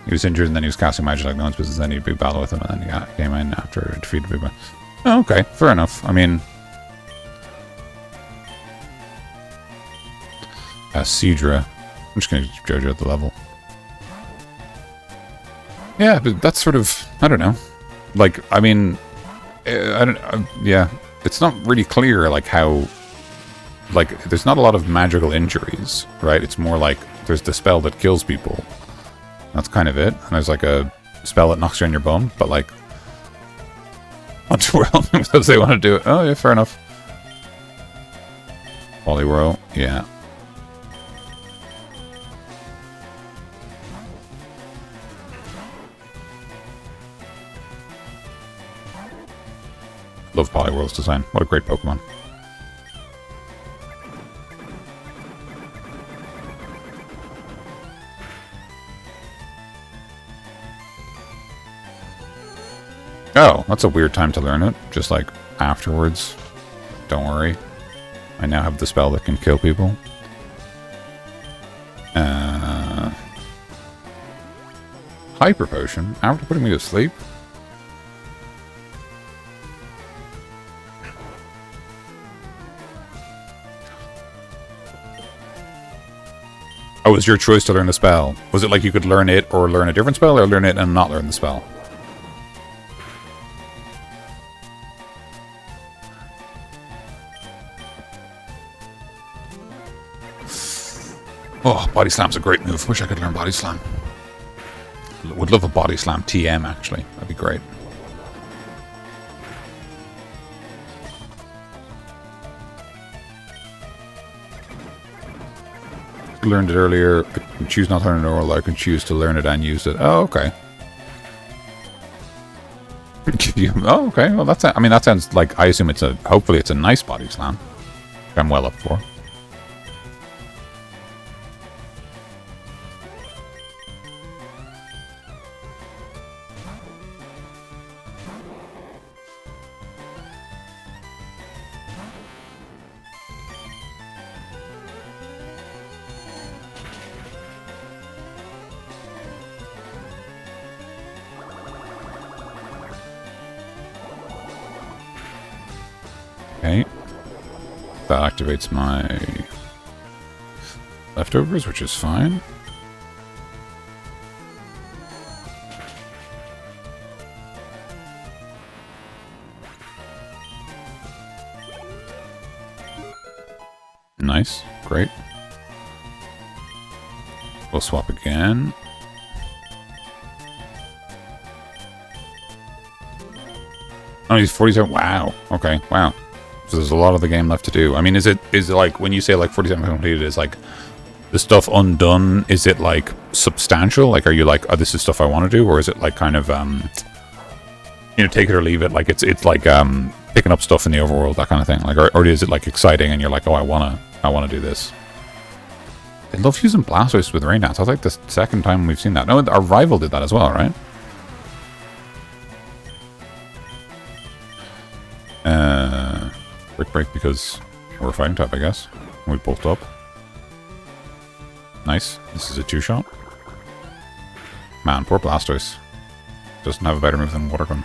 He was injured and then he was casting magic like no one's business, then he'd be battle with him and then he came in after defeated Booba. Oh, okay, fair enough. I mean... Seadra. I'm just gonna JoJo at the level. Yeah, but that's sort of... I don't know. Like, I mean... I don't... yeah. It's not really clear, like, how... Like, there's not a lot of magical injuries, right? It's more like there's the spell that kills people. That's kind of it. And there's like a spell that knocks you on your bum, but like... Underworld, because they want to do it. Oh yeah, fair enough. Poliwhirl, yeah. Love Poliwhirl's design. What a great Pokemon. Oh, that's a weird time to learn it. Just like afterwards. Don't worry. I now have the spell that can kill people. Hyper potion? After putting me to sleep? Oh, it was your choice to learn a spell. Was it like you could learn it or learn a different spell, or learn it and not learn the spell? Oh, Body Slam's a great move. Wish I could learn Body Slam. Would love a Body Slam TM, actually. That'd be great. Learned it earlier. I can choose not to learn it, or I can choose to learn it and use it. Oh, okay. Oh, okay. Well, that's. I mean, that sounds like. I assume it's a. Hopefully, it's a nice Body Slam. I'm well up for. Okay. That activates my leftovers, which is fine. Nice. Great. We'll swap again. Oh, he's 47. Wow. Okay. Wow. So there's a lot of the game left to do. I mean, is it like, when you say like 47 completed, is like the stuff undone, is it like substantial? Like, are you like, oh, this is stuff I want to do? Or is it like kind of, you know, take it or leave it? Like, it's like picking up stuff in the overworld, that kind of thing. Like, or is it like exciting and you're like, oh, I want to do this? I love using Blastoise with Rain Dance. That's like the second time we've seen that. No, our rival did that as well, right? Quick break because we're fighting type, I guess. We both up. Nice. This is a two-shot. Man, poor Blastoise. Doesn't have a better move than Water Gun.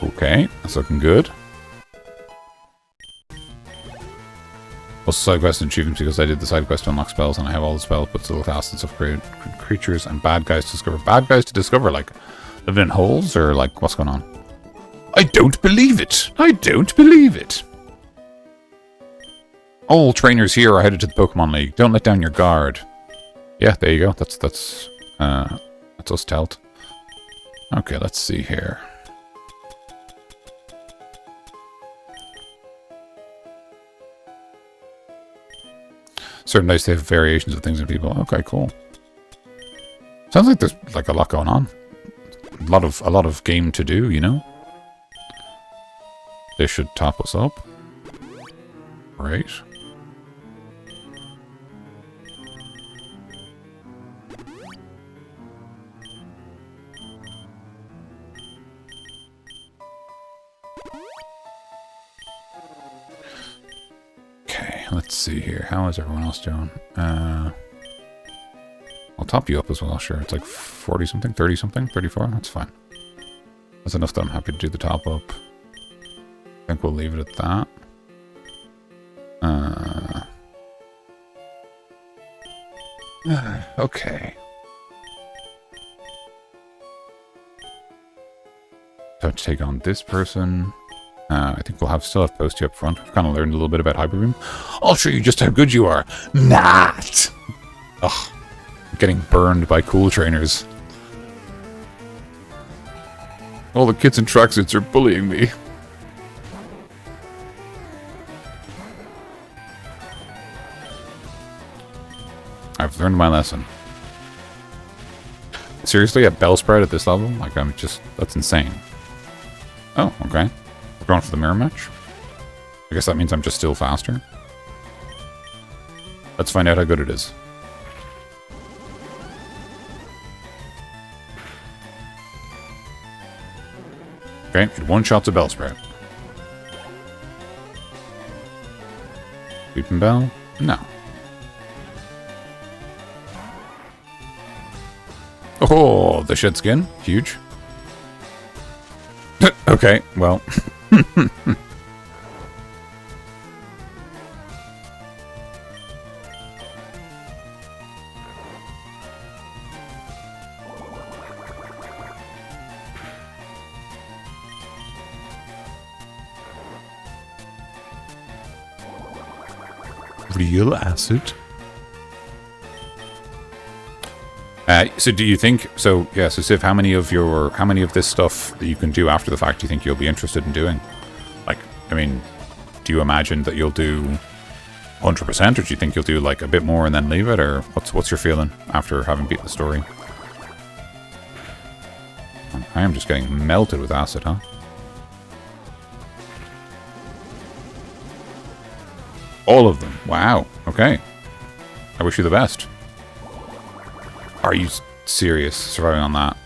Okay, that's looking good. Also side quest and achievements because I did the side quest to unlock spells and I have all the spells, but still tasks of creatures and bad guys to discover. Bad guys to discover, like living in holes, or like what's going on? I don't believe it. I don't believe it. All trainers here are headed to the Pokemon League. Don't let down your guard. Yeah, there you go. That's us telt. Okay, let's see here. Certain dice, they have variations of things and people. Okay, cool. Sounds like there's like a lot going on. A lot of game to do, you know? This should top us up. Right. Okay, let's see here. How is everyone else doing? I'll top you up as well, sure. It's like 40-something, 30-something, 34. That's fine. That's enough that I'm happy to do the top up. I think we'll leave it at that. Okay. So to take on this person. I think we'll still have Posty up front. We've kind of learned a little bit about Hyper Beam. I'll show you just how good you are. Not! Ugh. I'm getting burned by cool trainers. All the kids in tracksuits are bullying me. I've learned my lesson. Seriously, a Bellsprout at this level? Like, that's insane. Oh, okay. We're going for the mirror match. I guess that means I'm just still faster. Let's find out how good it is. Okay, it one-shots a Bellsprout. Weeping Bell? No. Oh, the shed skin. Huge. Okay, well. Real acid. So do you think, so yeah, so Civ, how many of this stuff that you can do after the fact do you think you'll be interested in doing? Like, I mean, do you imagine that you'll do 100%, or do you think you'll do like a bit more and then leave it, or what's your feeling after having beat the story? I am just getting melted with acid, huh? All of them. Wow. Okay. I wish you the best. Are you serious? Surviving on that?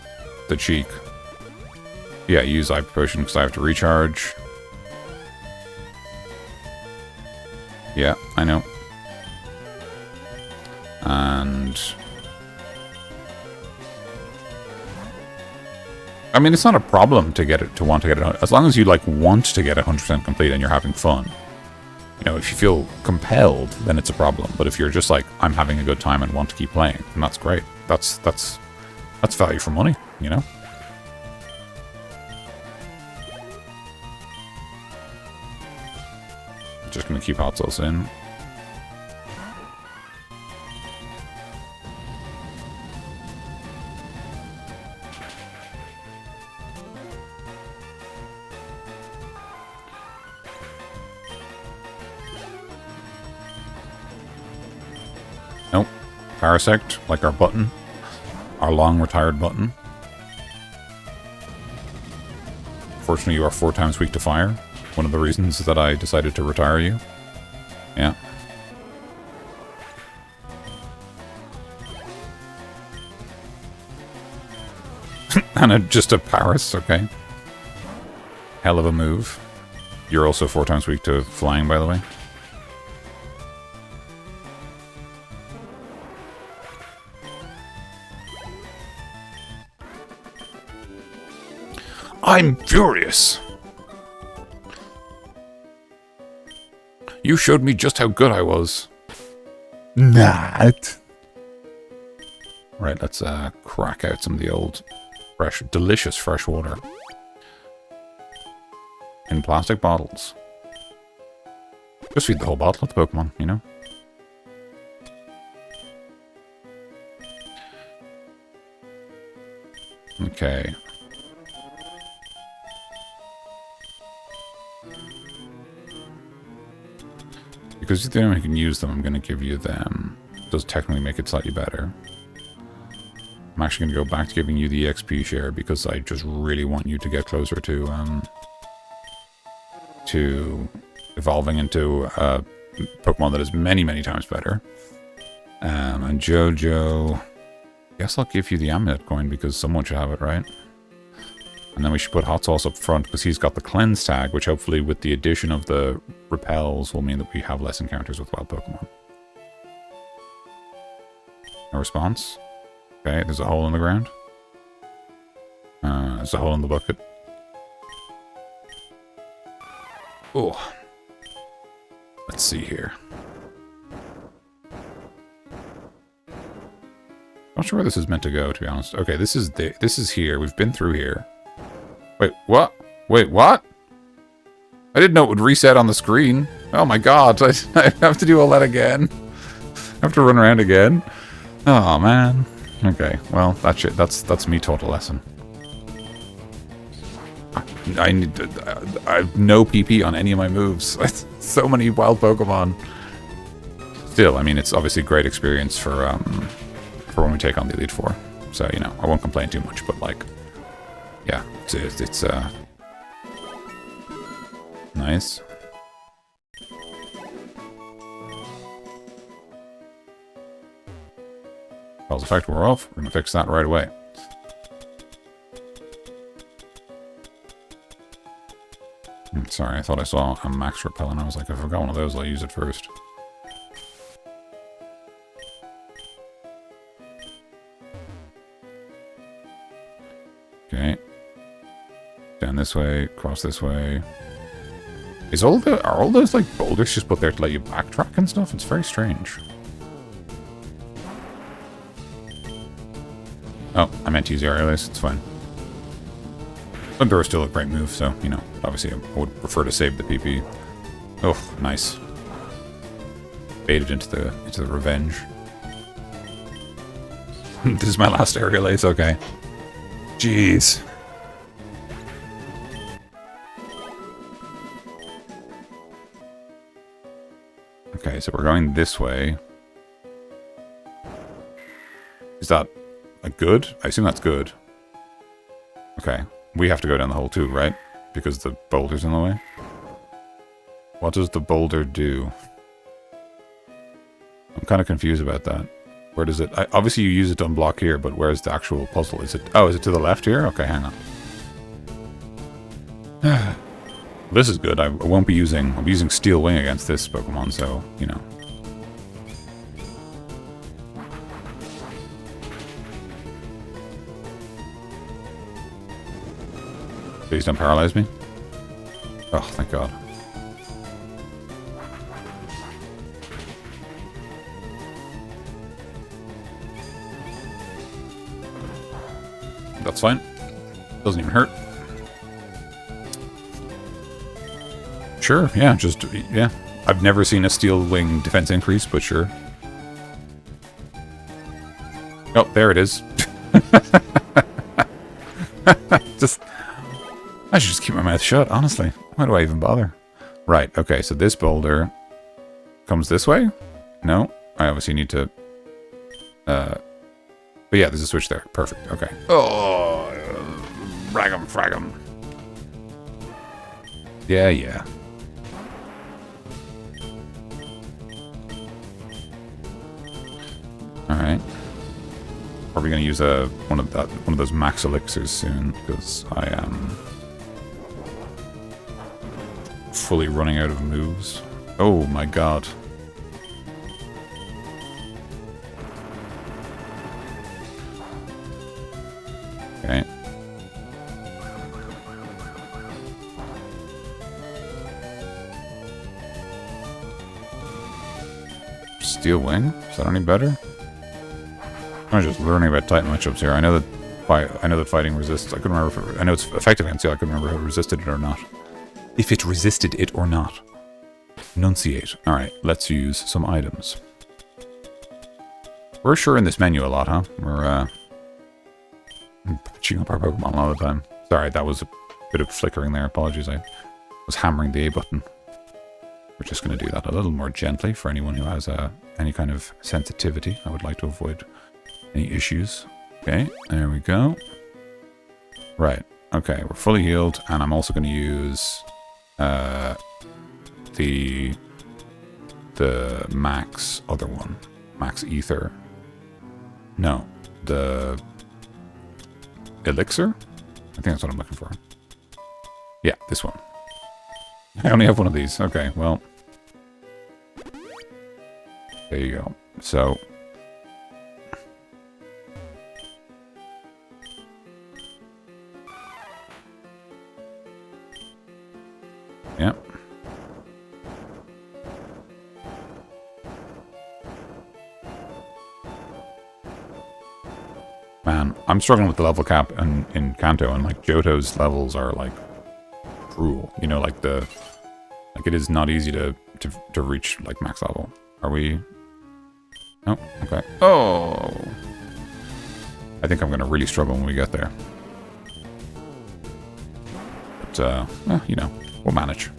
The cheek. Yeah, use Eye Potion because I have to recharge. Yeah, I know. And... I mean, it's not a problem to get it, to want to get it, as long as you, like, want to get it 100% complete and you're having fun. You know, if you feel compelled, then it's a problem. But if you're just like, I'm having a good time and want to keep playing, then that's great. That's value for money, you know? Just gonna keep hot sauce in. Nope. Parasect, like our button. Our long retired button. Fortunately, you are 4 times weak to fire. One of the reasons that I decided to retire you. Yeah. And just a Paris, okay. Hell of a move. You're also 4 times weak to flying, by the way. I'm furious! You showed me just how good I was. Not. Right, let's crack out some of the old, fresh, delicious fresh water. In plastic bottles. Just feed the whole bottle of the Pokemon, you know? Okay. Because the only way I can use them, I'm going to give you them. It does technically make it slightly better. I'm actually going to go back to giving you the EXP share because I just really want you to get closer to evolving into a Pokemon that is many, many times better. And Jojo, I guess I'll give you the Amulet coin because someone should have it, right? And then we should put Hot Sauce up front because he's got the Cleanse tag, which hopefully with the addition of the Repels will mean that we have less encounters with wild Pokemon. No response. Okay, there's a hole in the ground. There's a hole in the bucket. Oh. Let's see here. Not sure where this is meant to go, to be honest. Okay, this is here. We've been through here. Wait, what? Wait, what? I didn't know it would reset on the screen. Oh my god, I have to do all that again. I have to run around again. Oh man. Okay, well, that's it. That's me taught a lesson. I have no PP on any of my moves. So many wild Pokemon. Still, I mean, it's obviously a great experience for when we take on the Elite Four. So, you know, I won't complain too much, but like, yeah, it's Nice. Cause effect wore off. We're gonna fix that right away. Sorry, I thought I saw a max repel and I was like, if I've got one of those, I'll use it first. Okay. Down this way, across this way. Are all those like boulders just put there to let you backtrack and stuff? It's very strange. Oh, I meant to use the aerial ace, it's fine. But they're still a great move, so, you know, obviously I would prefer to save the PP. Oh, nice. Baited into the revenge. This is my last aerial ace, okay. Jeez. Okay, so we're going this way. Is that a good? I assume that's good. Okay. We have to go down the hole too, right? Because the boulder's in the way? What does the boulder do? I'm kind of confused about that. Where does it... obviously you use it to unblock here, but where's the actual puzzle? Is it... Oh, is it to the left here? Okay, hang on. This is good. I won't be using... I'll be using Steel Wing against this Pokemon, so, you know. Please don't paralyze me. Oh, thank God. That's fine. Doesn't even hurt. Sure, yeah, just, yeah. I've never seen a Steel Wing defense increase, but sure. Oh, there it is. Just... I should just keep my mouth shut, honestly. Why do I even bother? Right, okay, so this boulder comes this way? No? I obviously need to... But yeah, there's a switch there. Perfect, okay. Oh, frag 'em, frag 'em. Yeah, yeah. Alright. Probably gonna use one of those max elixirs soon, because I am... fully running out of moves. Oh my God. Okay. Steel Wing? Is that any better? I'm just learning about Titan matchups here. I know that fighting resists. I couldn't remember if I know it's effective against you. I couldn't remember if it resisted it or not. If it resisted it or not. Enunciate. Alright, let's use some items. We're sure in this menu a lot, huh? We're patching up our Pokemon a lot of the time. Sorry, that was a bit of flickering there. Apologies, I was hammering the A button. We're just going to do that a little more gently for anyone who has any kind of sensitivity. I would like to avoid any issues. Okay, there we go. Right, okay, we're fully healed, and I'm also going to use... the max other one. Max ether. No. The elixir? I think that's what I'm looking for. Yeah, this one. I only have one of these. Okay, well. There you go. So. Yeah. Man, I'm struggling with the level cap in Kanto, and like Johto's levels are like cruel. You know, like it is not easy to reach like max level. Are we? Oh, okay. Oh, I think I'm gonna really struggle when we get there. But well, you know, we'll manage.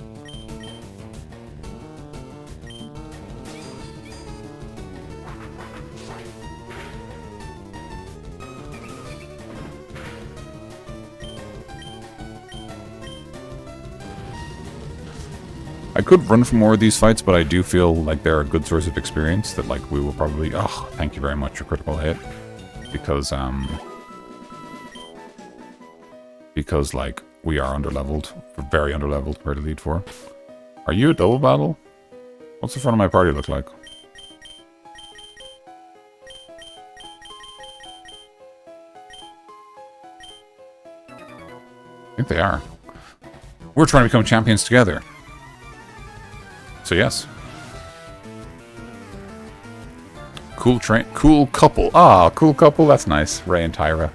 I could run for more of these fights, but I do feel like they're a good source of experience that, like, we will probably... Oh, thank you very much for critical hit. Because, like, we are underleveled. We're very underleveled compared to Lead 4. Are you a double battle? What's the front of my party look like? I think they are. We're trying to become champions together. So yes. Cool couple. Ah, cool couple. That's nice. Ray and Tyra.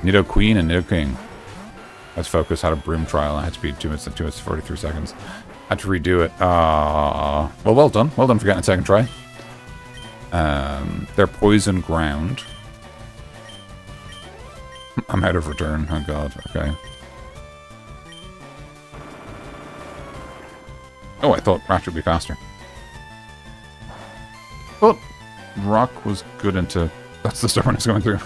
Nido Queen and Nido King. Let's focus. Had a broom trial. I had to be 2 minutes and 2 minutes 43 seconds. Had to redo it. Well, well done. Well done for getting a second try. They're poison ground. I'm out of return. Oh god. Okay. Oh, I thought Ratchet would be faster. But Rock was good into... That's the stubbornness going through.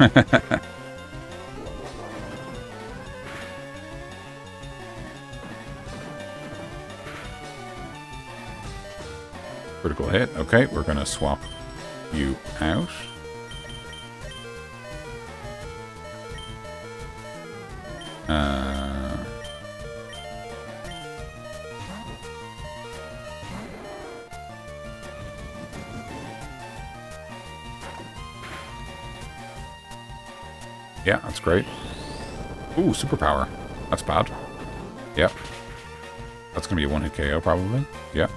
Critical hit. Okay, we're going to swap you out. Yeah, that's great. Ooh, superpower. That's bad. Yep. That's going to be a one-hit KO, probably. Yep.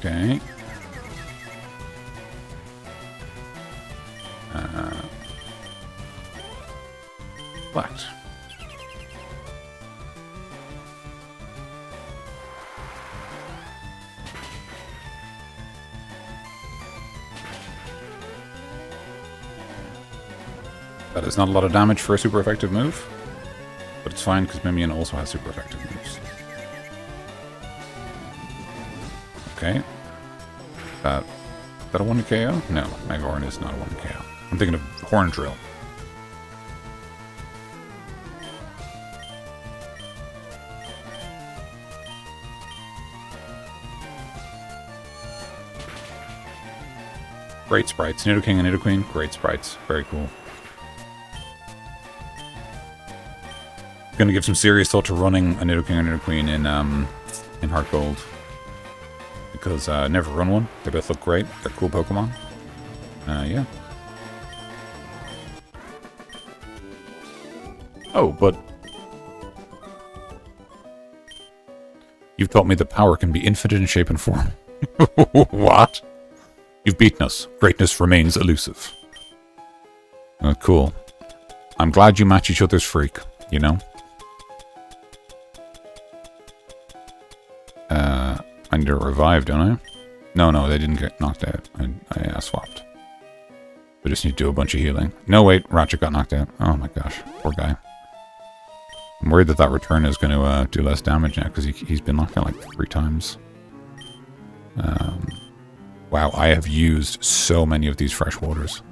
Okay. But that is not a lot of damage for a super effective move, but it's fine because Mimian also has super effective moves. Okay. That a 1 KO? No, Magorn is not a 1 KO. I'm thinking of Horn Drill. Great sprites. Nido King and Nido Queen, great sprites. Very cool. Gonna give some serious thought to running a Nido King or Nido Queen in Heart Gold. Because I never run one. They both look great. They're cool Pokemon. Yeah. Oh, but you've taught me that power can be infinite in shape and form. What? You've beaten us. Greatness remains elusive. Cool. I'm glad you match each other's freak, you know? I need to revive, don't I? No, they didn't get knocked out. I swapped. I just need to do a bunch of healing. No, wait, Ratchet got knocked out. Oh my gosh, poor guy. I'm worried that return is going to do less damage now, because he's been knocked out like 3 times. Wow, I have used so many of these fresh waters.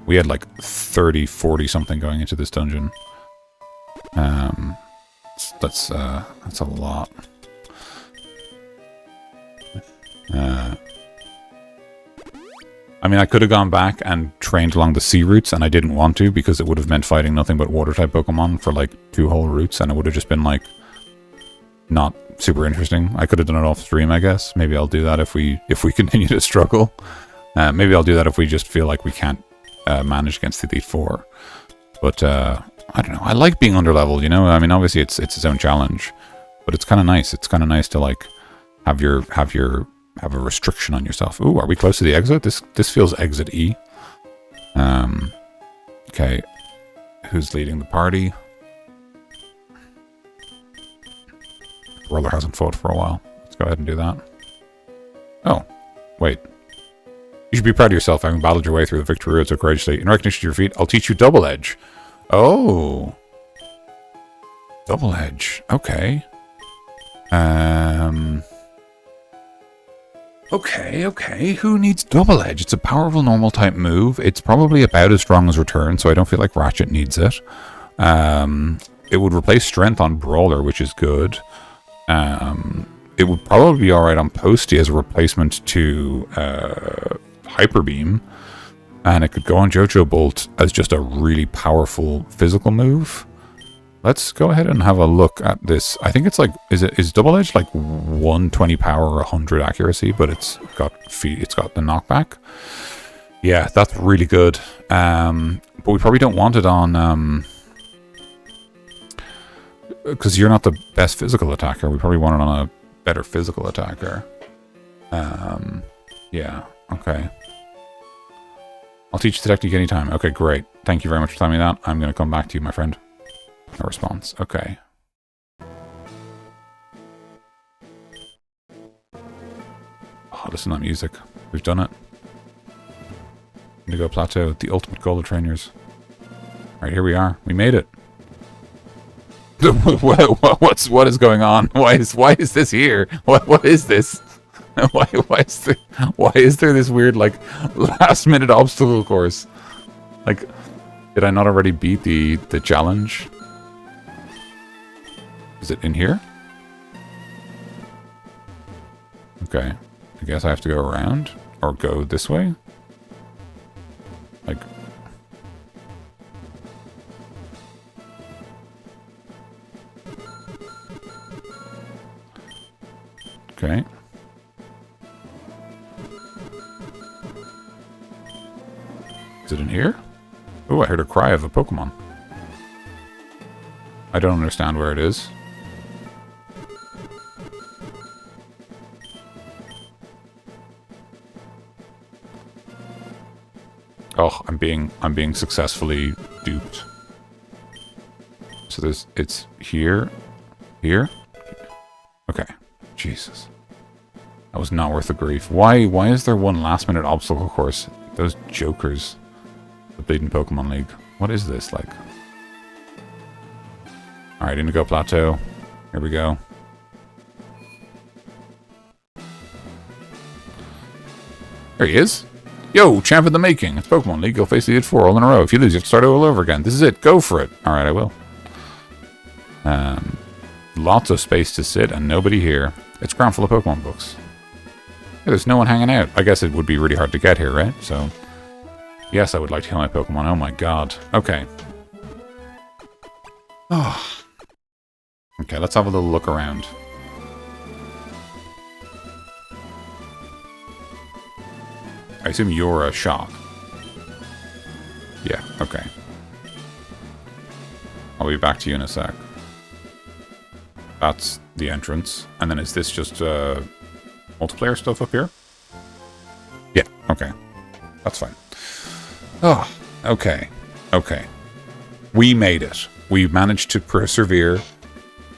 We had like 30, 40 something going into this dungeon. That's a lot. I mean, I could have gone back and trained along the sea routes, and I didn't want to because it would have meant fighting nothing but water-type Pokemon for like 2 whole routes, and it would have just been like not super interesting. I could have done it off stream, I guess. Maybe I'll do that if we continue to struggle. Maybe I'll do that if we just feel like we can't manage against the Elite Four. But I don't know. I like being underleveled, you know. I mean, obviously it's its own challenge, but it's kind of nice. It's kind of nice to like have a restriction on yourself. Ooh, are we close to the exit? This feels exit-y. Okay. Who's leading the party? Roller hasn't fought for a while. Let's go ahead and do that. Oh, wait. You should be proud of yourself having battled your way through the victory road so courageously. In recognition of your feat, I'll teach you Double Edge. Oh. Double Edge. Okay. Okay. Who needs Double Edge? It's a powerful normal type move. It's probably about as strong as Return, so I don't feel like Ratchet needs it. It would replace Strength on Brawler, which is good. It would probably be alright on Posty as a replacement to Hyper Beam. And it could go on Jojo Bolt as just a really powerful physical move. Let's go ahead and have a look at this. I think it's like, is Double Edge like 120 power, 100 accuracy, but it's got the knockback. Yeah, that's really good. But we probably don't want it on, because you're not the best physical attacker. We probably want it on a better physical attacker. Yeah, okay. I'll teach you the technique anytime. Okay, great. Thank you very much for telling me that. I'm going to come back to you, my friend. No response. Okay. Oh, listen to that music. We've done it. Indigo Plateau, the ultimate goal of trainers. Alright, here we are. We made it. What is going on? Why is this here? What is this? Why is there this weird like last minute obstacle course? Like, did I not already beat the challenge? Is it in here? Okay. I guess I have to go around or go this way. Like, okay. Is it in here? Oh, I heard a cry of a Pokemon. I don't understand where it is. Oh, I'm being successfully duped. So it's here. Okay. Jesus. That was not worth the grief. Why is there one last minute obstacle course? Those jokers. The Bleeding Pokemon League. What is this like? Alright, Indigo Plateau. Here we go. There he is. Yo, champ in the making. It's Pokemon League. You'll face the Elite Four all in a row. If you lose, you have to start all over again. This is it. Go for it. Alright, I will. Lots of space to sit and nobody here. It's crammed full of Pokemon books. Yeah, there's no one hanging out. I guess it would be really hard to get here, right? So, yes, I would like to heal my Pokemon. Oh my god. Okay. Oh. Okay, let's have a little look around. I assume you're a Shock. Yeah, okay. I'll be back to you in a sec. That's the entrance. And then is this just multiplayer stuff up here? Yeah, okay. That's fine. Oh, okay. Okay. We made it. We managed to persevere,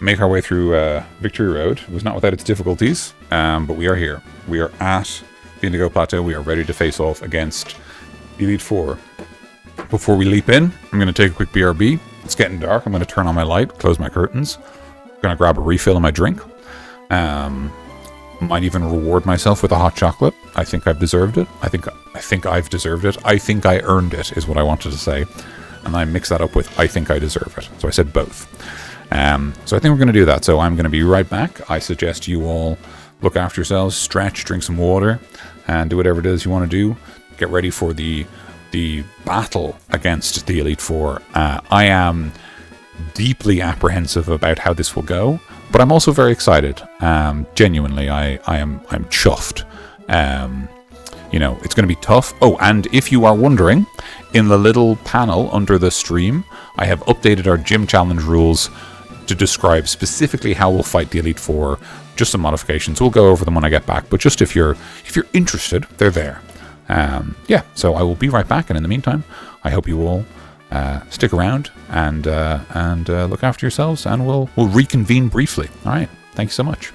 make our way through Victory Road. It was not without its difficulties, but we are here. We are at the Indigo Plateau. We are ready to face off against the Elite Four. Before we leap in, I'm going to take a quick BRB. It's getting dark. I'm going to turn on my light, close my curtains. I'm going to grab a refill of my drink. Might even reward myself with a hot chocolate. I think I've deserved it. I think I've deserved it. I think I earned it is what I wanted to say. And I mix that up with I think I deserve it. So I said both. So I think we're going to do that. So I'm going to be right back. I suggest you all look after yourselves, stretch, drink some water, and do whatever it is you want to do. Get ready for the battle against the Elite Four. I am deeply apprehensive about how this will go, but I'm also very excited. Genuinely, I'm chuffed. You know, it's going to be tough. Oh, and if you are wondering, in the little panel under the stream, I have updated our gym challenge rules to describe specifically how we'll fight the Elite Four. Just some modifications. We'll go over them when I get back, but just if you're interested, they're there. Yeah, so I will be right back, and in the meantime, I hope you all stick around and look after yourselves, and we'll reconvene briefly. All right, thank you so much.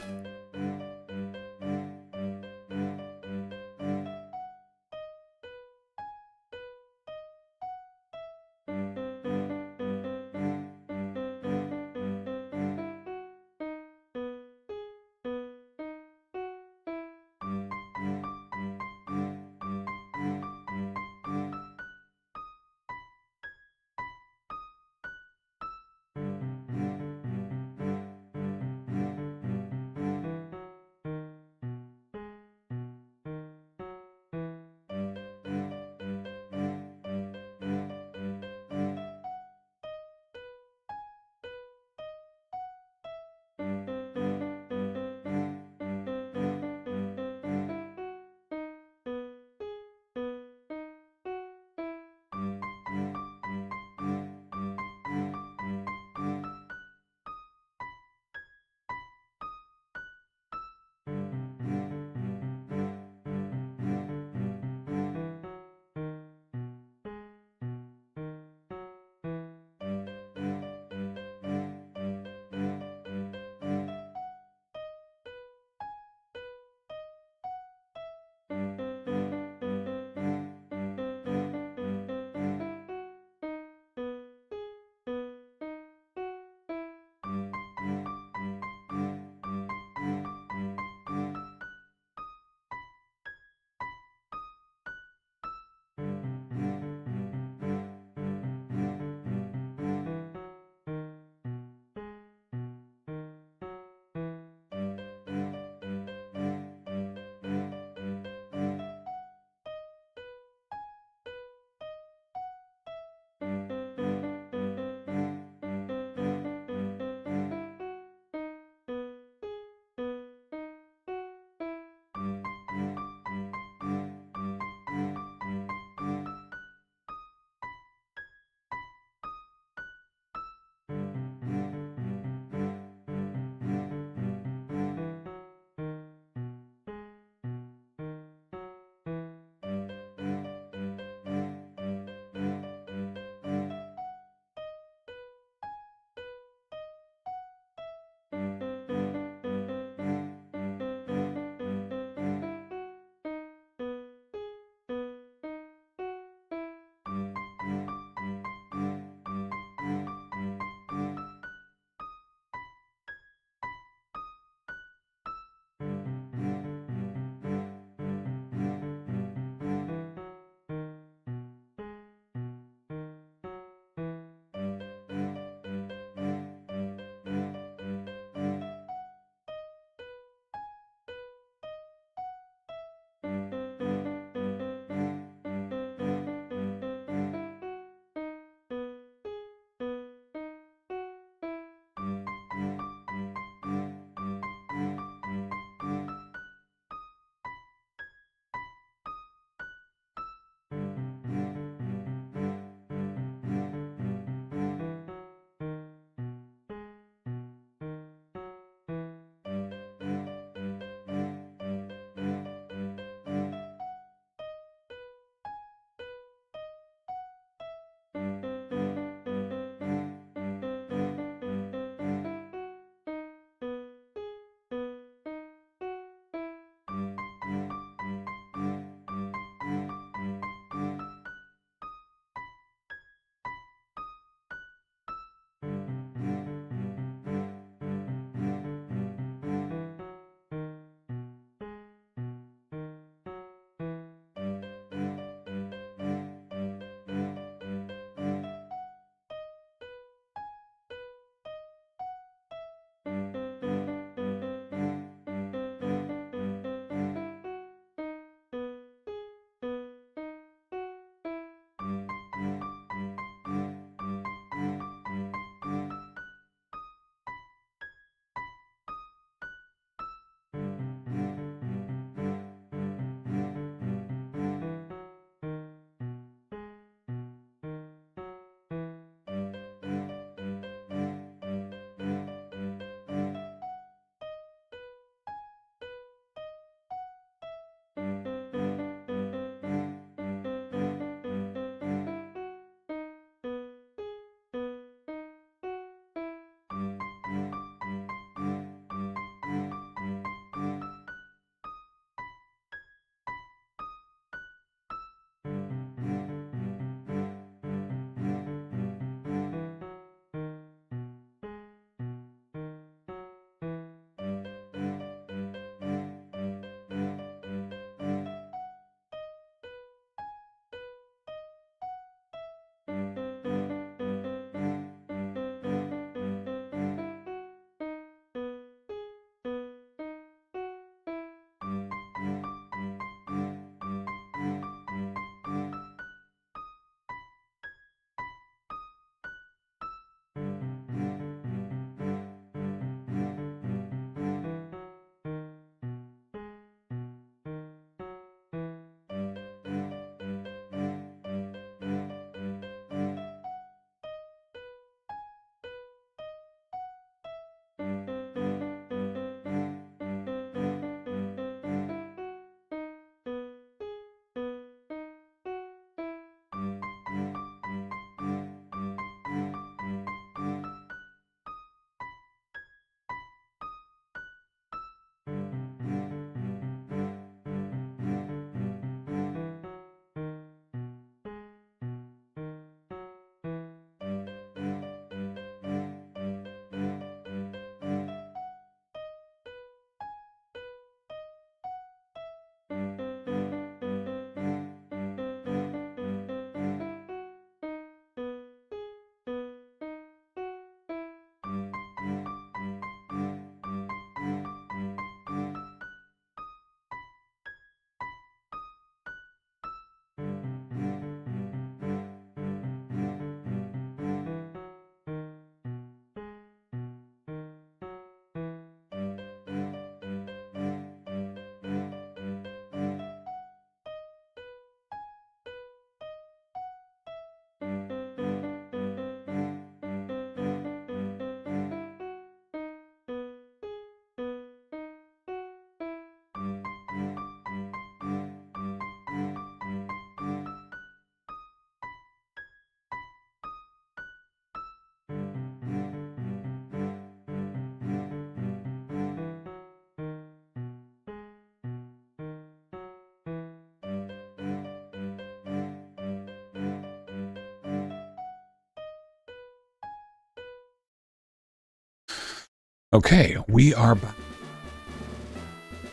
Okay, we are back.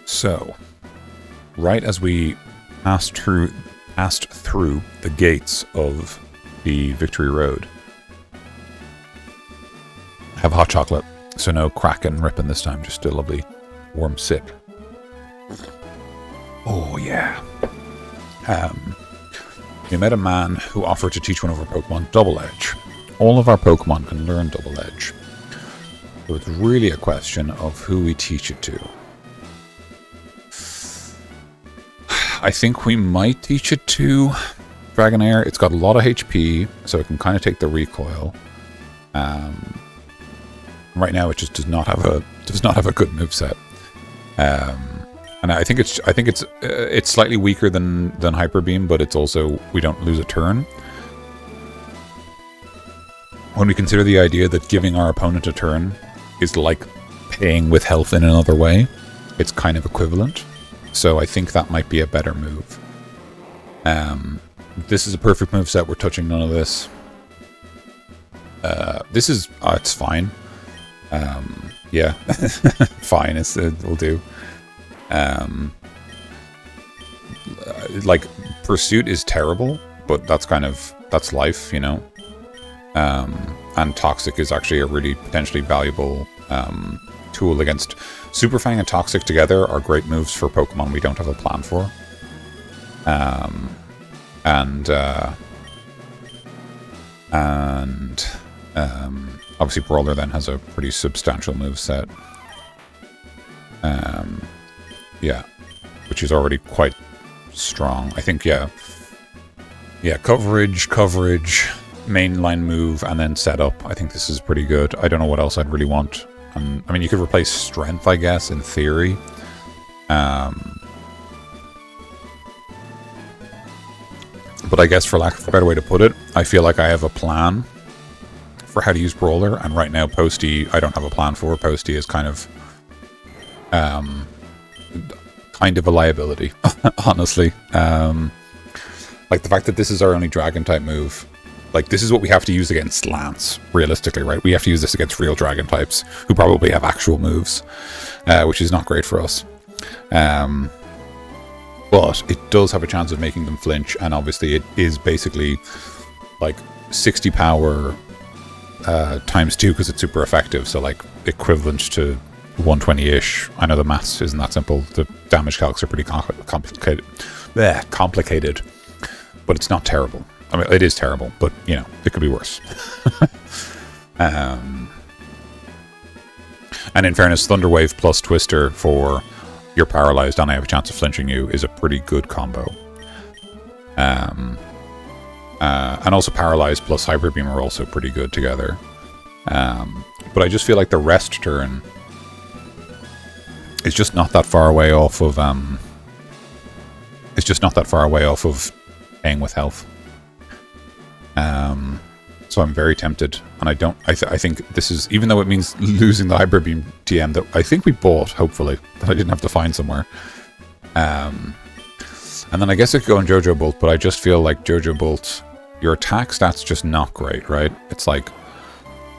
So, right as we passed through the gates of the Victory Road, I have hot chocolate, so no cracking and ripping this time, just a lovely warm sip. Oh yeah. We met a man who offered to teach one of our Pokemon Double Edge. All of our Pokemon can learn Double Edge. So it's really a question of who we teach it to. I think we might teach it to Dragonair. It's got a lot of HP, so it can kind of take the recoil. Right now, it just does not have a good moveset. And I think it's slightly weaker than Hyper Beam, but it's also, we don't lose a turn. When we consider the idea that giving our opponent a turn is like paying with health in another way, it's kind of equivalent. So I think that might be a better move. This is a perfect moveset. We're touching none of this. This is, it's fine. Yeah, fine, will do. Like, Pursuit is terrible, but that's life, you know? And Toxic is actually a really potentially valuable tool against... Super Fang and Toxic together are great moves for Pokemon we don't have a plan for. Obviously Brawler then has a pretty substantial moveset. Yeah, which is already quite strong. I think, yeah, coverage, mainline move, and then setup. I think this is pretty good. I don't know what else I'd really want. I mean, you could replace Strength, I guess, in theory. But I guess, for lack of a better way to put it, I feel like I have a plan for how to use Brawler, and right now Posty I don't have a plan for. Posty is kind of a liability, honestly. Like, the fact that this is our only Dragon-type move, like, this is what we have to use against Lance, realistically, right? We have to use this against real Dragon-types, who probably have actual moves, which is not great for us. But it does have a chance of making them flinch, and obviously it is basically, like, 60 power times 2, because it's super effective, so, like, equivalent to 120-ish. I know the maths isn't that simple. The damage calcs are pretty complicated, but it's not terrible. I mean, it is terrible, but, you know, it could be worse. And in fairness, Thunder Wave plus Twister for you're paralyzed and I have a chance of flinching you is a pretty good combo. And also Paralyzed plus Hyper Beam are also pretty good together. But I just feel like the rest turn is just not that far away off of paying with health. So I'm very tempted, and I think this is, even though it means losing the Hyper Beam TM that I think we bought, hopefully, that I didn't have to find somewhere. And then I guess I could go on Jojo Bolt, but I just feel like Jojo Bolt, your attack stat's just not great, right? It's like,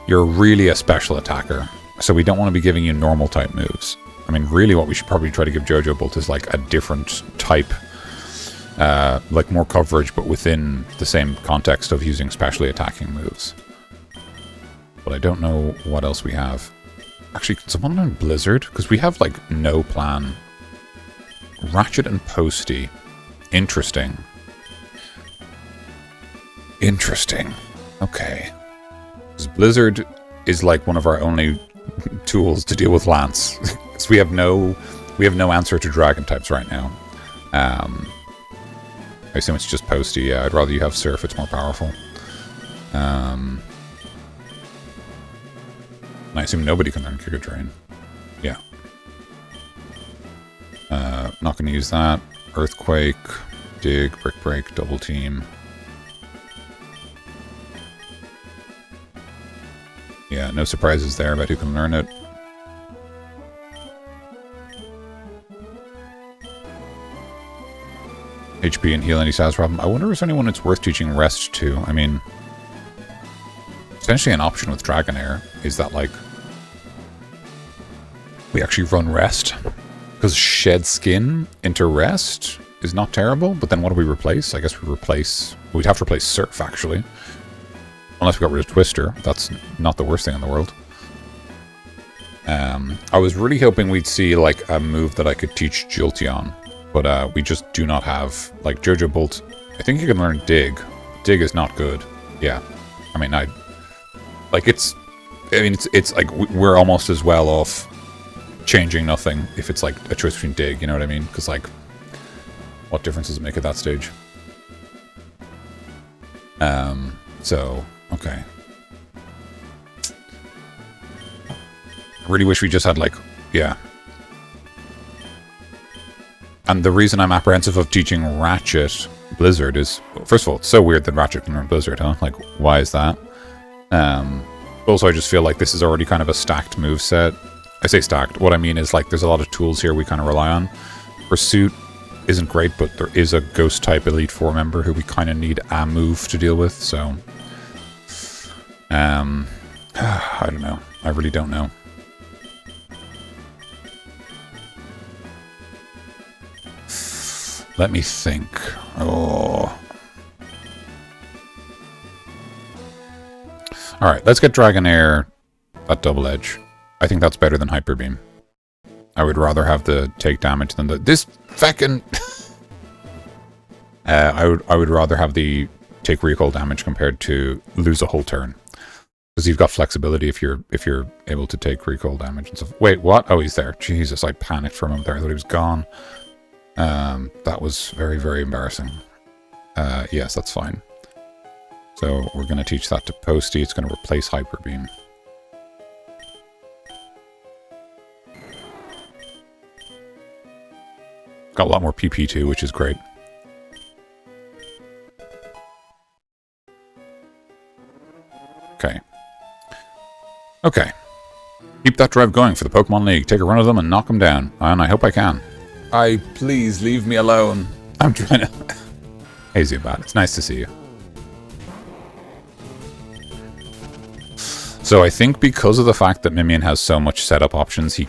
you're really a special attacker, so we don't want to be giving you normal type moves. I mean, really what we should probably try to give Jojo Bolt is like a different type, like more coverage, but within the same context of using specially attacking moves. But I don't know what else we have. Actually, can someone learn Blizzard? Because we have, like, no plan. Ratchet and Posty. Interesting. Okay. Because Blizzard is, like, one of our only tools to deal with Lance. Because we have no answer to Dragon types right now. I assume it's just Posty. Yeah, I'd rather you have Surf. It's more powerful. And I assume nobody can learn Giga Drain. Yeah. Not going to use that. Earthquake, Dig, Brick Break, Double Team. Yeah, no surprises there about who can learn it. HP and heal any status problem. I wonder if there's anyone it's worth teaching Rest to. I mean, potentially an option with Dragonair is that, like, we actually run rest. Because shed skin into rest is not terrible, but then what do we replace? I guess we'd have to replace surf, actually. Unless we got rid of Twister. That's not the worst thing in the world. I was really hoping we'd see, like, a move that I could teach Jolteon. But we just do not have, like, Jojo Bolt. I think you can learn Dig. Dig is not good. Yeah. I mean, it's like, we're almost as well off changing nothing if it's, like, a choice between Dig, you know what I mean? Because, like, what difference does it make at that stage? So, okay. I really wish we just had, like, yeah. And the reason I'm apprehensive of teaching Ratchet Blizzard is, first of all, it's so weird that Ratchet can learn Blizzard, huh? Like, why is that? Also, I just feel like this is already kind of a stacked moveset. I say stacked. What I mean is, like, there's a lot of tools here we kind of rely on. Pursuit isn't great, but there is a Ghost-type Elite Four member who we kind of need a move to deal with, so... I don't know. I really don't know. Let me think. Oh. Alright, let's get Dragonair at Double Edge. I think that's better than Hyper Beam. I would rather have the take damage than the... This feckin'... I would rather have the take recoil damage compared to lose a whole turn. Because you've got flexibility if you're able to take recoil damage and stuff. Wait, what? Oh, he's there. Jesus, I panicked for a moment there. I thought he was gone. That was very, very embarrassing. Yes, that's fine. So we're going to teach that to Posty. It's going to replace Hyper Beam. Got a lot more PP too, which is great. Okay. Okay. Keep that drive going for the Pokemon League. Take a run of them and knock them down. And I hope I can. Please leave me alone. I'm trying to... Hey Zubat, it's nice to see you. So I think because of the fact that Mimian has so much setup options, he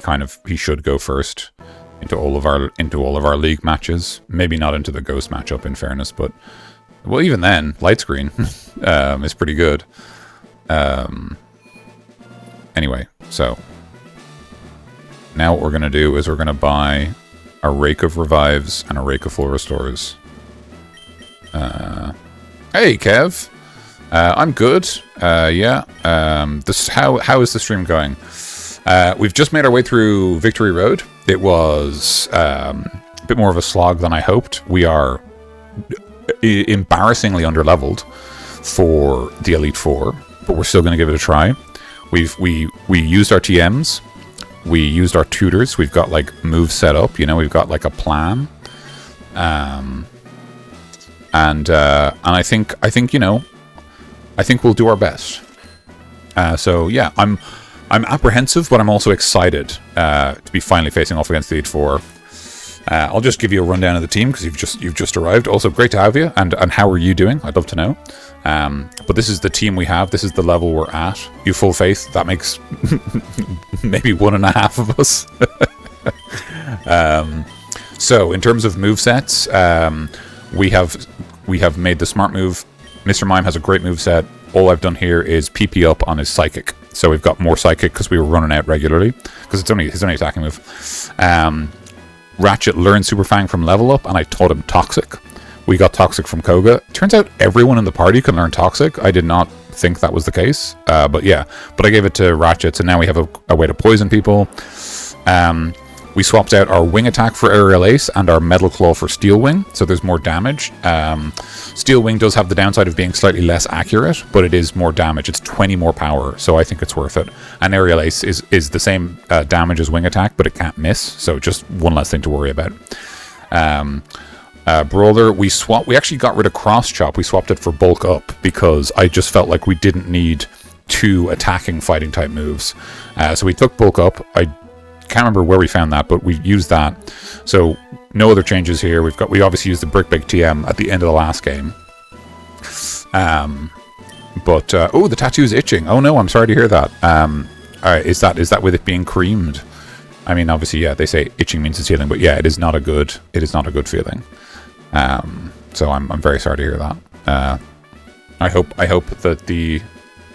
should go first into all of our league matches. Maybe not into the Ghost matchup, in fairness, but well, even then, Light Screen is pretty good. Anyway, so now what we're gonna do is we're gonna buy a Rake of Revives and a Rake of Full Restores. Hey, Kev. I'm good. Yeah. How is the stream going? We've just made our way through Victory Road. It was a bit more of a slog than I hoped. We are embarrassingly underleveled for the Elite Four, but we're still going to give it a try. We used our TMs. We used our tutors. We've got like moves set up. You know, we've got like a plan. And I think you know, I think we'll do our best. So yeah, I'm apprehensive, but I'm also excited to be finally facing off against the Elite Four. I'll just give you a rundown of the team because you've just arrived. Also, great to have you. And how are you doing? I'd love to know. But this is the team we have. This is the level we're at. You full faith. That makes maybe 1.5 of us. So in terms of movesets, we have made the smart move. Mr. Mime has a great moveset. All I've done here is PP up on his Psychic. So we've got more Psychic because we were running out regularly. Because it's only his only attacking move. Ratchet learned Super Fang from Level Up, and I taught him Toxic. We got Toxic from Koga. Turns out everyone in the party can learn Toxic. I did not think that was the case. But yeah. But I gave it to Ratchet, so now we have a way to poison people. We swapped out our Wing Attack for Aerial Ace and our Metal Claw for Steel Wing, so there's more damage. Steel Wing does have the downside of being slightly less accurate, but it is more damage. It's 20 more power, so I think it's worth it. And Aerial Ace is the same damage as Wing Attack, but it can't miss, so just one less thing to worry about. Brawler, we actually got rid of Cross Chop. We swapped it for Bulk Up because I just felt like we didn't need 2 attacking fighting type moves. So we took Bulk Up. I can't remember where we found that, but we used that. So no other changes here. We obviously used the Brick Big TM at the end of the last game. Oh, the tattoo's itching. Oh no, I'm sorry to hear that. Is that with it being creamed? I mean, obviously, yeah, they say itching means it's healing, but yeah, it is not a good feeling. So I'm very sorry to hear that. I hope that the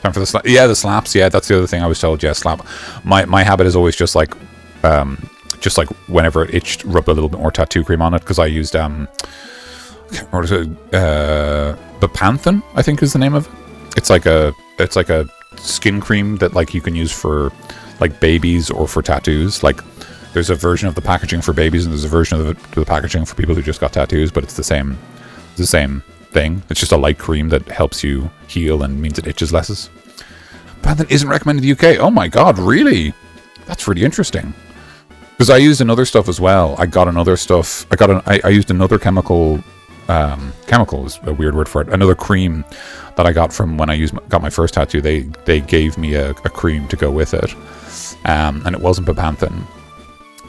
time for the slap. Yeah, the slaps. Yeah, that's the other thing I was told. Yeah, slap. My habit is always just like whenever it itched, rub a little bit more tattoo cream on it, because I used what is it? Bepanthen, I think is the name of it. It's like a skin cream that like you can use for like babies or for tattoos. Like there's a version of the packaging for babies and there's a version of the packaging for people who just got tattoos, but it's the same thing. It's just a light cream that helps you heal and means it itches less. Bepanthen isn't recommended in the UK. Oh my god, really? That's really interesting. Because I used another stuff as well. I used another chemical. Chemical is a weird word for it. Another cream that I got from when I got my first tattoo. They gave me a cream to go with it, and it wasn't Bepanthen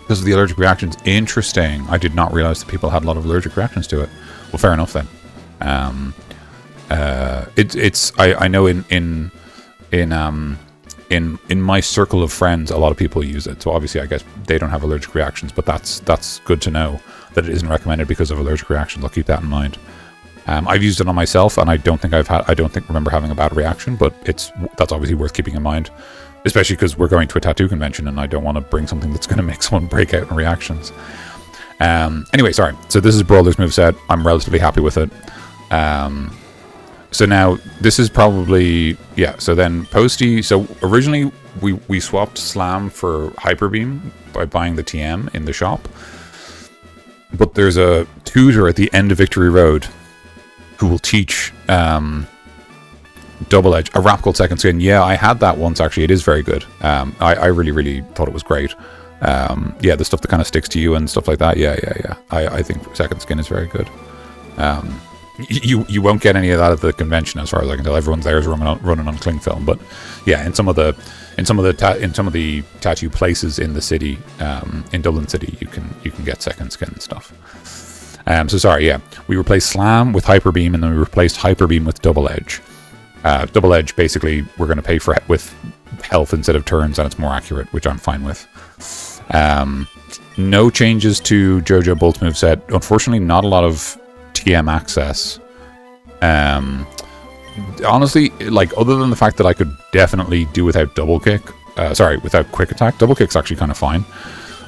because of the allergic reactions. Interesting. I did not realize that people had a lot of allergic reactions to it. Well, fair enough then. I know in my circle of friends, a lot of people use it. So obviously, I guess they don't have allergic reactions, but that's good to know that it isn't recommended because of allergic reactions. I'll keep that in mind. I've used it on myself, and I don't remember having a bad reaction, but that's obviously worth keeping in mind, especially because we're going to a tattoo convention, and I don't want to bring something that's going to make someone break out in reactions. Anyway, sorry. So this is Brawler's moveset. I'm relatively happy with it. So now this is probably, yeah, so then Posty, so originally we swapped Slam for Hyper Beam by buying the TM in the shop. But there's a tutor at the end of Victory Road who will teach Double Edge, a rap called Second Skin. Yeah, I had that once actually. It is very good. I really, really thought it was great. Yeah, the stuff that kind of sticks to you and stuff like that. Yeah. I think Second Skin is very good. You won't get any of that at the convention, as far as I can tell. Everyone's there is running on cling film, but yeah, in some of the tattoo places in the city, in Dublin City, you can get Second Skin and stuff. So sorry, yeah, we replaced Slam with Hyper Beam, and then we replaced Hyper Beam with Double Edge. Double Edge, basically, we're going to pay for with health instead of turns, and it's more accurate, which I'm fine with. No changes to JoJo Bolt's moveset. Unfortunately, not a lot of TM access. Honestly, like, other than the fact that I could definitely do without double kick, without quick attack. Double kick's actually kind of fine.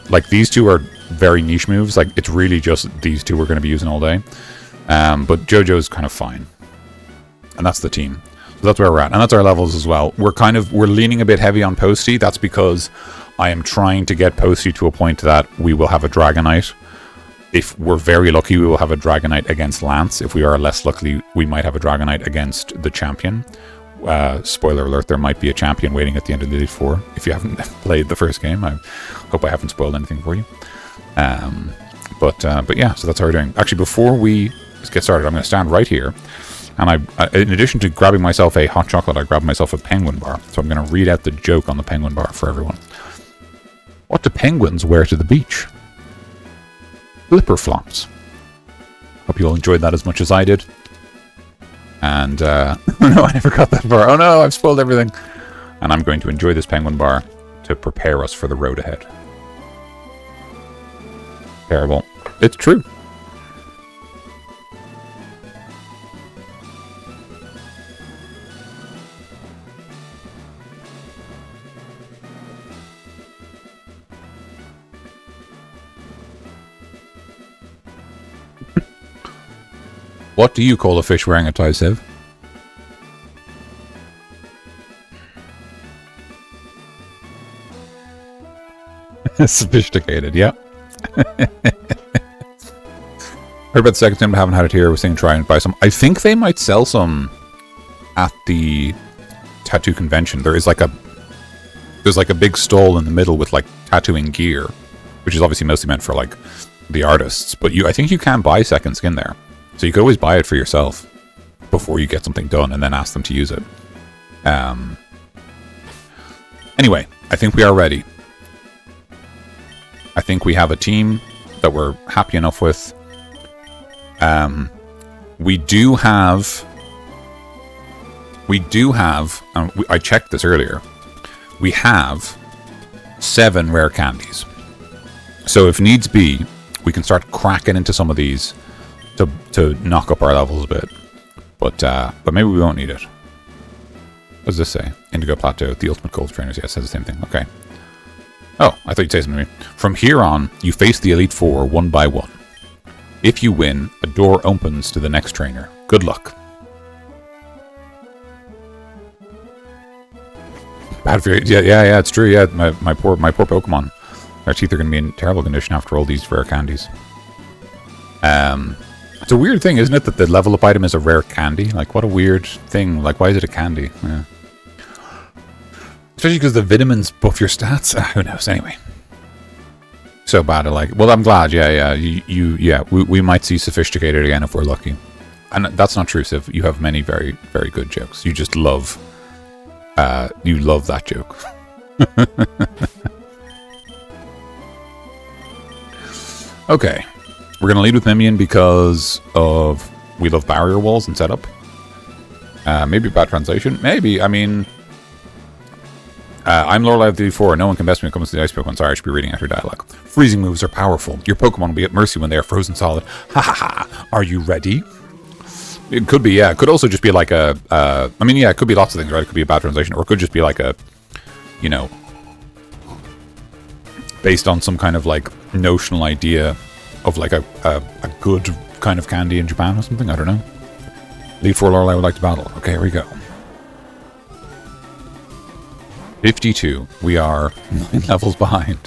Like, these two are very niche moves. Like, it's really just these two we're going to be using all day. But JoJo's kind of fine. And that's the team. So that's where we're at. And that's our levels as well. We're leaning a bit heavy on Posty. That's because I am trying to get Posty to a point that we will have a Dragonite. If we're very lucky, we will have a Dragonite against Lance. If we are less lucky, we might have a Dragonite against the champion. Spoiler alert, there might be a champion waiting at the end of the Elite Four. If you haven't played the first game, I hope I haven't spoiled anything for you. But yeah, so that's how we're doing. Actually, before we get started, I'm going to stand right here. And I, in addition to grabbing myself a hot chocolate, I grabbed myself a penguin bar. So I'm going to read out the joke on the penguin bar for everyone. What do penguins wear to the beach? Flipper flops. Hope you all enjoyed that as much as I did. And, oh no, I never got that far. Oh no, I've spoiled everything. And I'm going to enjoy this penguin bar to prepare us for the road ahead. Terrible. It's true. What do you call a fish wearing a tie sieve? Sophisticated, yeah. Heard about the second time, but haven't had it here. I was thinking try and buy some. I think they might sell some at the tattoo convention. There's like a big stall in the middle with like tattooing gear, which is obviously mostly meant for like the artists. But I think you can buy second skin there. So you could always buy it for yourself before you get something done and then ask them to use it. Anyway, I think we are ready. I think we have a team that we're happy enough with. We do have, I checked this earlier, we have 7 rare candies. So if needs be, we can start cracking into some of these to knock up our levels a bit. But maybe we won't need it. What does this say? Indigo Plateau, the ultimate gold trainers. Yeah, it says the same thing. Okay. Oh, I thought you'd say something to me. From here on, you face the Elite Four one by one. If you win, a door opens to the next trainer. Good luck. Bad for you. Yeah, it's true. Yeah, my poor Pokemon. Their teeth are going to be in terrible condition after all these rare candies. It's a weird thing, isn't it, that the level up item is a rare candy? Like, what a weird thing. Like, why is it a candy? Yeah. Especially because the vitamins buff your stats. Who knows? Anyway. So bad. Well, I'm glad. Yeah. We might see sophisticated again if we're lucky. And that's not true, Civ. You have many very, very good jokes. You just love... you love that joke. Okay. We're going to lead with Mimian because of... We love barrier walls and setup. Maybe a bad translation. Maybe. I mean... I'm Lorelei of the Elite No one can best me when it comes to the ice Pokemon. Sorry, I should be reading out her dialogue. Freezing moves are powerful. Your Pokemon will be at mercy when they are frozen solid. Ha ha ha. Are you ready? It could be, yeah. It could also just be like a... I mean, yeah, it could be lots of things, right? It could be a bad translation. Or it could just be like a... You know... Based on some kind of, like, notional idea of, like, a good kind of candy in Japan or something. I don't know. Elite Four Lorelei would like to battle. Okay, here we go. 52. We are 9 levels behind.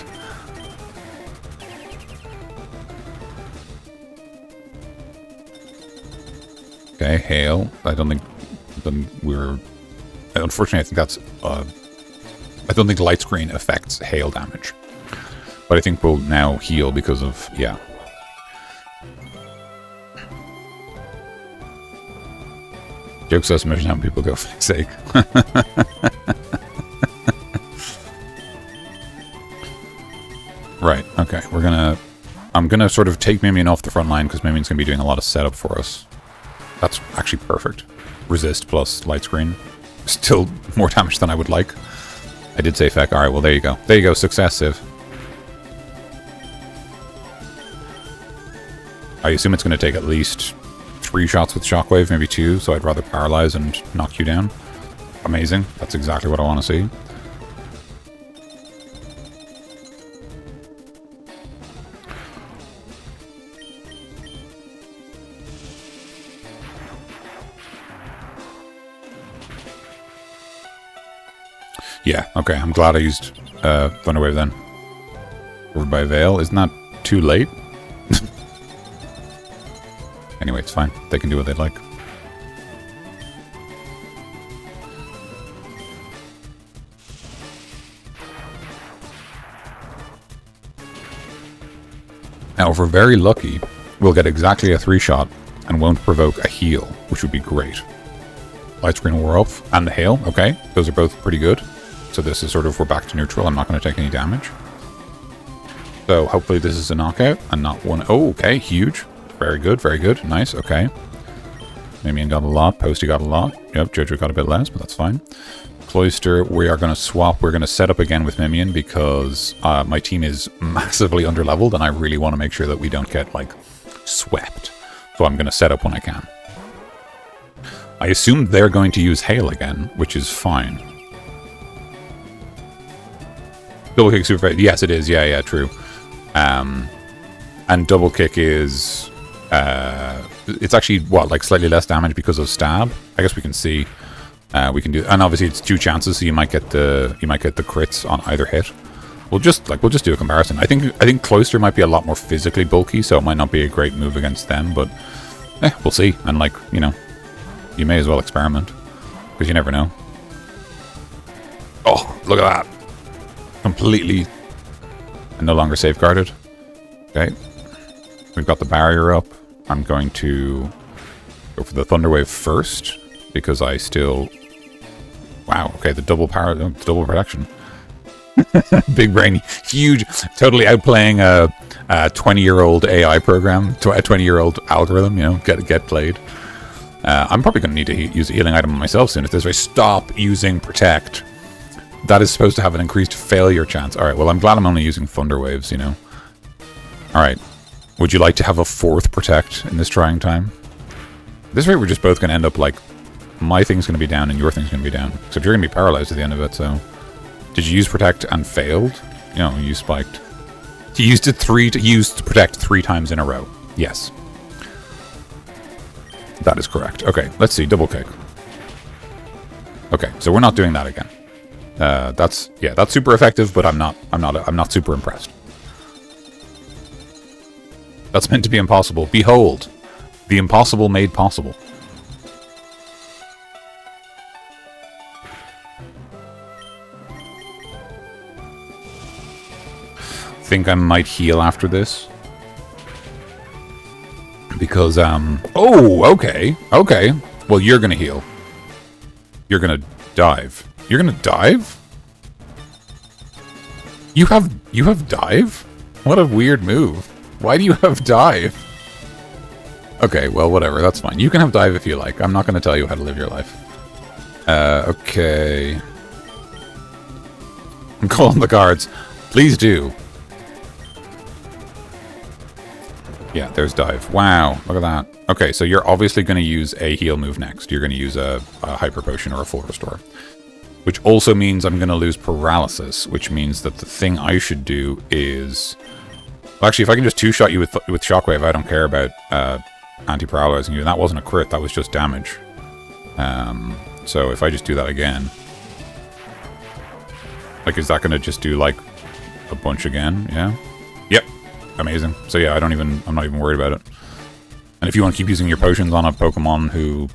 Okay, hail. I don't think we're... Unfortunately, I think that's... I don't think light screen affects hail damage. But I think we'll now heal because of... Yeah. Jokes so much how people go, for fuck's sake. Right, okay, we're gonna... I'm gonna sort of take Mimian off the front line because Mimian's gonna be doing a lot of setup for us. That's actually perfect. Resist plus light screen. Still more damage than I would like. I did say feck. Alright, well there you go. There you go, success, Civ. I assume it's gonna take at least 3 shots with Shockwave, maybe 2, so I'd rather paralyze and knock you down. Amazing. That's exactly what I want to see. Yeah, okay, I'm glad I used Thunder Wave then. Over by Veil. Isn't that too late? Anyway, it's fine. They can do what they'd like. Now, if we're very lucky, we'll get exactly a 3-shot and won't provoke a heal, which would be great. Light screen wore off, and the hail. Okay, those are both pretty good. So this is sort of, we're back to neutral. I'm not going to take any damage. So hopefully this is a knockout and not one. Oh, okay, huge. Very good, very good. Nice, okay. Mimian got a lot. Posty got a lot. Yep, Jojo got a bit less, but that's fine. Cloister, we are going to swap. We're going to set up again with Mimian because my team is massively underleveled and I really want to make sure that we don't get, like, swept. So I'm going to set up when I can. I assume they're going to use Hail again, which is fine. Double kick super... Yes, it is. Yeah, true. And double kick is... it's actually, what, like slightly less damage because of stab? I guess we can see. We can do... And obviously it's 2 chances, so you might get the crits on either hit. We'll just do a comparison. I think Cloister might be a lot more physically bulky, so it might not be a great move against them, but we'll see. And, like, you know, you may as well experiment, because you never know. Oh, look at that. Completely and no longer safeguarded. Okay. We've got the barrier up. I'm going to go for the Thunder Wave first, because I still... Wow, okay, the double power, double protection. Big brain, huge, totally outplaying a 20-year-old AI program, a 20-year-old algorithm, you know, get played. I'm probably going to need to use a healing item on myself soon if this way. Stop using Protect. That is supposed to have an increased failure chance. Alright, well, I'm glad I'm only using Thunder Waves, you know. Alright. Would you like to have a 4th protect in this trying time? At this rate, we're just both going to end up like... My thing's going to be down and your thing's going to be down. Except you're going to be paralyzed at the end of it, so... Did you use protect and failed? No, you spiked. You used it used protect 3 times in a row. Yes. That is correct. Okay, let's see. Double kick. Okay, so we're not doing that again. That's super effective, but I'm not super impressed. That's meant to be impossible. Behold, the impossible made possible. Think I might heal after this. Because, oh, okay. Okay. Well, you're gonna heal. You're gonna dive. You're gonna dive? You have dive? What a weird move. Why do you have dive? Okay, well, whatever. That's fine. You can have dive if you like. I'm not gonna tell you how to live your life. Okay. I'm calling the guards. Please do. Yeah, there's dive. Wow, look at that. Okay, so you're obviously going to use a heal move next. You're going to use a hyper potion or a full restore. Which also means I'm going to lose paralysis, which means that the thing I should do is... Well, actually, if I can just 2-shot you with shockwave, I don't care about anti-paralyzing you. And that wasn't a crit, that was just damage. So if I just do that again... Like, is that going to just do, like, a bunch again? Yeah? Yep. Amazing. So yeah, I'm not even worried about it. And if you want to keep using your potions on a Pokemon who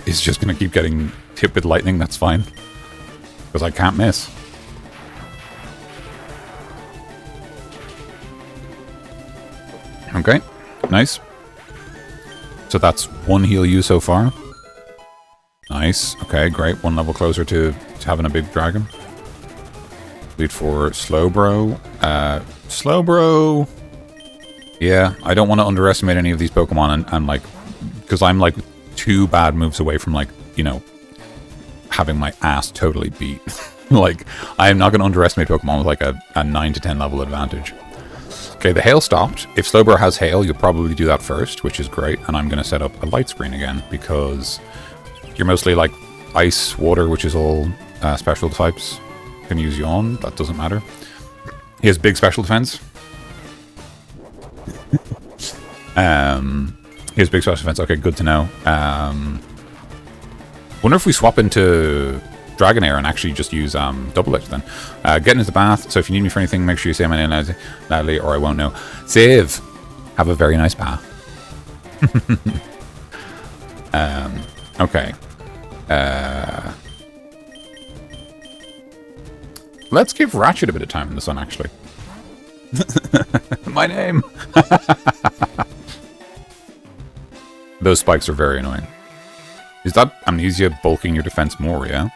is just going to keep getting hit with lightning, that's fine. Because I can't miss. Okay, nice. So that's 1 heal you so far. Nice. Okay, great. 1 level closer to having a big dragon. Lead for Slowbro. Slowbro... Yeah, I don't want to underestimate any of these Pokemon and like, because I'm like 2 bad moves away from like, you know, having my ass totally beat. Like, I'm not going to underestimate Pokemon with like a 9 to 10 level advantage. Okay, the hail stopped. If Slowbro has hail, you'll probably do that first, which is great. And I'm going to set up a light screen again because you're mostly like ice, water, which is all special types. You can use Yawn, that doesn't matter. He has big special defense. Here's big special defense. Okay, good to know. Wonder if we swap into Dragonair and actually just use Double Edge then. Get into the bath. So if you need me for anything, make sure you say my name loudly or I won't know. Save. Have a very nice bath. Okay. Let's give Ratchet a bit of time in the sun, actually. My name. Those spikes are very annoying. Is that amnesia bulking your defense more, yeah?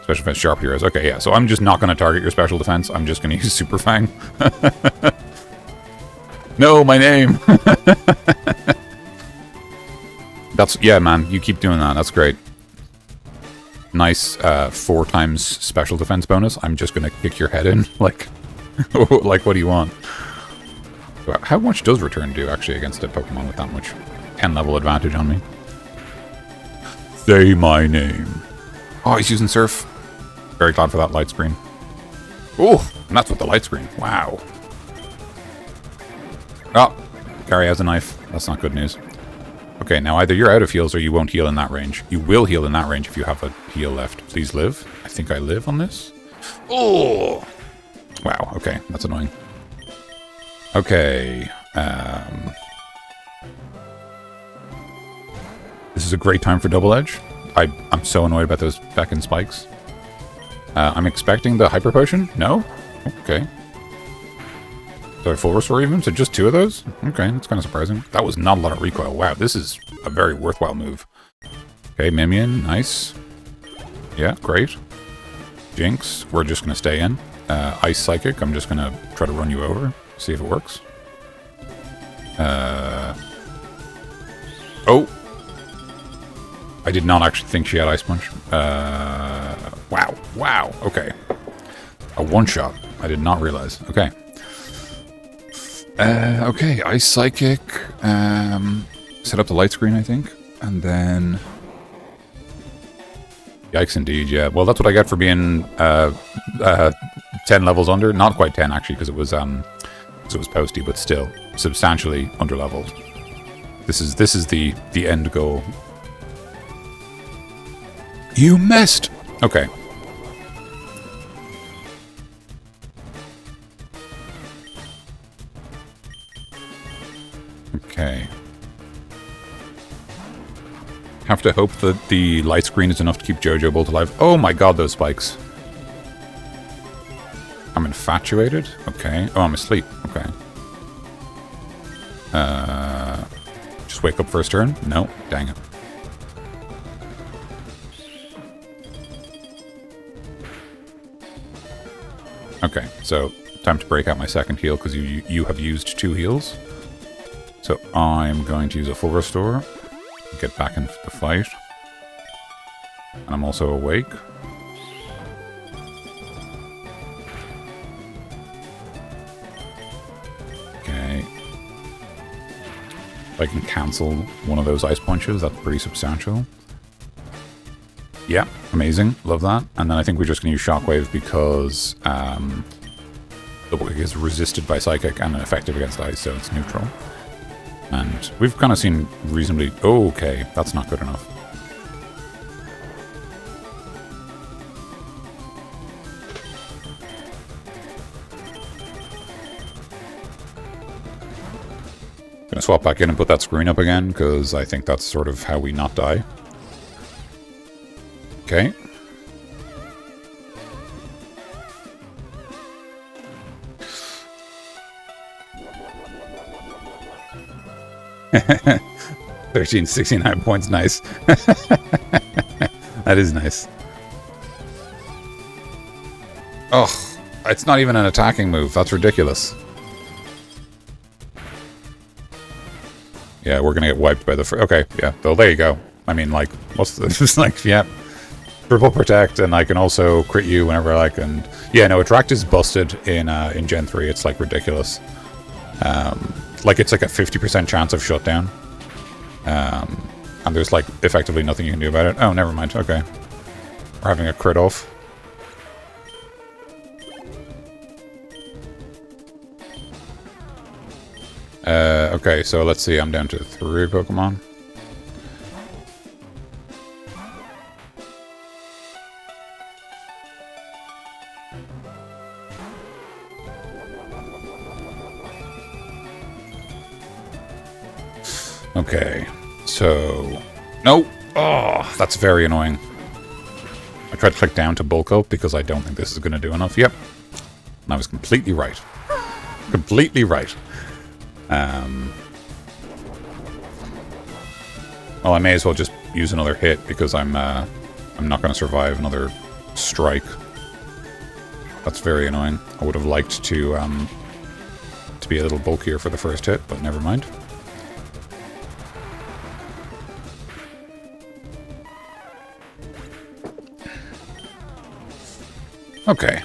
Special defense sharp heroes. Okay, yeah, so I'm just not going to target your special defense. I'm just going to use Super Fang. No, my name! That's... Yeah, man, you keep doing that. That's great. Nice 4 times special defense bonus. I'm just going to kick your head in. Like, like, what do you want? How much does Return do, actually, against a Pokemon with that much 10 level advantage on me? Say my name. Oh, he's using Surf. Very glad for that light screen. Oh, and that's with the light screen. Wow. Oh, Gary has a knife. That's not good news. Okay, now either you're out of heals or you won't heal in that range. You will heal in that range if you have a heal left. Please live. I think I live on this. Oh! Wow, okay. That's annoying. Okay. This is a great time for Double Edge. I'm so annoyed about those feckin' spikes. I'm expecting the Hyper Potion? No? Okay. So full restore even? So just 2 of those? Okay, that's kind of surprising. That was not a lot of recoil. Wow, this is a very worthwhile move. Okay, Mimian, nice. Yeah, great. Jinx, we're just going to stay in. Ice Psychic, I'm just going to try to run you over. See if it works. Oh! I did not actually think she had Ice Punch. Wow. Wow. Okay. A one-shot. I did not realize. Okay. Okay, Ice Psychic. Set up the light screen, I think. And then... Yikes indeed, yeah. Well, that's what I get for being 10 levels under. Not quite 10, actually, because it was posty, but still substantially underleveled. This is the end goal. You missed! Okay. Okay. Have to hope that the light screen is enough to keep Jojo Bolt alive. Oh my god, those spikes. I'm infatuated? Okay. Oh, I'm asleep. Okay. Just wake up first turn? No. Dang it. Okay, so time to break out my second heal because you have used 2 heals. So I'm going to use a full restore. Get back into the fight. And I'm also awake. Okay. If I can cancel one of those ice punches, that's pretty substantial. Yeah, amazing. Love that. And then I think we're just going to use Shockwave because Double Kick is resisted by Psychic and effective against ice, so it's neutral. And we've kind of seen reasonably... Oh, okay, that's not good enough. Gonna swap back in and put that screen up again, because I think that's sort of how we not die. Okay. $13.69 points, nice. That is nice. Oh, it's not even an attacking move. That's ridiculous. Yeah, we're gonna get wiped by the... Okay, yeah. Well, there you go. I mean, like, what's the... Just like, yeah. Triple protect, and I can also crit you whenever I like, and... Yeah, no, Attract is busted in Gen 3. It's, like, ridiculous. Like, it's like a 50% chance of shutdown. And there's, like, effectively nothing you can do about it. Oh, never mind. Okay. We're having a crit off. Okay, so let's see. I'm down to 3 Pokemon. Okay, so... No! Oh, that's very annoying. I tried to click down to bulk up because I don't think this is going to do enough. Yep. And I was completely right. Completely right. Well, I may as well just use another hit because I'm not going to survive another strike. That's very annoying. I would have liked to be a little bulkier for the first hit, but never mind. Okay.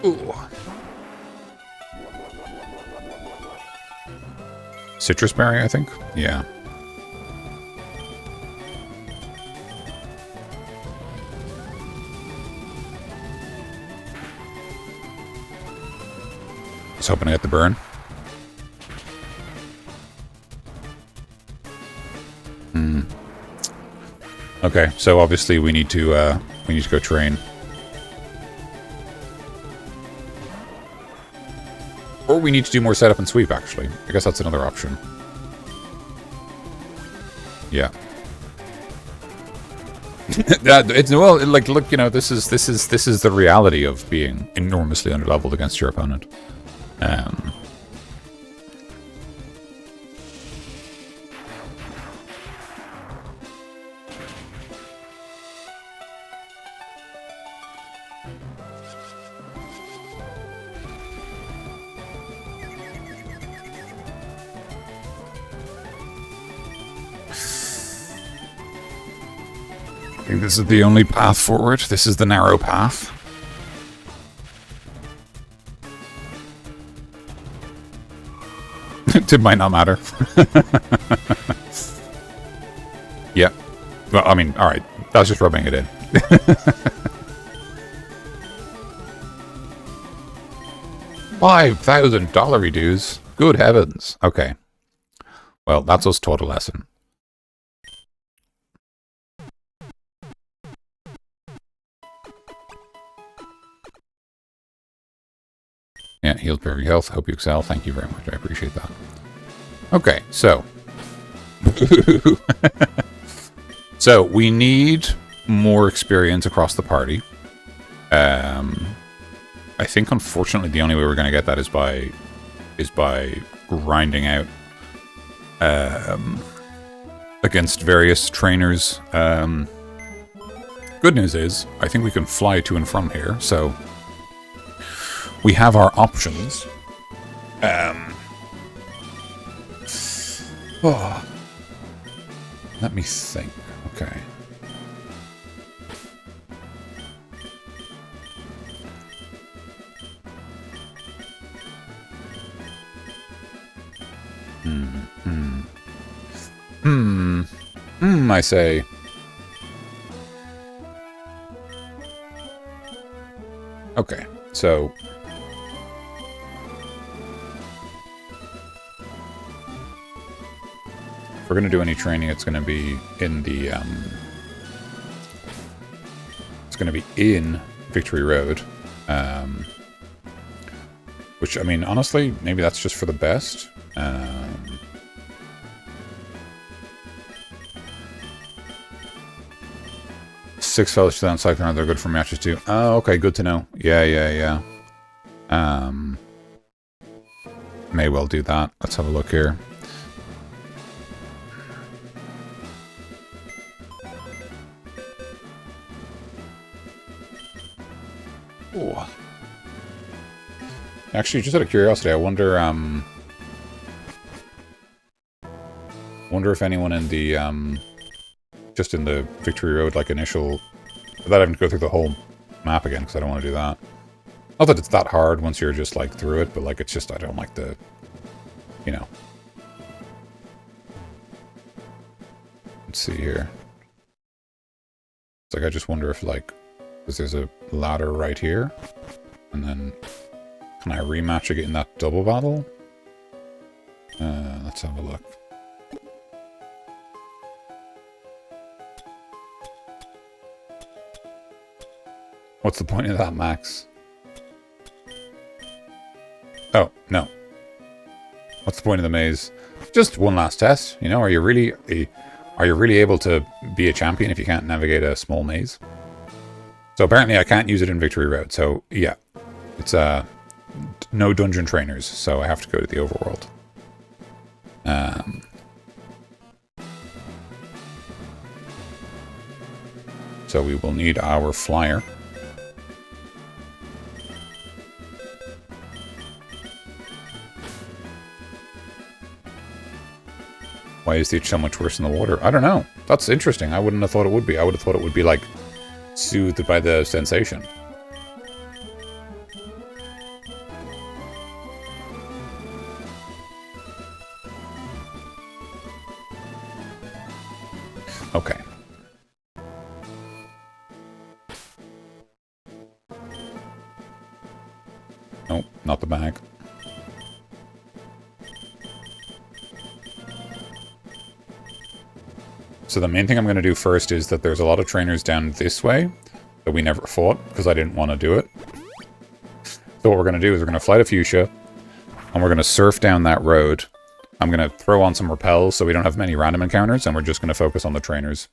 Ooh. Citrus berry, I think? Yeah. Just hoping to get the burn. Okay, so obviously we need to go train. Or we need to do more setup and sweep, actually. I guess that's another option. Yeah. It's, well, like, look, you know, this is the reality of being enormously underleveled against your opponent. I think this is the only path forward. This is the narrow path. It might not matter. Yeah. Well, I mean, alright. That's just rubbing it in. $5,000 dues. Good heavens. Okay. Well, that's us taught a lesson. Yeah, heals perfect health. Hope you excel. Thank you very much. I appreciate that. Okay, so. So, we need more experience across the party. I think, unfortunately, the only way we're going to get that is by grinding out against various trainers. Good news is, I think we can fly to and from here, so we have our options. Oh, let me think. Okay. I say. Okay, so if we're gonna do any training, it's gonna be in the it's gonna be in Victory Road. Which, I mean, honestly, maybe that's just for the best. 6 fellas down cycling, they're good for matches too. Oh, okay, good to know. Yeah. May well do that. Let's have a look here. Ooh. Actually, just out of curiosity, I wonder if anyone in the just in the Victory Road, like, initial, without having to go through the whole map again, because I don't want to do that. Not that it's that hard once you're just, like, through it, but, like, it's just, I don't like the, you know. Let's see here. It's like, I just wonder if, like, because there's a ladder right here, and then can I rematch again in that double battle? Let's have a look. What's the point of that, Max? Oh, no. What's the point of the maze? Just one last test, you know? Are you really able to be a champion if you can't navigate a small maze? So apparently I can't use it in Victory Road, so yeah. It's no dungeon trainers, so I have to go to the overworld. So we will need our flyer. Why is it so much worse in the water? I don't know. That's interesting. I wouldn't have thought it would be. I would have thought it would be, like, soothed by the sensation. Okay. Nope, not the bag. So the main thing I'm going to do first is that there's a lot of trainers down this way that we never fought because I didn't want to do it. So what we're going to do is we're going to fly to Fuchsia and we're going to surf down that road. I'm going to throw on some repels so we don't have many random encounters, and we're just going to focus on the trainers.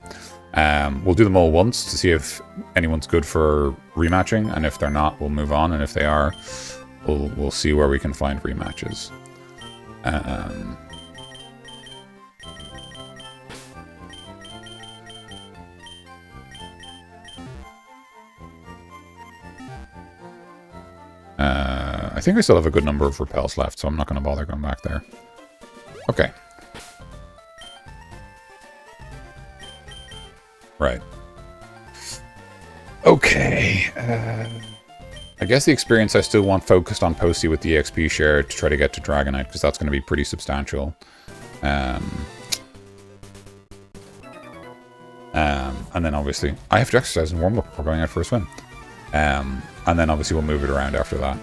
We'll do them all once to see if anyone's good for rematching, and if they're not, we'll move on, and if they are, we'll see where we can find rematches. I think I still have a good number of repels left, so I'm not going to bother going back there. Okay. Right. Okay. I guess the experience I still want focused on Posty with the EXP share to try to get to Dragonite, because that's going to be pretty substantial. And then obviously, I have to exercise and warm up before going out for a swim. And then obviously we'll move it around after that.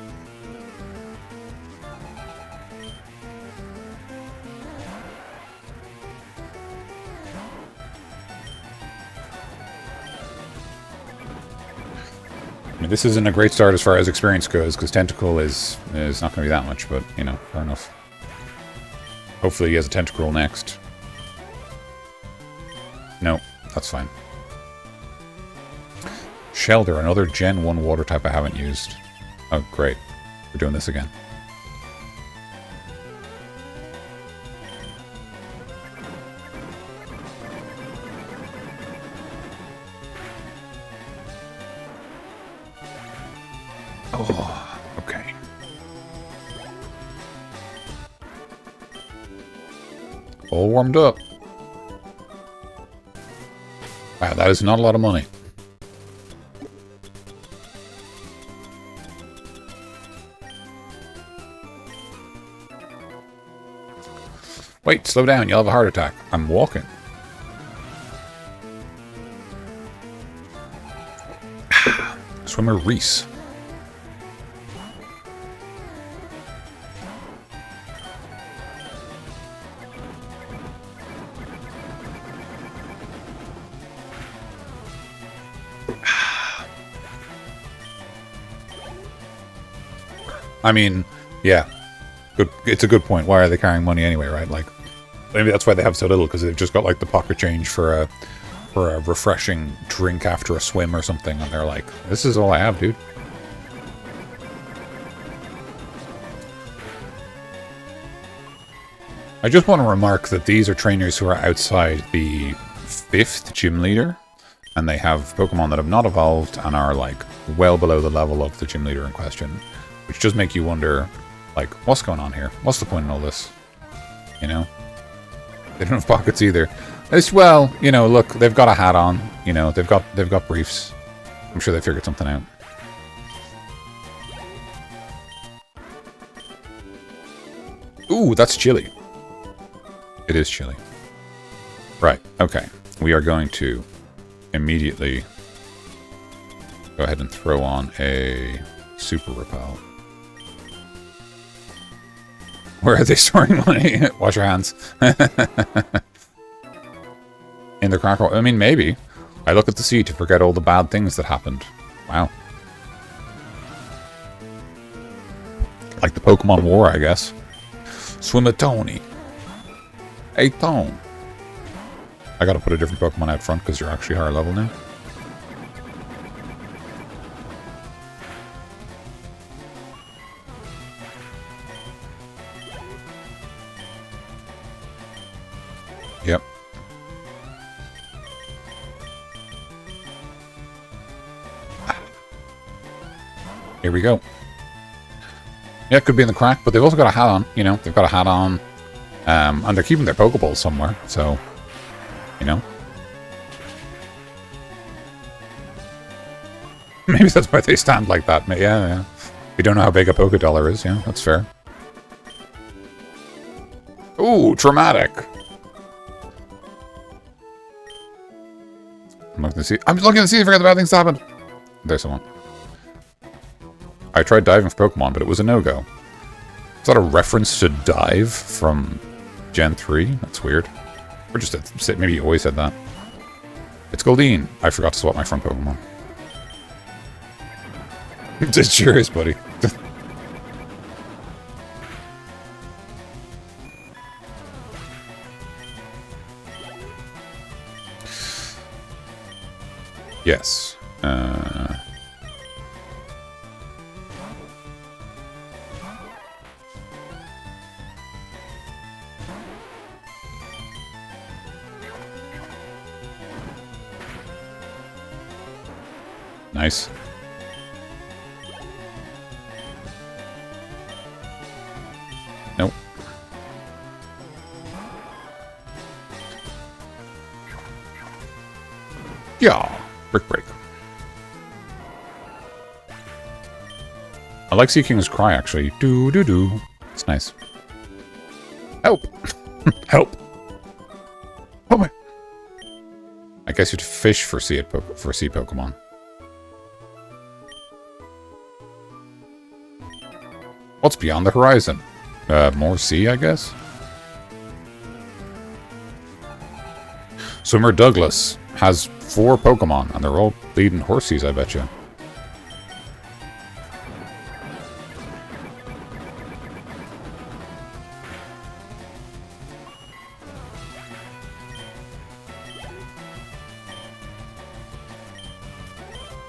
I mean, this isn't a great start as far as experience goes, because Tentacle is not going to be that much, but, you know, fair enough. Hopefully he has a Tentacruel next. No, that's fine. Shelter, another Gen 1 water type I haven't used. Oh, great. We're doing this again. Oh, okay. All warmed up. Wow, that is not a lot of money. Wait, slow down, you'll have a heart attack. I'm walking. Swimmer Reese. I mean, yeah. Good. It's a good point. Why are they carrying money anyway, right? Like, maybe that's why they have so little, because they've just got like the pocket change for a refreshing drink after a swim or something, and they're like, "This is all I have, dude." I just want to remark that these are trainers who are outside the 5th gym leader, and they have Pokemon that have not evolved and are like well below the level of the gym leader in question, which does make you wonder, like, what's going on here? What's the point in all this? You know? They don't have pockets either. It's, well, you know, look, they've got a hat on. You know, they've got briefs. I'm sure they figured something out. Ooh, that's chilly. It is chilly. Right, okay. We are going to immediately go ahead and throw on a Super Repel. Where are they storing money? Wash your hands. In the crack. I mean, maybe. I look at the sea to forget all the bad things that happened. Wow. Like the Pokemon War, I guess. Swimatoni. A Tone. I gotta put a different Pokemon out front because you're actually higher level now. Yep. Here we go. Yeah, it could be in the crack, but they've also got a hat on. You know, they've got a hat on. And they're keeping their Pokeballs somewhere, so, you know. Maybe that's why they stand like that. Yeah. We don't know how big a Pokédollar is, yeah, that's fair. Ooh, traumatic. I'm looking to see if I got the bad things that happened. There's someone. I tried diving for Pokemon, but it was a no-go. Is that a reference to dive from Gen 3? That's weird. Or just maybe you always said that. It's Goldeen. I forgot to swap my front Pokemon. It sure is, buddy. Yes. Nice. Nope. Yeah. Brick break. like Sea King's cry, actually. Do-do-do. It's nice. Help! Help! Oh my! I guess you'd fish for sea Pokemon. What's beyond the horizon? More sea, I guess? Swimmer Douglas has 4 Pokemon, and they're all bleeding horsies, I bet you.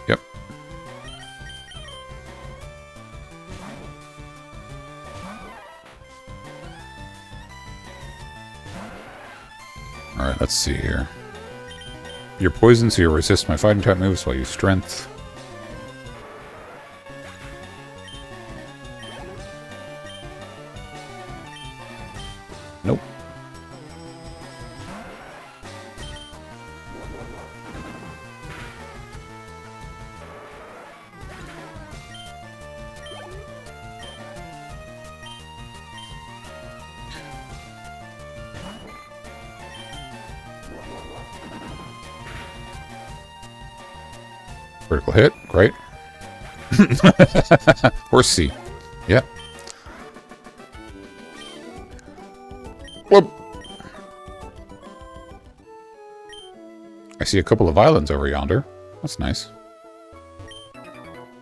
Yep. Alright, let's see here. You're poisoned, so you resist my fighting type moves while you use strength. Nope. Critical hit, great. Horsey. Yep. Whoop. I see a couple of islands over yonder. That's nice.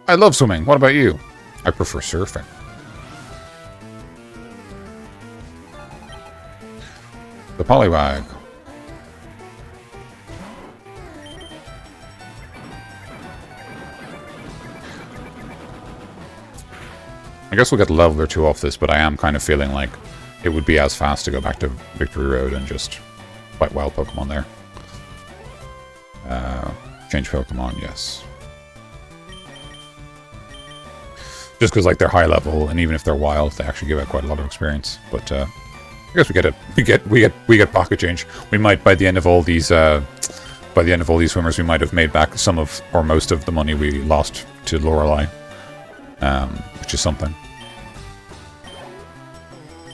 I love swimming. What about you? I prefer surfing. The Poliwag. I guess we'll get a level or 2 off this, but I am kind of feeling like it would be as fast to go back to Victory Road and just fight wild Pokemon there. Change Pokemon, yes. Just because like they're high level, and even if they're wild, they actually give out quite a lot of experience. But I guess we get pocket change. We might by the end of all these swimmers, we might have made back some of or most of the money we lost to Lorelei, which is something.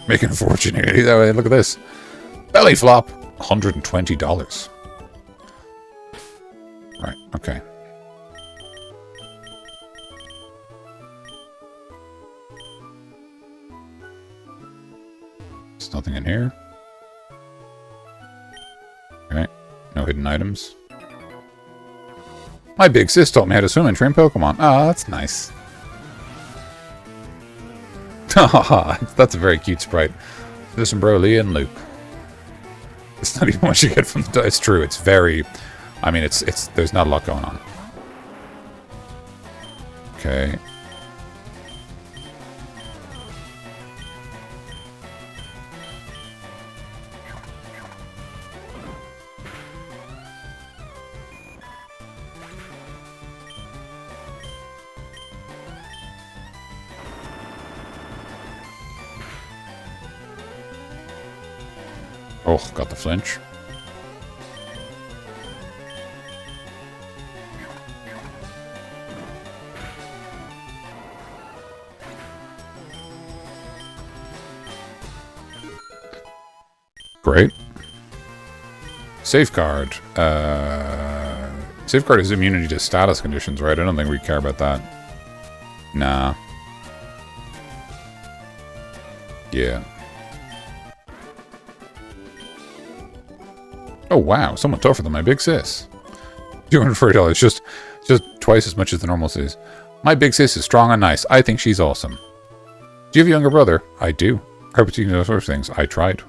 Making a fortune here. Look at this. Belly flop. $120. Right, okay. There's nothing in here. Okay, no hidden items. My big sis taught me how to swim and train Pokemon. Ah, that's nice. That's a very cute sprite. There's some Broly and Luke. It's not even what you get from the... It's true, it's very... I mean, it's there's not a lot going on. Okay. Oh, got the flinch. Great. Safeguard. Safeguard is immunity to status conditions, right? I don't think we care about that. Nah. Yeah. Oh wow, somewhat tougher than my big sis. $240, just twice as much as the normal sis. My big sis is strong and nice. I think she's awesome. Do you have a younger brother? I do. Carpeting those sort of things. I tried.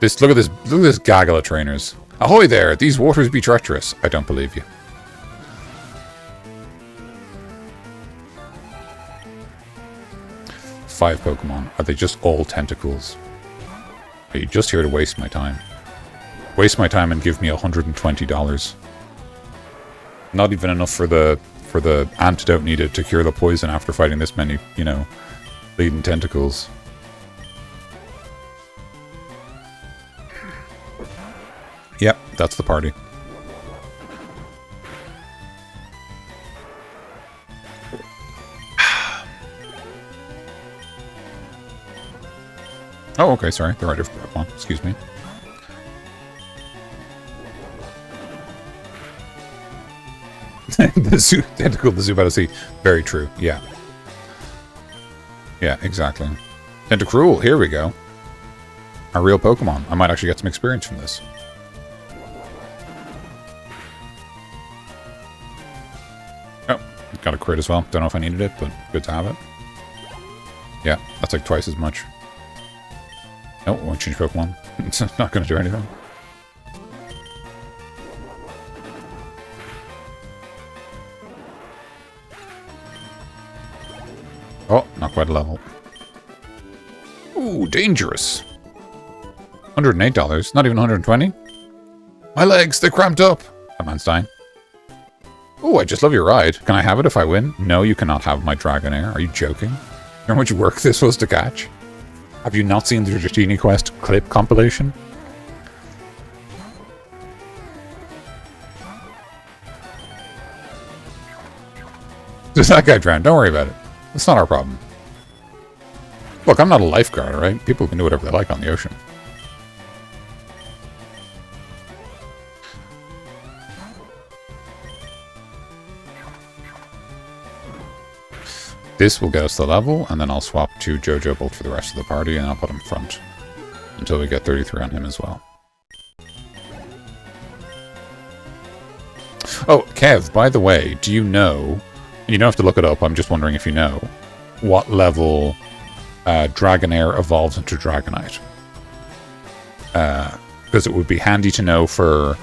Look at this gaggle of trainers. Ahoy there! These waters be treacherous. I don't believe you. Five Pokemon. Are they just all tentacles? Are you just here to waste my time? Waste my time and give me $120. Not even enough for the antidote needed to cure the poison after fighting this many, you know, bleeding tentacles. Yep, that's the party. Oh, okay, sorry. There are different Pokemon. Excuse me. The tentacle, the Zubat Sea. Very true. Yeah. Yeah, exactly. Tentacruel, here we go. A real Pokemon. I might actually get some experience from this. Oh, got a crit as well. Don't know if I needed it, but good to have it. Yeah, that's like twice as much. Oh, won't change Pokemon. It's not going to do anything. Oh, not quite a level. Ooh, dangerous. $108, not even 120. My legs, they're cramped up. That man's dying. Ooh, I just love your ride. Can I have it if I win? No, you cannot have my Dragonair. Are you joking? You know how much work this was to catch? Have you not seen the Dratini Quest clip compilation? Does that guy drown? Don't worry about it. It's not our problem. Look, I'm not a lifeguard, alright? People can do whatever they like on the ocean. This will get us the level, and then I'll swap to Jojo Bolt for the rest of the party, and I'll put him front until we get 33 on him as well. Oh, Kev, by the way, do you know... You don't have to look it up, I'm just wondering if you know what level Dragonair evolves into Dragonite. Because it would be handy to know for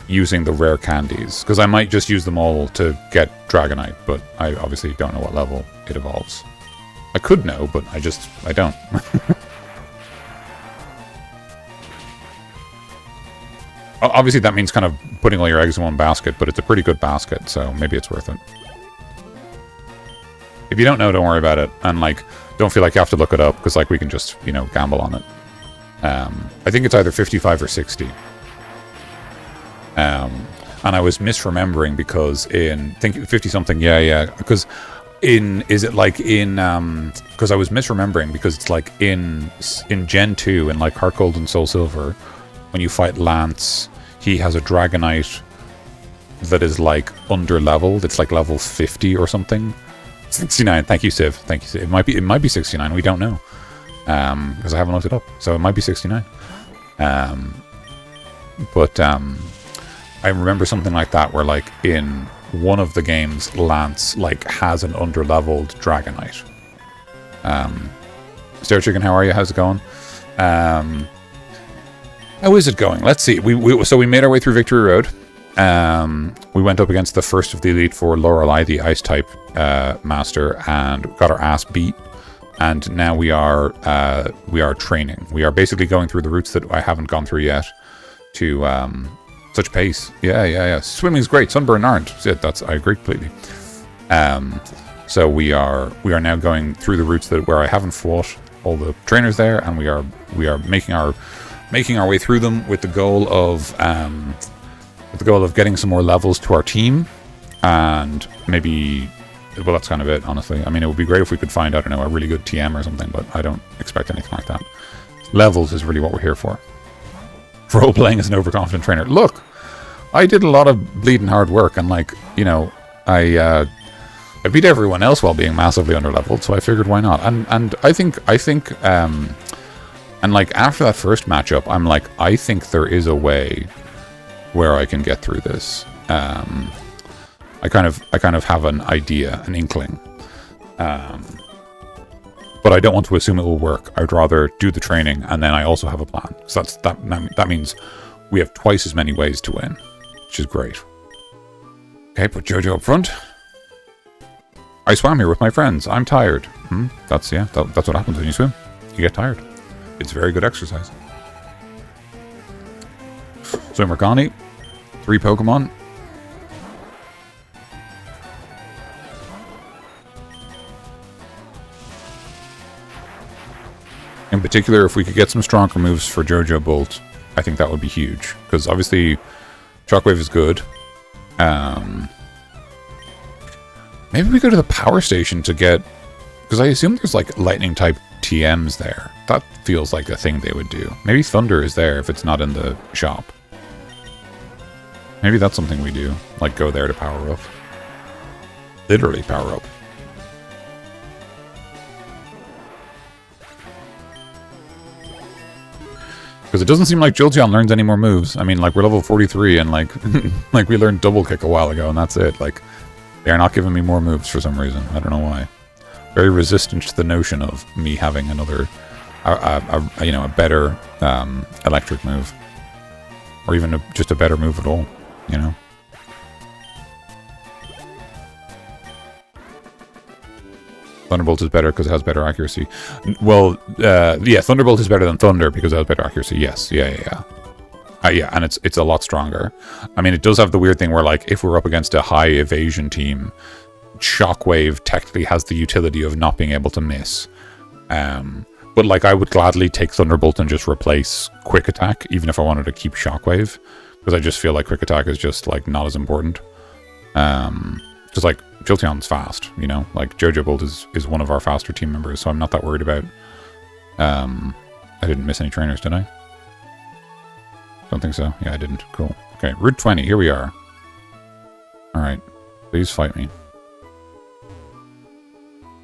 using the rare candies. Because I might just use them all to get Dragonite, but I obviously don't know what level it evolves. I could know, but I don't. Obviously that means kind of putting all your eggs in one basket, but it's a pretty good basket, so maybe it's worth it. If you don't know, don't worry about it. And, like, don't feel like you have to look it up, because, like, we can just, you know, gamble on it. I think it's either 55 or 60. And I was misremembering because in... think 50-something, yeah. Because in... Is it, like, in... Because I was misremembering because it's, like, in Gen 2, in, like, Heart Gold and Soul Silver, when you fight Lance, he has a Dragonite that is, like, under-leveled. It's, like, level 50 or something. 69. Thank you, Civ. Thank you, Civ. It might be 69. We don't know. Because I haven't looked it up. So it might be 69. But I remember something like that where, like, in one of the games, Lance, like, has an under-leveled Dragonite. Stair Chicken, how are you? How's it going? How is it going? Let's see. So we made our way through Victory Road. We went up against the first of the Elite Four, Lorelei, the Ice-type master, and got our ass beat. And now we are training. We are basically going through the routes that I haven't gone through yet to such pace. Yeah. Swimming's great. Sunburn aren't. I agree completely. So we are now going through the routes where I haven't fought all the trainers there, and we are making our way through them with the goal of getting some more levels to our team, and maybe, well, that's kind of it, honestly. I mean, it would be great if we could find, I don't know, a really good TM or something, but I don't expect anything like that. Levels is really what we're here for. Role-playing as an overconfident trainer. Look, I did a lot of bleeding hard work, and, like, you know, I beat everyone else while being massively underleveled, so I figured why not. And I think, and, like, after that first matchup, I'm like, I think there is a way where I can get through this. I kind of have an idea, an inkling. But I don't want to assume it will work. I'd rather do the training, and then I also have a plan. So that means we have twice as many ways to win, which is great. Okay, put Jojo up front. I swam here with my friends. I'm tired. That's what happens when you swim. You get tired. It's very good exercise. Swimmer Connie. 3 Pokemon. In particular, if we could get some stronger moves for Jojo Bolt, I think that would be huge. Because obviously, Shockwave is good. Maybe we go to the power station to get... Because I assume there's, like, lightning-type TMs there. That feels like a thing they would do. Maybe Thunder is there if it's not in the shop. Maybe that's something we do. Like, go there to power up. Literally power up. Because it doesn't seem like Jolteon learns any more moves. I mean, like, we're level 43 and, like, like we learned Double Kick a while ago and that's it. Like, they're not giving me more moves for some reason. I don't know why. Very resistant to the notion of me having another, you know, a better electric move. Or even just a better move at all, you know? Thunderbolt is better because it has better accuracy. Well, yeah, Thunderbolt is better than Thunder because it has better accuracy. Yes, yeah. Yeah, and it's a lot stronger. I mean, it does have the weird thing where, like, if we're up against a high evasion team, Shockwave technically has the utility of not being able to miss. But, like, I would gladly take Thunderbolt and just replace Quick Attack, even if I wanted to keep Shockwave, because I just feel like Quick Attack is just, like, not as important. Because, like, Jolteon's fast, you know? Like, Jojo Bolt is one of our faster team members, so I'm not that worried about... I didn't miss any trainers, did I? Don't think so. Yeah, I didn't. Cool. Okay, Route 20, here we are. Alright. Please fight me.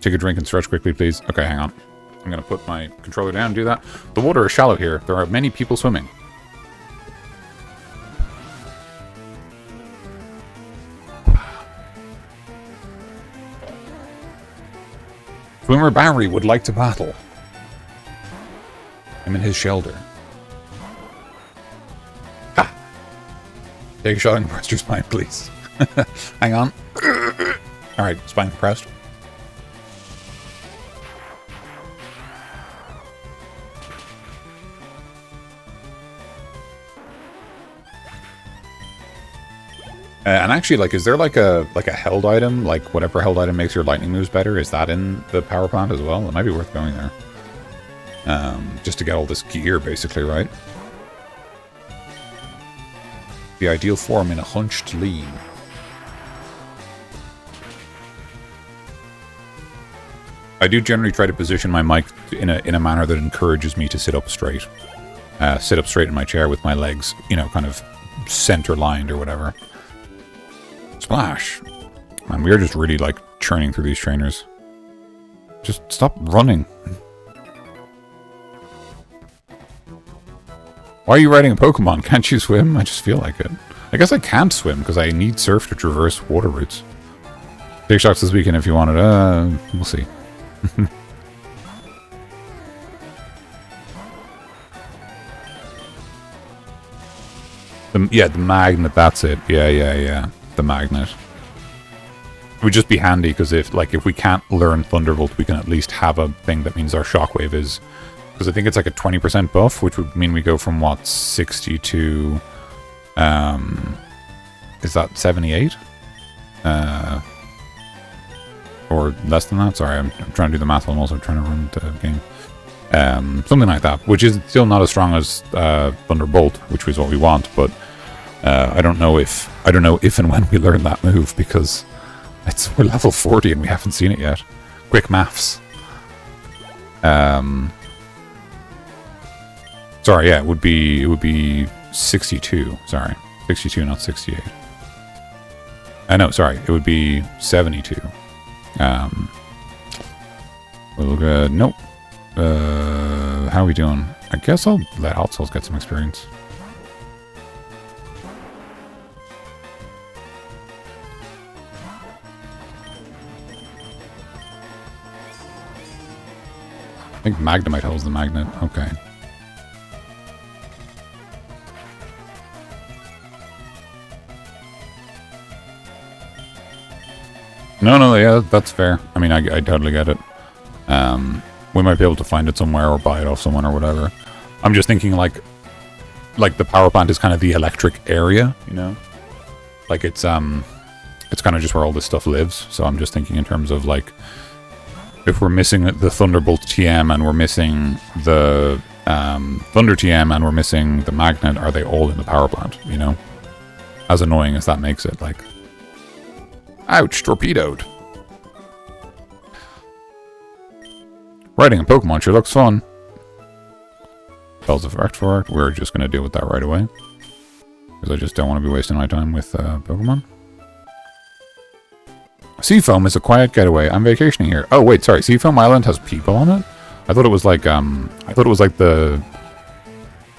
Take a drink and stretch quickly, please. Okay, hang on. I'm going to put my controller down and do that. The water is shallow here. There are many people swimming. Swimmer Barry would like to battle. I'm in his shelter. Ah! Take a shot and press your spine, please. Hang on. Alright, spine pressed. And actually, like, is there like a held item, like whatever held item makes your lightning moves better? Is that in the power plant as well? It might be worth going there, just to get all this gear, basically, right? The ideal form in a hunched lean. I do generally try to position my mic in a manner that encourages me to sit up straight. Sit up straight in my chair with my legs, you know, kind of center lined or whatever. Splash. Man, we are just really, like, churning through these trainers. Just stop running. Why are you riding a Pokemon? Can't you swim? I just feel like it. I guess I can't swim because I need surf to traverse water routes. Take shots this weekend if you want it. We'll see. Yeah, the magnet, that's it. Yeah. The magnet. It would just be handy because if we can't learn Thunderbolt, we can at least have a thing that means our Shockwave is... Because I think it's like a 20% buff, which would mean we go from, what, 60 to... is that 78? Or less than that? Sorry, I'm trying to do the math. I'm also trying to run the game. Something like that, which is still not as strong as Thunderbolt, which was what we want, but I don't know if and when we learn that move, because we're level 40 and we haven't seen it yet. Quick maths. Sorry, yeah, it would be 62. Sorry, 62, not 68. No, sorry, it would be 72. We'll go. Nope. How are we doing? I guess I'll let Hot Souls get some experience. I think Magnemite holds the magnet. Okay. No, yeah, that's fair. I mean, I totally get it. We might be able to find it somewhere or buy it off someone or whatever. I'm just thinking, like the power plant is kind of the electric area, you know? Like, it's kind of just where all this stuff lives. So I'm just thinking in terms of, like, if we're missing the Thunderbolt TM and we're missing the Thunder TM and we're missing the Magnet, are they all in the power plant, you know? As annoying as that makes it, like... Ouch, torpedoed. Writing a Pokemon sure looks fun. Spells effect for it. We're just going to deal with that right away. Because I just don't want to be wasting my time with Pokemon. Seafoam is a quiet getaway. I'm vacationing here. Oh wait, sorry. Seafoam Island has people on it? I thought it was like the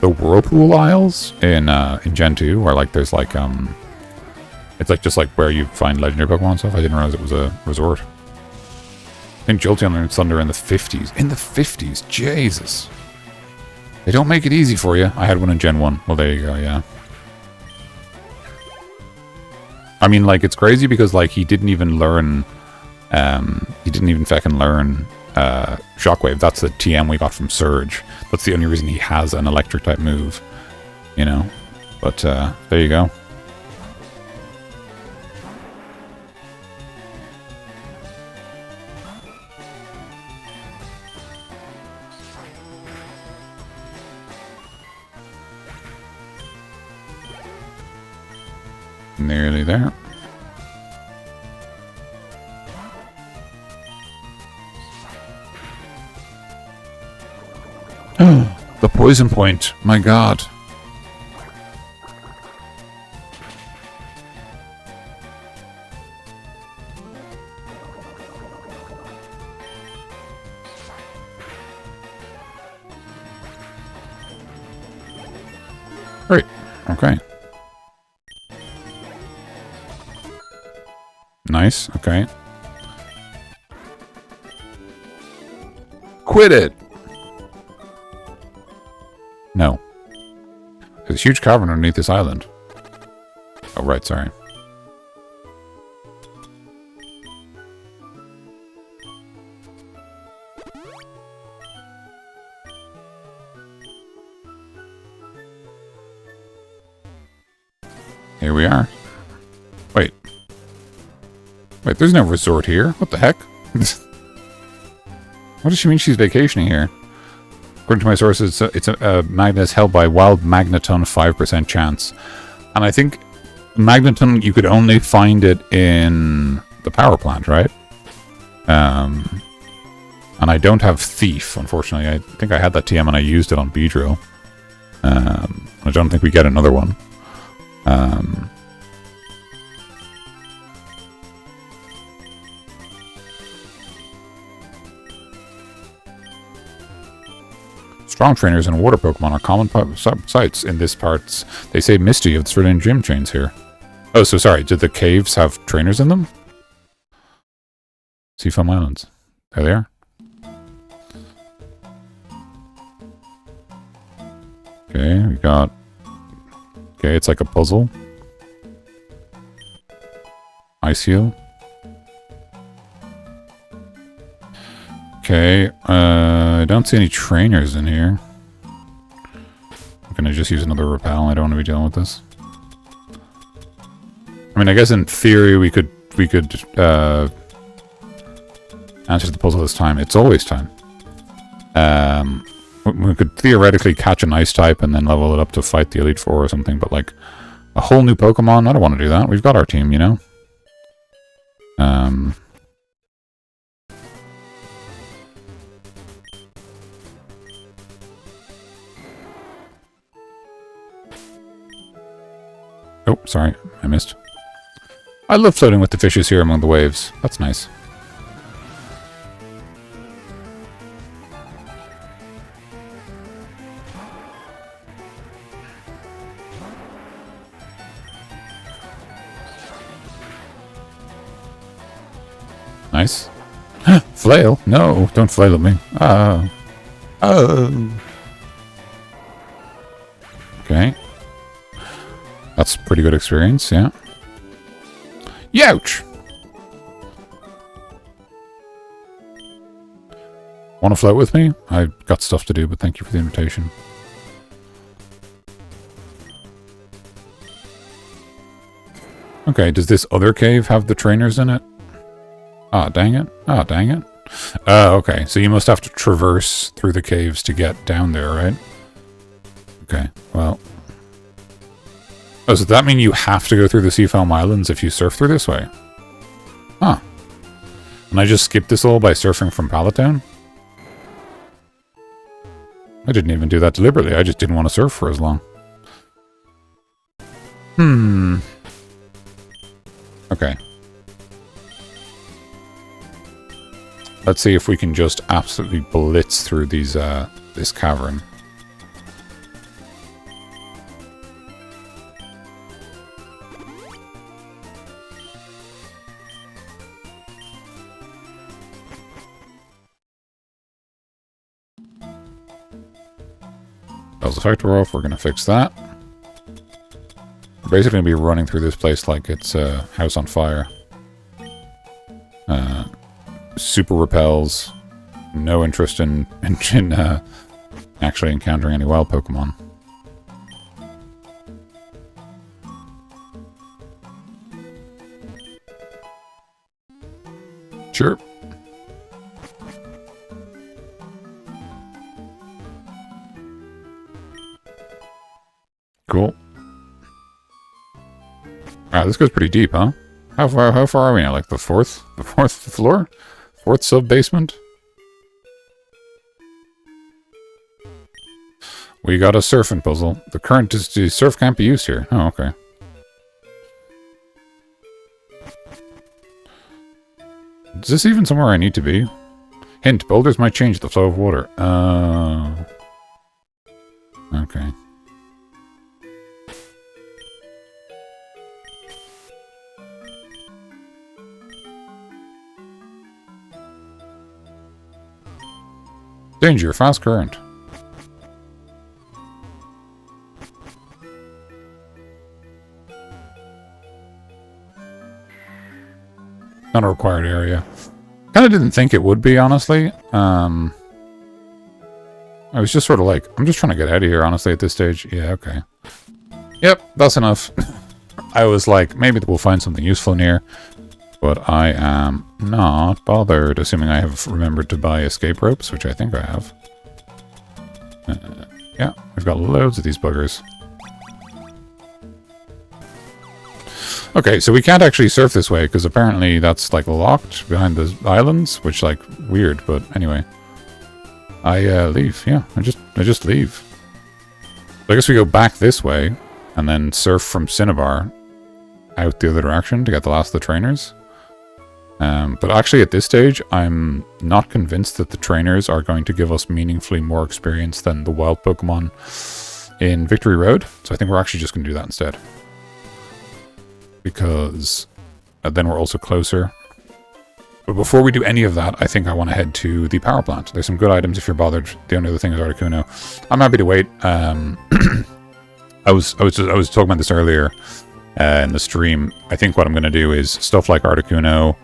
Whirlpool Isles in Gen 2, where like there's like it's like just like where you find legendary Pokemon and stuff. I didn't realize it was a resort. I think Jolteon learned Thunder in the 50s. In the 50s, Jesus. They don't make it easy for you. I had one in Gen 1. Well, there you go, yeah. I mean, like, it's crazy because, like, he didn't even learn, fucking learn Shockwave. That's the TM we got from Surge. That's the only reason he has an electric-type move, you know? But, there you go. Nearly there. The poison point. My god. Great. Okay. Nice, okay. Quit it! No. There's a huge cavern underneath this island. Oh, right, sorry. Here we are. Wait. Wait, there's no resort here. What the heck? What does she mean she's vacationing here? According to my sources, it's a magnet held by wild Magneton 5% chance. And I think Magneton, you could only find it in the power plant, right? And I don't have Thief, unfortunately. I think I had that TM and I used it on Beedrill. I don't think we get another one. Strong trainers and water Pokemon are common sights in this parts. They say Misty of the Cerulean Gym Chains here. Oh, so sorry. Did the caves have trainers in them? Seafoam Islands. There they are. Okay, we got... Okay, it's like a puzzle. Ice Heal. Okay, I don't see any trainers in here. I'm gonna just use another repel. I don't want to be dealing with this. I mean, I guess in theory we could answer the puzzle this time. It's always time. We could theoretically catch an ice type and then level it up to fight the Elite Four or something, but like a whole new Pokemon, I don't want to do that. We've got our team, you know? Oh, sorry, I missed. I love floating with the fishes here among the waves. That's nice. Nice. Flail? No, don't flail at me. Oh. Okay. That's pretty good experience, yeah. Youch! Want to float with me? I've got stuff to do, but thank you for the invitation. Okay, does this other cave have the trainers in it? Ah, dang it. Ah, dang it. Oh, okay. So you must have to traverse through the caves to get down there, right? Okay, well... Oh, so does that mean you have to go through the Seafoam Islands if you surf through this way? Huh. And I just skipped this all by surfing from Plateau? I didn't even do that deliberately. I just didn't want to surf for as long. Okay. Let's see if we can just absolutely blitz through these, this cavern. Bells effector off, we're going to fix that. We're basically going to be running through this place like it's a house on fire. Super repels. No interest in actually encountering any wild Pokemon. Sure. Cool. Wow, this goes pretty deep, huh? How far are we now? Like the fourth floor? Fourth sub-basement? We got a surfing puzzle. The surf can't be used here. Oh, okay. Is this even somewhere I need to be? Hint, boulders might change the flow of water. Okay. Danger, fast current. Not a required area. Kind of didn't think it would be, honestly. I was just sort of like, I'm just trying to get out of here, honestly, at this stage. Yeah, okay. Yep, that's enough. I was like, maybe we'll find something useful near. But I am not bothered, assuming I have remembered to buy escape ropes, which I think I have. Yeah, we've got loads of these buggers. Okay, so we can't actually surf this way, because apparently that's, like, locked behind the islands, which, like, weird, but anyway. I leave, yeah, I just leave. So I guess we go back this way, and then surf from Cinnabar out the other direction to get the last of the trainers. But actually at this stage, I'm not convinced that the trainers are going to give us meaningfully more experience than the wild Pokemon in Victory Road. So I think we're actually just going to do that instead. Because then we're also closer. But before we do any of that, I think I want to head to the power plant. There's some good items if you're bothered. The only other thing is Articuno. I'm happy to wait. I was talking about this earlier in the stream. I think what I'm going to do is stuff like Articuno,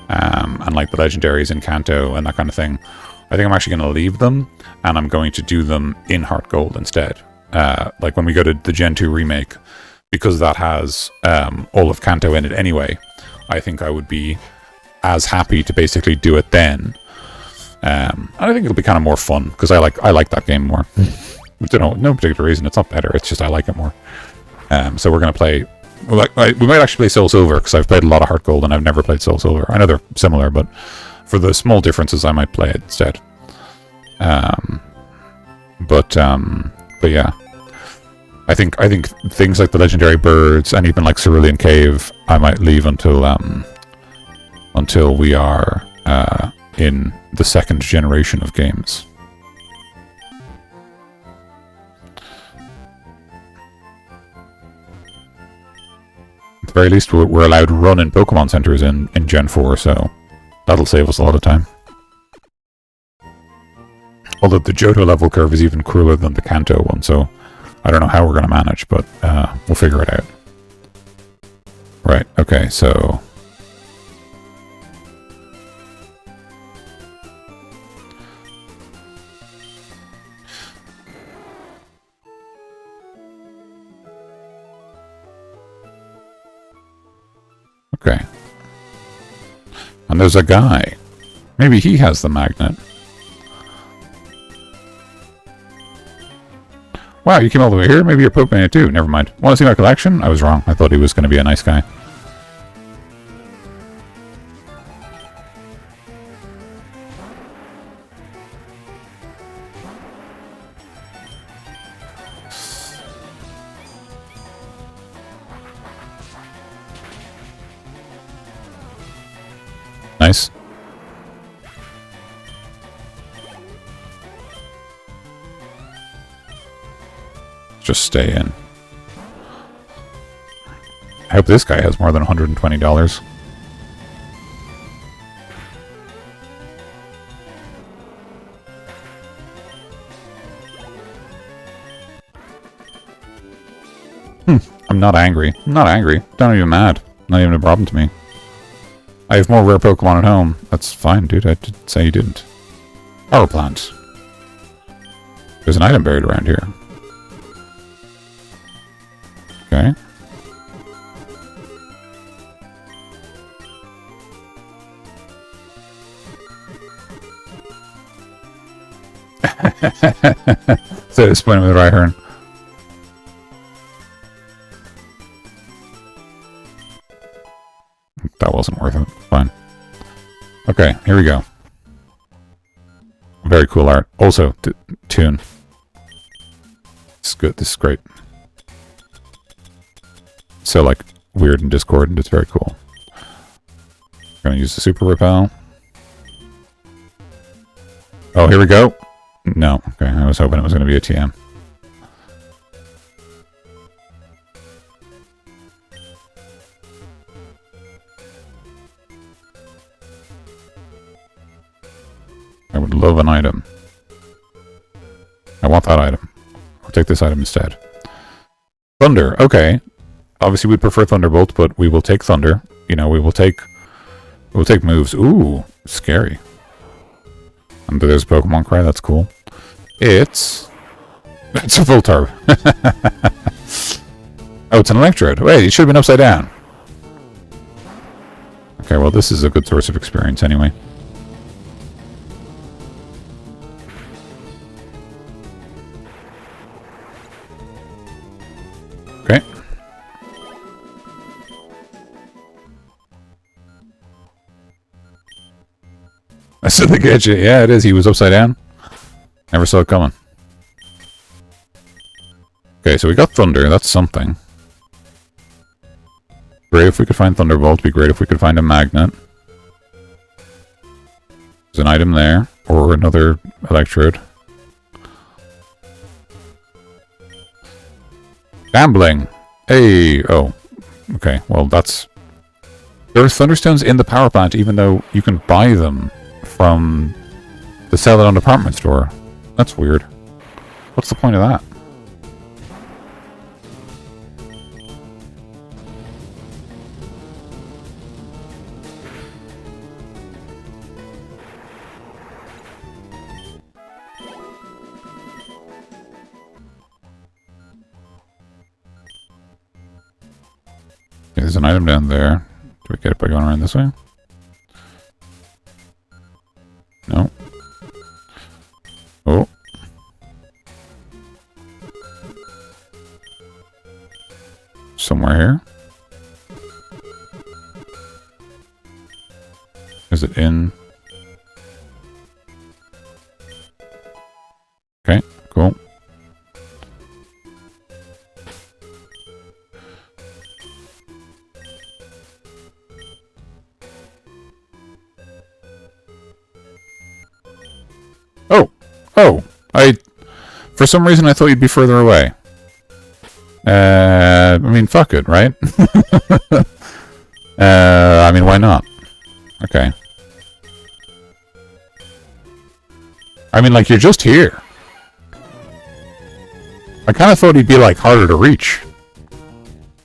and like the legendaries in Kanto and that kind of thing. I think I'm actually going to leave them, and I'm going to do them in Heart Gold instead. Like when we go to the Gen 2 remake, because that has all of Kanto in it anyway, I think I would be as happy to basically do it then. And I think it'll be kind of more fun, because I like that game more. You know, no particular reason. It's not better. It's just I like it more. So we're going to play... we might actually play Soul Silver, because I've played a lot of Heart Gold and I've never played Soul Silver. I know they're similar, but for the small differences, I might play it instead. But yeah, I think things like the legendary birds and even like Cerulean Cave, I might leave until we are in the second generation of games. At the very least, we're allowed to run in Pokemon Centers in Gen 4, so that'll save us a lot of time. Although the Johto level curve is even crueler than the Kanto one, so I don't know how we're going to manage, but we'll figure it out. Right, okay, so... Okay. And there's a guy. Maybe he has the magnet. Wow, you came all the way here? Maybe you're Pokemon too. Never mind. Want to see my collection? I was wrong. I thought he was going to be a nice guy. Nice. Just stay in. I hope this guy has more than $120. I'm not angry. I'm not angry. Not even mad. Not even a problem to me. I have more rare Pokemon at home. That's fine, dude. I did say you didn't. Power plant. There's an item buried around here. Okay. So disappointed with Rhyhorn. That wasn't worth it. Fine. Okay, here we go. Very cool art. Also, tune. This is good. This is great. So, like, weird and discordant. It's very cool. Gonna use the super repel. Oh, here we go. No. Okay, I was hoping it was going to be a TM. I would love an item. I want that item. I'll take this item instead. Thunder. Okay. Obviously, we'd prefer Thunderbolt, but we will take Thunder. You know, we will take moves. Ooh, scary. And there's a Pokemon Cry. That's cool. It's a Voltorb. Oh, it's an Electrode. Wait, it should have been upside down. Okay, well, this is a good source of experience anyway. Okay. I said the gadget. Yeah, it is. He was upside down. Never saw it coming. Okay, so we got Thunder. That's something. Great if we could find Thunderbolt. Be great if we could find a Magnet. There's an item there. Or another Electrode. Gambling. Hey. Oh. Okay, well that's... There are Thunderstones in the power plant, even though you can buy them from the Celadon department store. That's weird. What's the point of that? Okay, there's an item down there. Do we get it by going around this way? No. Oh. Somewhere here. Is it in? Okay, cool. Oh, for some reason I thought you'd be further away. I mean, fuck it, right? I mean, why not? Okay. I mean, like, you're just here. I kind of thought he'd be, like, harder to reach.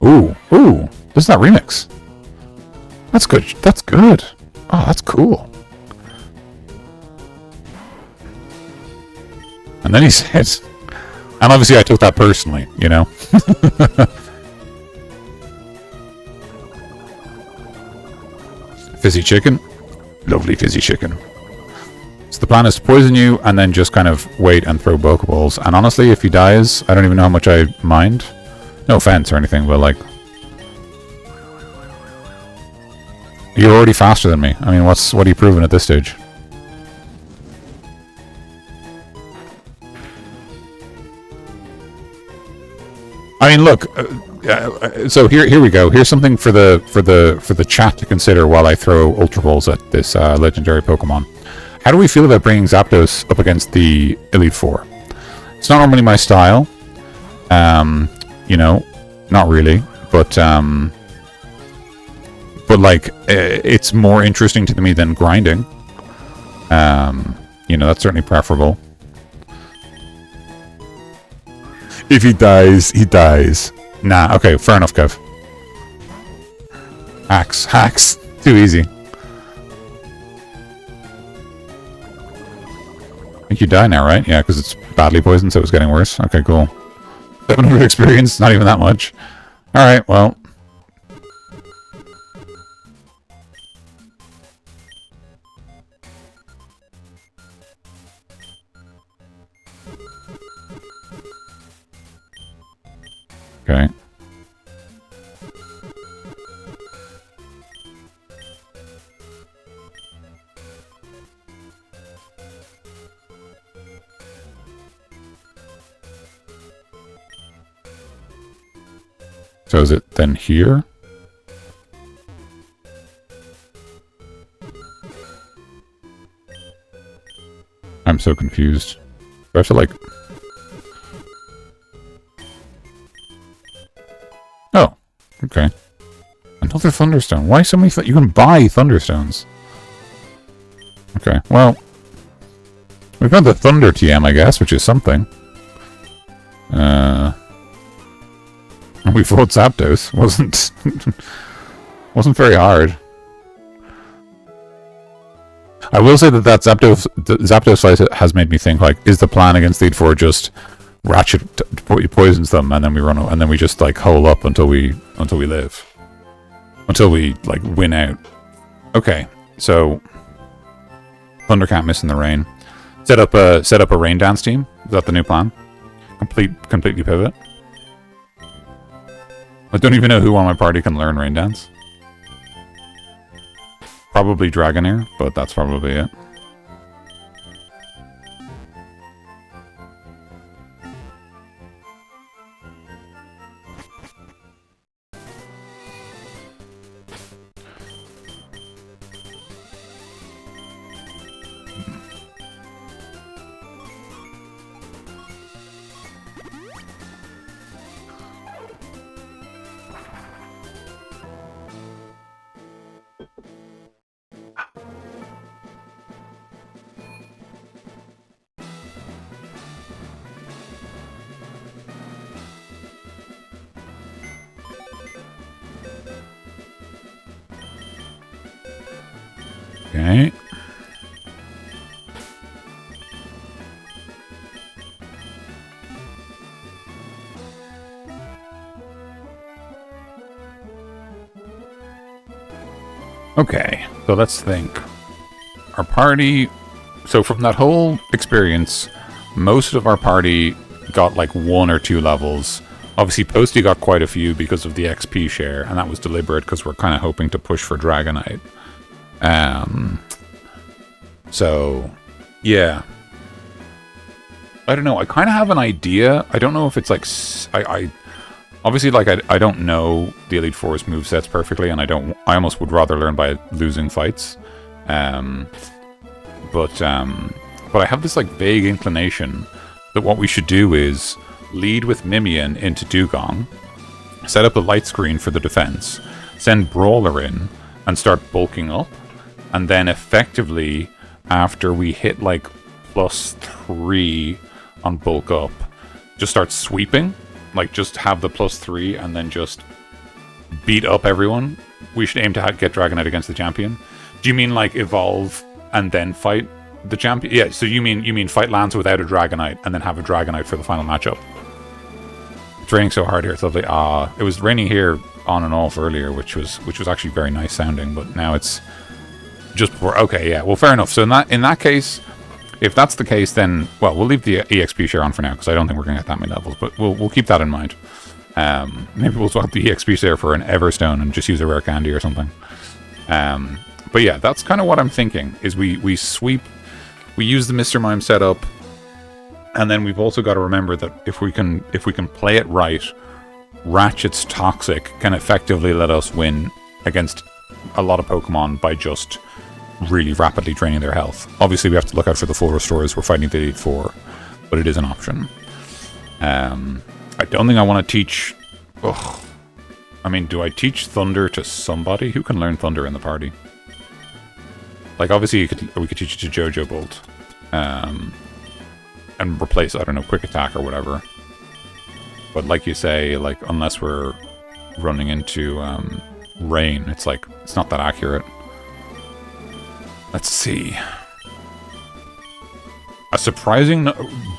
Ooh, this is that remix. That's good, that's good. Oh, that's cool. And then he says, and obviously I took that personally, you know. Fizzy chicken. Lovely fizzy chicken. So the plan is to poison you and then just kind of wait and throw Pokeballs. And honestly, if he dies, I don't even know how much I mind. No offense or anything, but like... You're already faster than me. I mean, what are you proving at this stage? I mean, look, So here we go. Here's something for the chat to consider while I throw Ultra Balls at this legendary Pokemon. How do we feel about bringing Zapdos up against the Elite Four? It's not normally my style. You know, not really, but like it's more interesting to me than grinding. You know, that's certainly preferable. If he dies, he dies. Nah, okay, fair enough, Kev. Hacks. Too easy. I think you die now, right? Yeah, because it's badly poisoned, so it's getting worse. Okay, cool. 700 experience, not even that much. Alright, well. Okay. So is it then here? I'm so confused. Do I have to like... Oh, okay. Another Thunderstone. Why so many... You can buy Thunderstones. Okay, well... We've got the Thunder TM, I guess, which is something. We fought Zapdos. Wasn't very hard. I will say that Zapdos fight has made me think, like, is the plan against Elite Four just Ratchet poisons them and then we run, and then we just like hole up until we live, until we like win out. Okay, so Thunder can't miss in the rain. Set up a rain dance team. Is that the new plan? Completely pivot. I don't even know who on my party can learn rain dance. Probably Dragonair, but that's probably it. Okay. Okay, so let's think. Our party... So from that whole experience, most of our party got like 1 or 2 levels. Obviously, Posty got quite a few because of the XP share, and that was deliberate because we're kind of hoping to push for Dragonite. So, yeah. I don't know, I kind of have an idea. I don't know if it's like... Obviously, like, I don't know the Elite Four's movesets perfectly, and I almost would rather learn by losing fights. But I have this, like, vague inclination that what we should do is lead with Mimian into Dugong, set up a light screen for the defense, send Brawler in, and start bulking up, and then effectively, after we hit, like, +3 on bulk up, just start sweeping. Like, just have the +3 and then just beat up everyone. We should aim to get Dragonite against the champion. Do you mean, like, evolve and then fight the champion? Yeah, so you mean fight lands without a Dragonite and then have a Dragonite for the final matchup. It's raining so hard here, it's lovely. It was raining here on and off earlier, which was actually very nice sounding, but now it's just before. Okay, yeah, well, fair enough. So in that case, if that's the case, then, well, we'll leave the EXP share on for now, because I don't think we're going to get that many levels, but we'll keep that in mind. Maybe we'll swap the EXP share for an Everstone and just use a rare candy or something. But yeah, that's kind of what I'm thinking, is we sweep, we use the Mr. Mime setup, and then we've also got to remember that if we can play it right, Ratchet's Toxic can effectively let us win against a lot of Pokemon by just really rapidly draining their health. Obviously, we have to look out for the full restores. We're fighting the Elite Four, but it is an option. I don't think I want to teach... Ugh. I mean, do I teach Thunder to somebody? Who can learn Thunder in the party? Like, obviously, we could teach it to Jojo Bolt. And replace, I don't know, Quick Attack or whatever. But like you say, like, unless we're running into Rain, it's like, it's not that accurate. Let's see. A surprising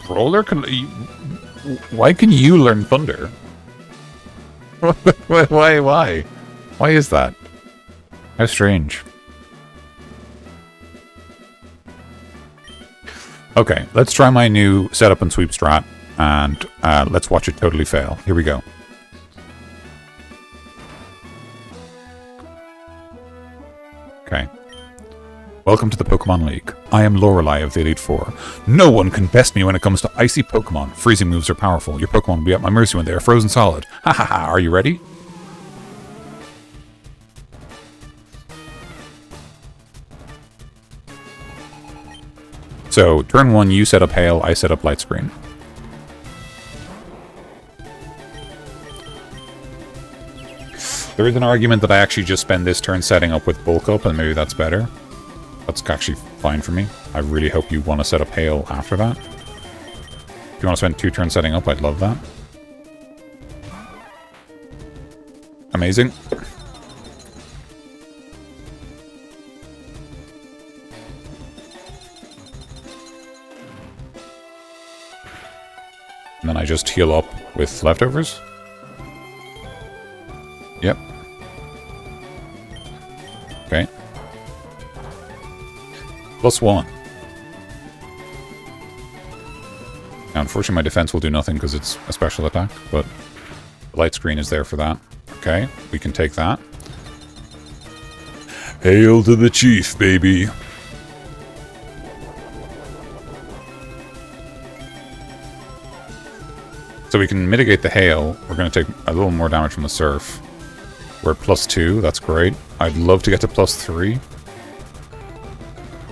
Brawler can... Why can you learn Thunder? Why? Why is that? How strange. Okay, let's try my new setup and sweep strat, and let's watch it totally fail. Here we go. Okay. Welcome to the Pokemon League. I am Lorelei of the Elite Four. No one can best me when it comes to icy Pokemon. Freezing moves are powerful. Your Pokemon will be at my mercy when they are frozen solid. Ha ha ha, are you ready? So, turn 1, you set up Hail, I set up Light Screen. There is an argument that I actually just spend this turn setting up with Bulk Up, and maybe that's better. That's actually fine for me. I really hope you want to set up Hail after that. If you want to spend 2 turns setting up, I'd love that. Amazing. And then I just heal up with leftovers. Yep. Okay. +1. Now, unfortunately, my defense will do nothing because it's a special attack, but the light screen is there for that. Okay, we can take that. Hail to the chief, baby! So we can mitigate the hail. We're going to take a little more damage from the surf. We're at +2, that's great. I'd love to get to +3.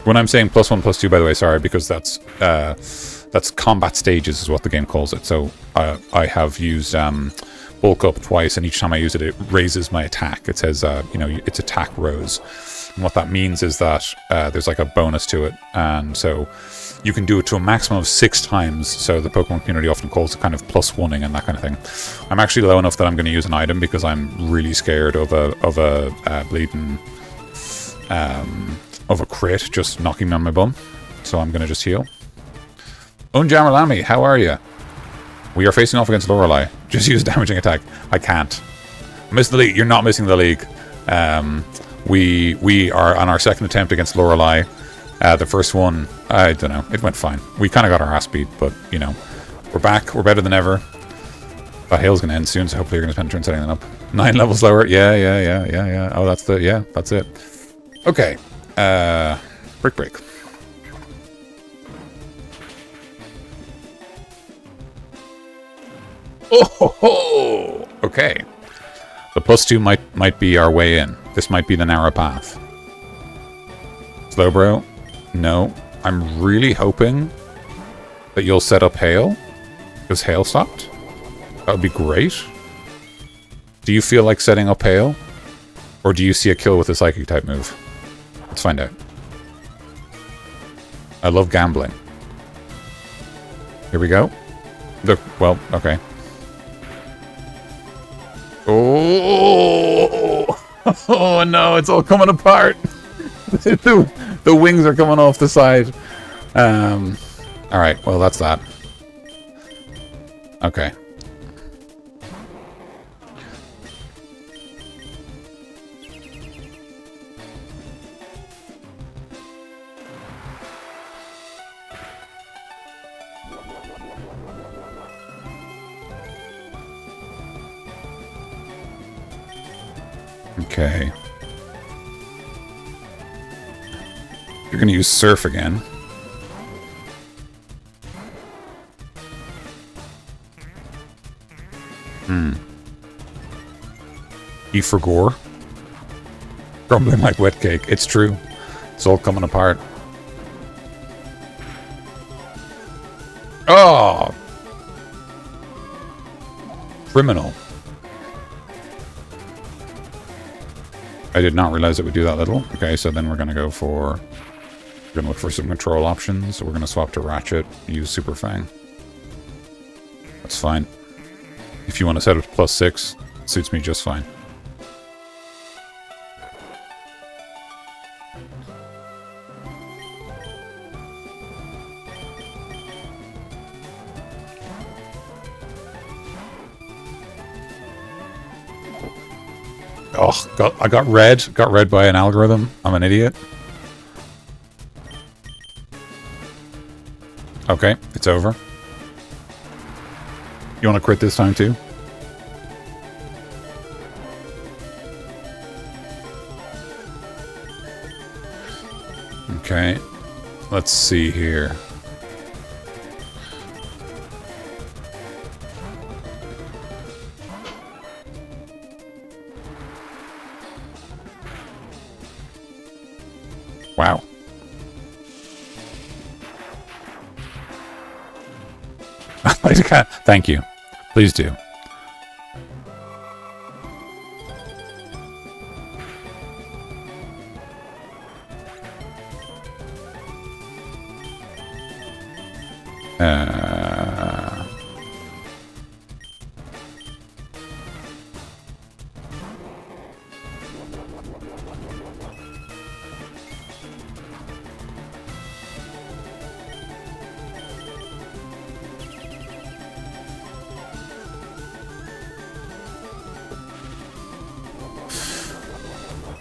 When I'm saying +1, +2, by the way, sorry, because that's combat stages is what the game calls it. So I have used Bulk Up twice, and each time I use it, it raises my attack. It says, you know, its attack rose. And what that means is that there's like a bonus to it, and so you can do it to a maximum of 6 times. So the Pokemon community often calls it kind of +1ing and that kind of thing. I'm actually low enough that I'm going to use an item because I'm really scared of a bleeding of a crit just knocking me on my bum. So I'm going to just heal. Unjamalami, how are you? We are facing off against Lorelei. Just use damaging attack. I can't. Miss the league. You're not missing the league. We are on our second attempt against Lorelei. The first one, I don't know. It went fine. We kind of got our ass beat, but, you know. We're back. We're better than ever. That hail's going to end soon, so hopefully you're going to spend a turn setting that up. 9 levels lower. Yeah. Oh, that's it. Okay. Break. Oh ho ho! Okay. The +2 might be our way in. This might be the narrow path. Slowbro? No. I'm really hoping that you'll set up Hail. Because Hail stopped? That would be great. Do you feel like setting up Hail? Or do you see a kill with a Psychic type move? Let's find out. I love gambling. Here we go. Well, okay. Oh! Oh no, it's all coming apart. The wings are coming off the side. Alright, well that's that. Okay. Okay. You're going to use Surf again. E for gore. Crumbling like wet cake. It's true. It's all coming apart. Oh! Criminal. I did not realize it would do that little. Okay, so then we're going to go for... We're going to look for some control options. So we're going to swap to Ratchet, use Super Fang. That's fine. If you want to set it to +6, it suits me just fine. Oh, I got read by an algorithm. I'm an idiot. Okay, it's over. You want to crit this time too? Okay, let's see here. Wow. Thank you. Please do.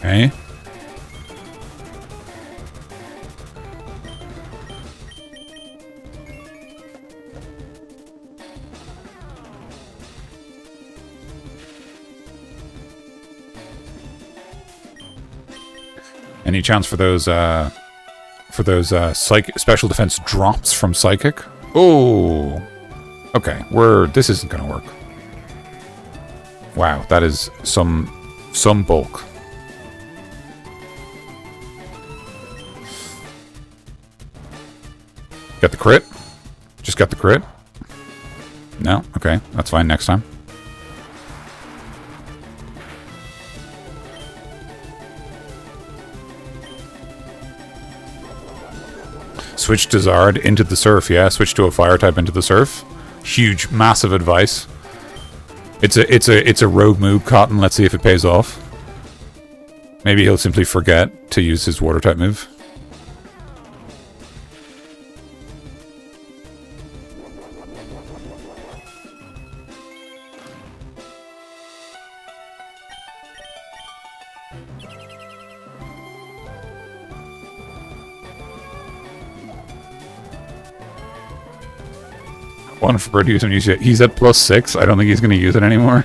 Okay. Any chance for those special defense drops from Psychic? Oh, okay. This isn't gonna work. Wow, that is some bulk. Get the crit? Just got the crit? No? Okay, that's fine next time. Switch to Zard into the Surf, yeah. Switch to a fire type into the Surf. Huge, massive advice. It's a rogue move, Cotton. Let's see if it pays off. Maybe he'll simply forget to use his water type move. One for produce and use it. He's at +6. I don't think he's going to use it anymore.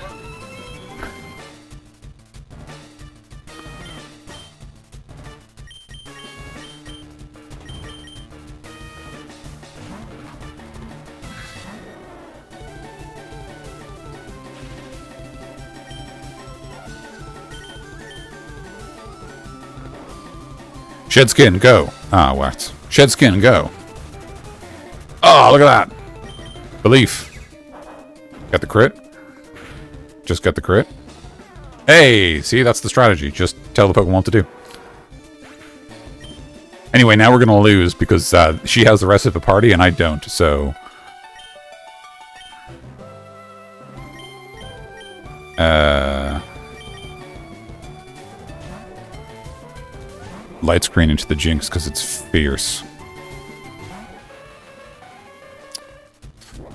Shed skin, go. Ah, what? Shed skin, go. Oh, look at that. Belief. Got the crit. Just got the crit. Hey, see, that's the strategy. Just tell the Pokemon what to do. Anyway, now we're going to lose because she has the rest of the party and I don't, so... Light screen into the Jinx because it's fierce.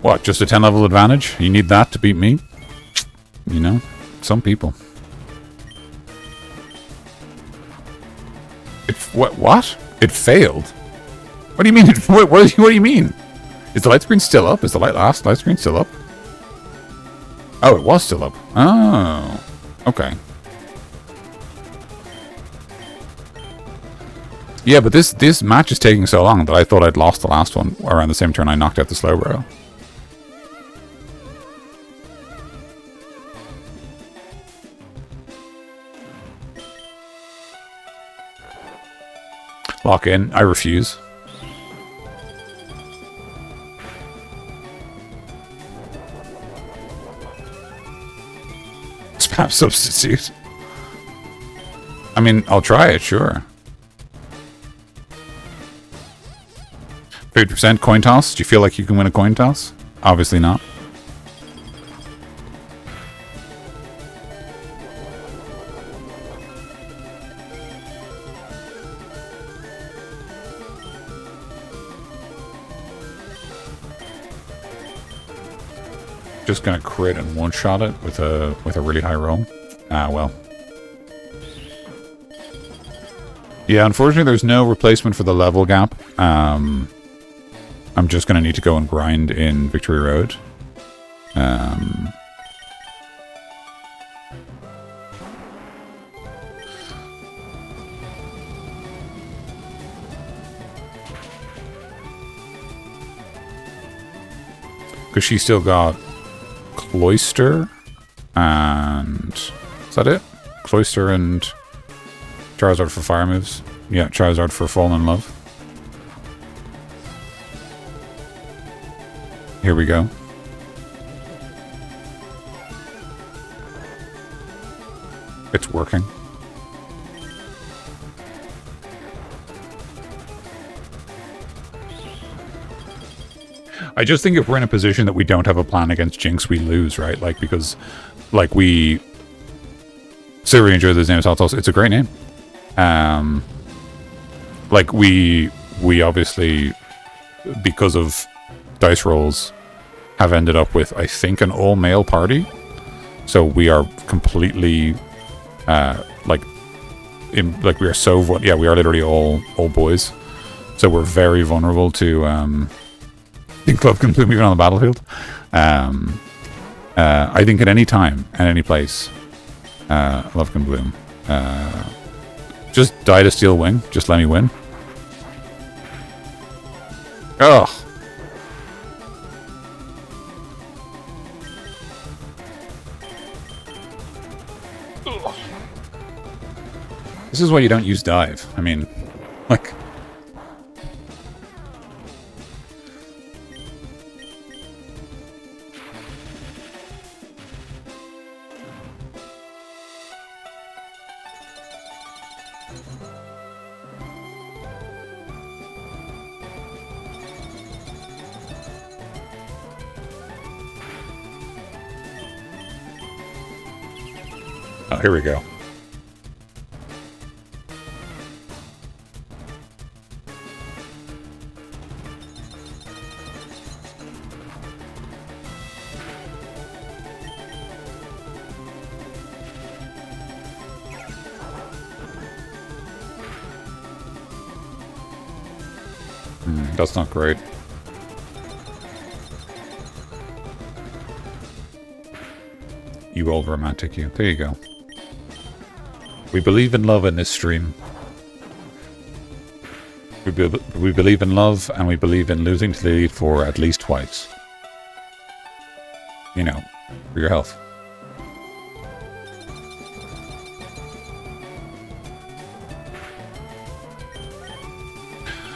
What, just a 10 level advantage? You need that to beat me? You know, some people. What? It failed? What do you mean? What do you mean? Is the light screen still up? Is the last light screen still up? Oh, it was still up. Oh, okay. Yeah, but this match is taking so long that I thought I'd lost the last one around the same turn I knocked out the Slowbro. Lock in. I refuse. Spam substitute. I mean, I'll try it, sure. 50% coin toss. Do you feel like you can win a coin toss? Obviously not. Just gonna crit and one-shot it with a really high roll. Ah, well. Yeah, unfortunately, there's no replacement for the level gap. I'm just gonna need to go and grind in Victory Road. Because she still got Cloister and... Is that it? Cloister and Charizard for fire moves. Yeah, Charizard for Fall in Love. Here we go. It's working. I just think if we're in a position that we don't have a plan against Jinx, we lose, right? Like, because, like, we... So really enjoy this name, Saltos. It's a great name. Like, we obviously, because of dice rolls, have ended up with, I think, an all-male party. So we are completely, like we are so... Yeah, we are literally all boys. So we're very vulnerable to... Club can bloom even on the battlefield. I think at any time, at any place, love can bloom. Just die to Steel Wing. Just let me win. Ugh. This is why you don't use dive. I mean, like... Oh, here we go. That's not great. You old romantic, you. There you go. We believe in love in this stream. We believe in love, and we believe in losing to the Elite Four at least twice. You know, for your health.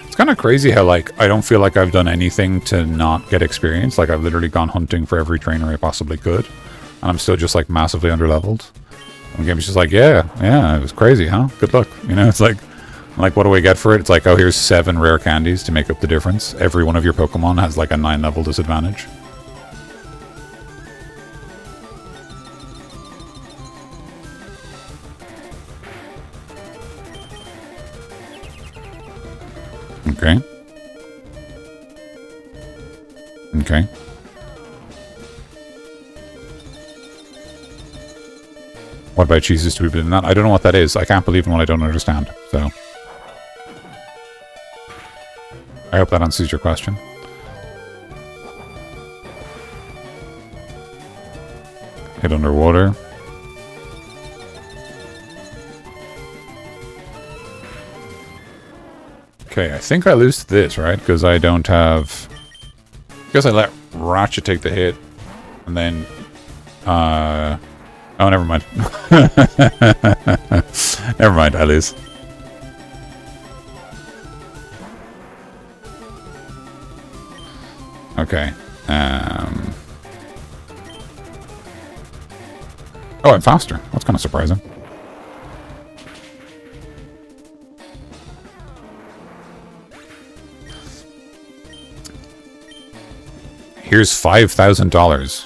It's kind of crazy how, like, I don't feel like I've done anything to not get experience. Like, I've literally gone hunting for every trainer I possibly could. And I'm still just, like, massively underleveled. And the game's just like, yeah, it was crazy, huh? Good luck. You know, it's like, what do I get for it? It's like, oh, here's 7 rare candies to make up the difference. Every one of your Pokemon has, like, a 9-level disadvantage. Okay. Okay. What about cheeses to be in that? I don't know what that is. I can't believe in what I don't understand. So, I hope that answers your question. Hit underwater. Okay, I think I lose to this, right? Because I don't have... I guess I let Ratchet take the hit. And then... Oh, never mind. Never mind, I lose. Okay. Oh, I'm faster. That's kind of surprising. Here's $5,000.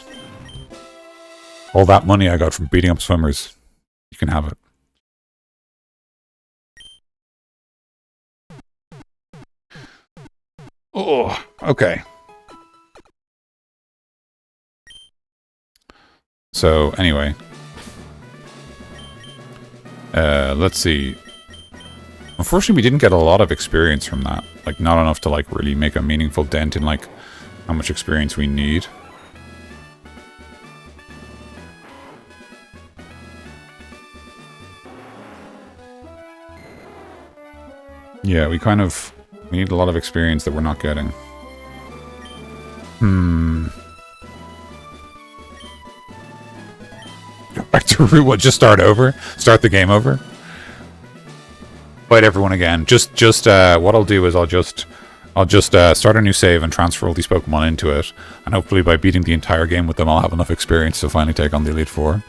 All that money I got from beating up swimmers. You can have it. Oh, okay. So, anyway. Let's see. Unfortunately, we didn't get a lot of experience from that. Like, not enough to, like, really make a meaningful dent in, like, how much experience we need. Yeah, we need a lot of experience that we're not getting. Go back to Route 1, just start over? Start the game over? Fight everyone again. What I'll do is I'll just start a new save and transfer all these Pokemon into it, and hopefully by beating the entire game with them, I'll have enough experience to finally take on the Elite Four.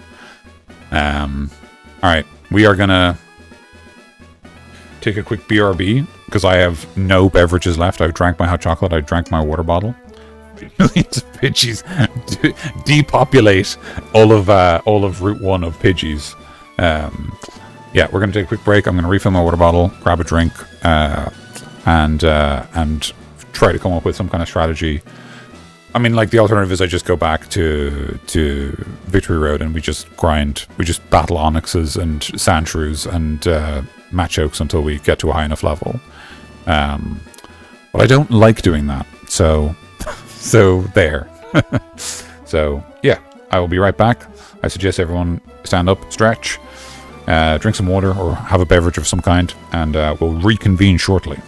Alright, we are gonna take a quick BRB, because I have no beverages left. I've drank my hot chocolate, I drank my water bottle. Millions of Pidgeys depopulate all of Route 1 of Pidgeys. Yeah, we're going to take a quick break. I'm going to refill my water bottle, grab a drink, and try to come up with some kind of strategy. I mean, like, the alternative is I just go back to Victory Road and we just grind. We just battle Onyxes and Sandshrews and Machokes until we get to a high enough level. But I don't like doing that, so there. So, yeah, I will be right back. I suggest everyone stand up, stretch, drink some water or have a beverage of some kind, and we'll reconvene shortly.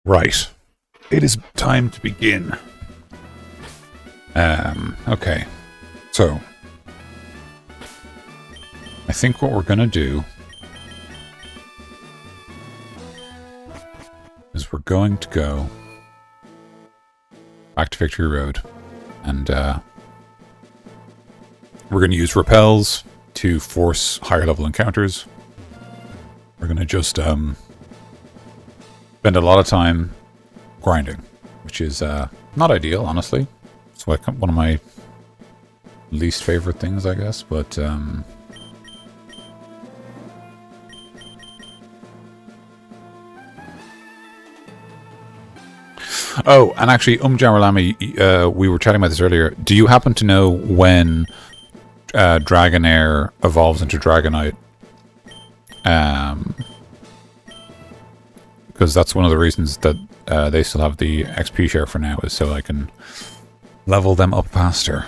Right. It is time to begin. Okay. So, I think what we're gonna do is we're going to go back to Victory Road, and we're going to use repels to force higher level encounters. We're going to just spend a lot of time grinding, which is not ideal, honestly. It's like one of my least favorite things, I guess, but oh, and actually, Jamalami, we were chatting about this earlier. Do you happen to know when Dragonair evolves into Dragonite? Because that's one of the reasons that they still have the XP share for now, is so I can level them up faster.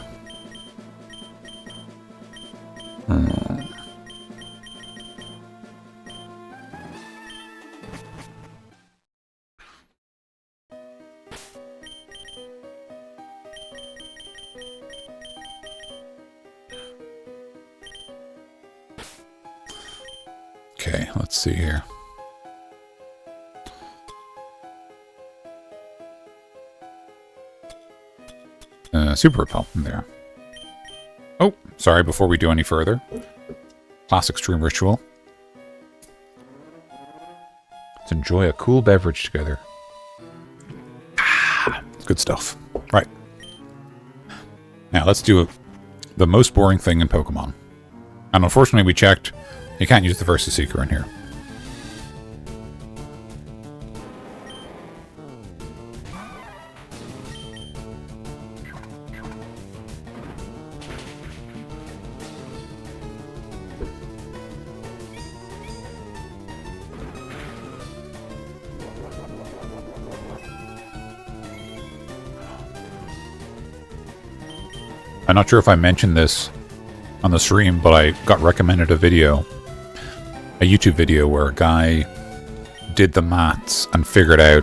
Okay, let's see here. Super repel in there. Oh, sorry, before we do any further. Classic stream ritual. Let's enjoy a cool beverage together. Good stuff. Right. Now, let's do the most boring thing in Pokemon. And unfortunately, we checked. You can't use the Versus Seeker in here. I'm not sure if I mentioned this on the stream, but I got recommended a YouTube video where a guy did the maths and figured out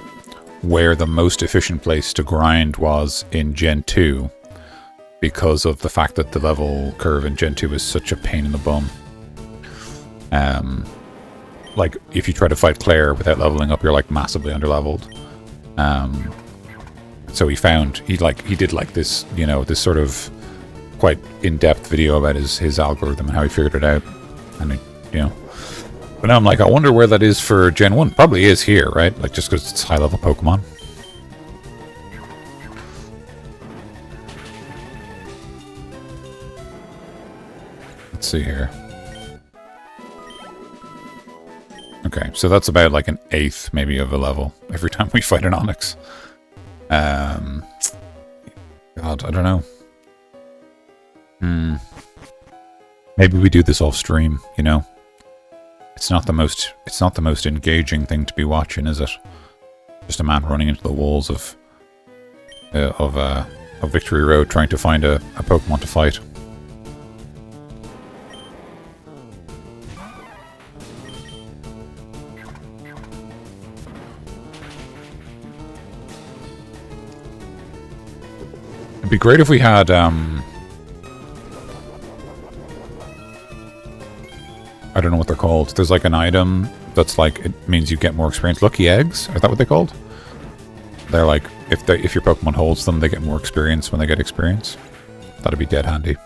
where the most efficient place to grind was in Gen 2 because of the fact that the level curve in Gen 2 is such a pain in the bum. Like, if you try to fight Claire without leveling up, you're like massively underleveled. So he did like this, you know, this sort of quite in-depth video about his algorithm and how he figured it out. And, you know, but now I'm like, I wonder where that is for Gen 1. Probably is here, right? Like, just because it's high-level Pokemon. Let's see here. Okay, so that's about like an 1/8 maybe of a level every time we fight an Onix. God, I don't know. Maybe we do this off stream, you know? It's not the most engaging thing to be watching, is it? Just a man running into the walls of Victory Road trying to find a Pokemon to fight. It'd be great if we had I don't know what they're called. There's like an item that's like, it means you get more experience. Lucky eggs? Is that what they're called? They're like, if your Pokemon holds them, they get more experience when they get experience. That'd be dead handy.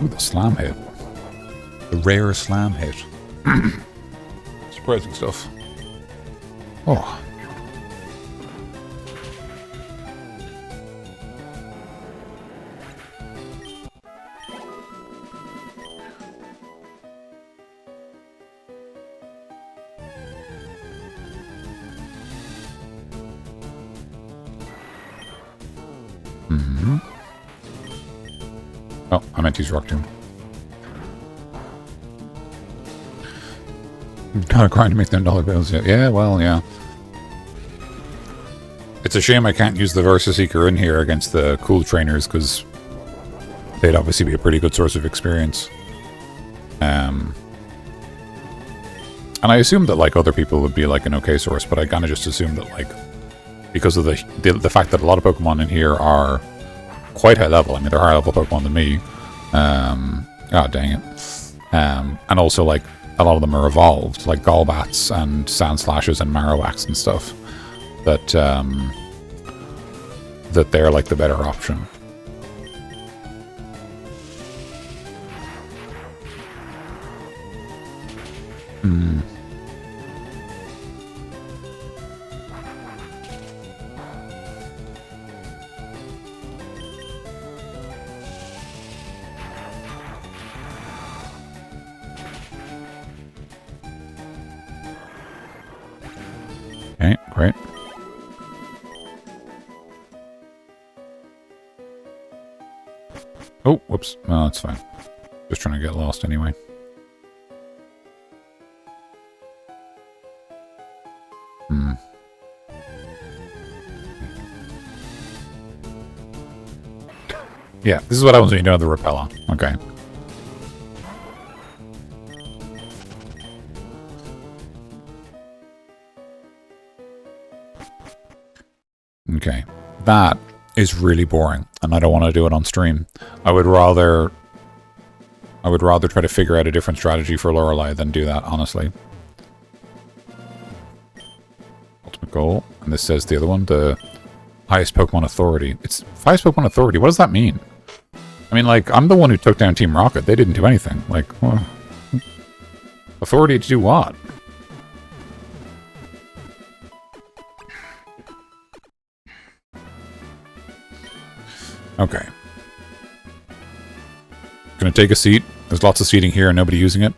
Ooh, the slam hit. The rare slam hit. Surprising stuff. Oh. Oh, I meant to use Rock Tomb. Gotta grind to make them dollar bills yet. Yeah, well, yeah. It's a shame I can't use the Versa Seeker in here against the cool trainers, because they'd obviously be a pretty good source of experience. And I assumed that, like, other people would be, like, an okay source, but I kind of just assumed that, like, because of the fact that a lot of Pokemon in here are quite high level. I mean, they're higher level Pokemon than me. Oh, dang it. And also, like, a lot of them are evolved, like Golbats and Sandslashes and Marowaks and stuff. That they're, like, the better option. Hmm. Okay, great. Oh, whoops. No, that's fine. Just trying to get lost anyway. Hmm. Yeah, this is what happens when you don't have the repel on. Okay. Okay. That is really boring, and I don't want to do it on stream. I would rather try to figure out a different strategy for Lorelei than do that, honestly. Ultimate goal. And this says the other one, the highest Pokemon authority. It's highest Pokemon authority. What does that mean? I mean, like, I'm the one who took down Team Rocket. They didn't do anything. Like, well, authority to do what? Okay. Gonna take a seat. There's lots of seating here and nobody using it.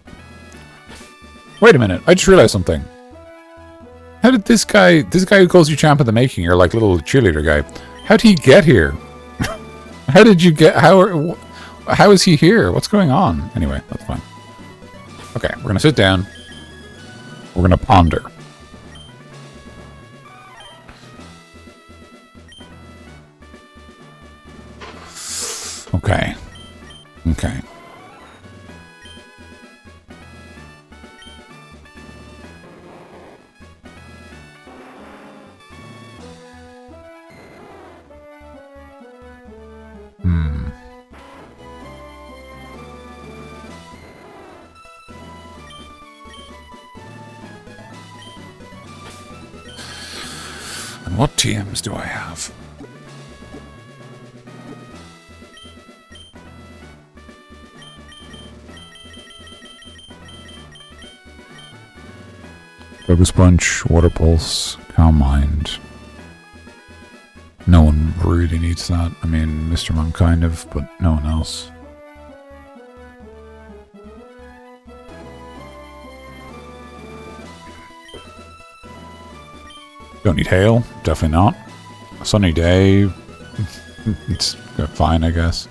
Wait a minute. I just realized something. How did this guy who calls you champ in the making, your, like, little cheerleader guy, how did he get here? How did you get, how is he here? What's going on? Anyway, that's fine. Okay, we're gonna sit down. We're gonna ponder. Okay. Okay. And what TMs do I have? Focus Punch, Water Pulse, Calm Mind. No one really needs that. I mean, Mr. Monk kind of, but no one else. Don't need Hail. Definitely not. A sunny day. It's fine, I guess.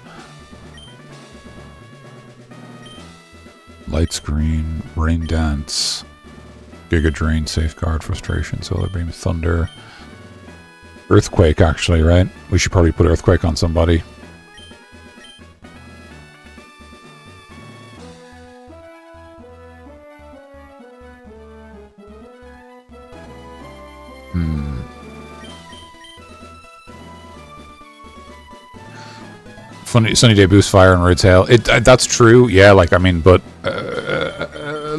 Light Screen, Rain Dance. Giga Drain, Safeguard, Frustration, Solar Beam, Thunder. Earthquake, actually, right? We should probably put Earthquake on somebody. Sunny Day boost fire and Rid's Hail. That's true, yeah, like, I mean, but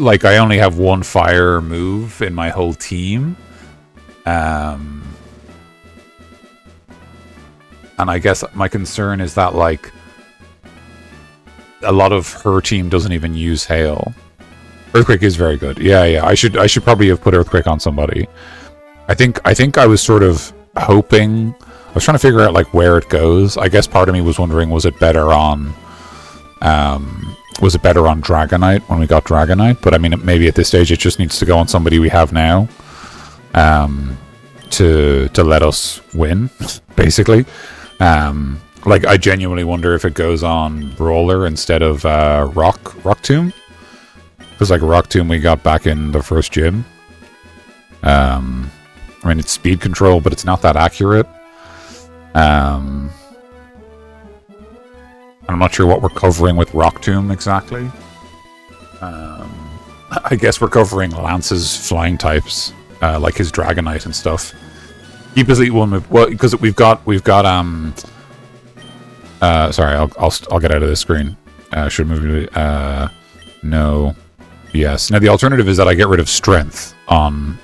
like, I only have one fire move in my whole team. And I guess my concern is that, like, a lot of her team doesn't even use Hail. Earthquake is very good. Yeah, I should probably have put Earthquake on somebody. I think I was sort of hoping, I was trying to figure out, like, where it goes. I guess part of me was wondering, was it better on Dragonite when we got Dragonite? But I mean, maybe at this stage it just needs to go on somebody we have now, to let us win, basically. Like, I genuinely wonder if it goes on Brawler instead of Rock Tomb. Because, like, Rock Tomb we got back in the first gym. I mean, it's speed control, but it's not that accurate. I'm not sure what we're covering with Rock Tomb exactly. I guess we're covering Lance's flying types, like his Dragonite and stuff. Keep his elite one move. Well, because we've got sorry, I'll get out of this screen. Should move. No. Yes. Now the alternative is that I get rid of strength on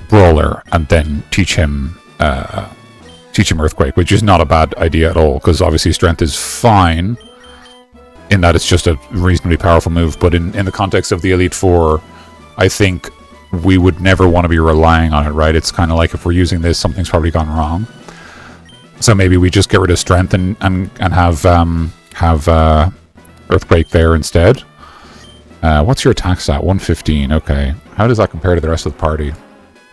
Brawler and then teach him Earthquake, which is not a bad idea at all, because obviously strength is fine in that it's just a reasonably powerful move, but in the context of the Elite Four, I think we would never want to be relying on it, right? It's kind of like if we're using this, something's probably gone wrong. So maybe we just get rid of strength and have Earthquake there instead. What's your attack stat? 115. Okay. How does that compare to the rest of the party?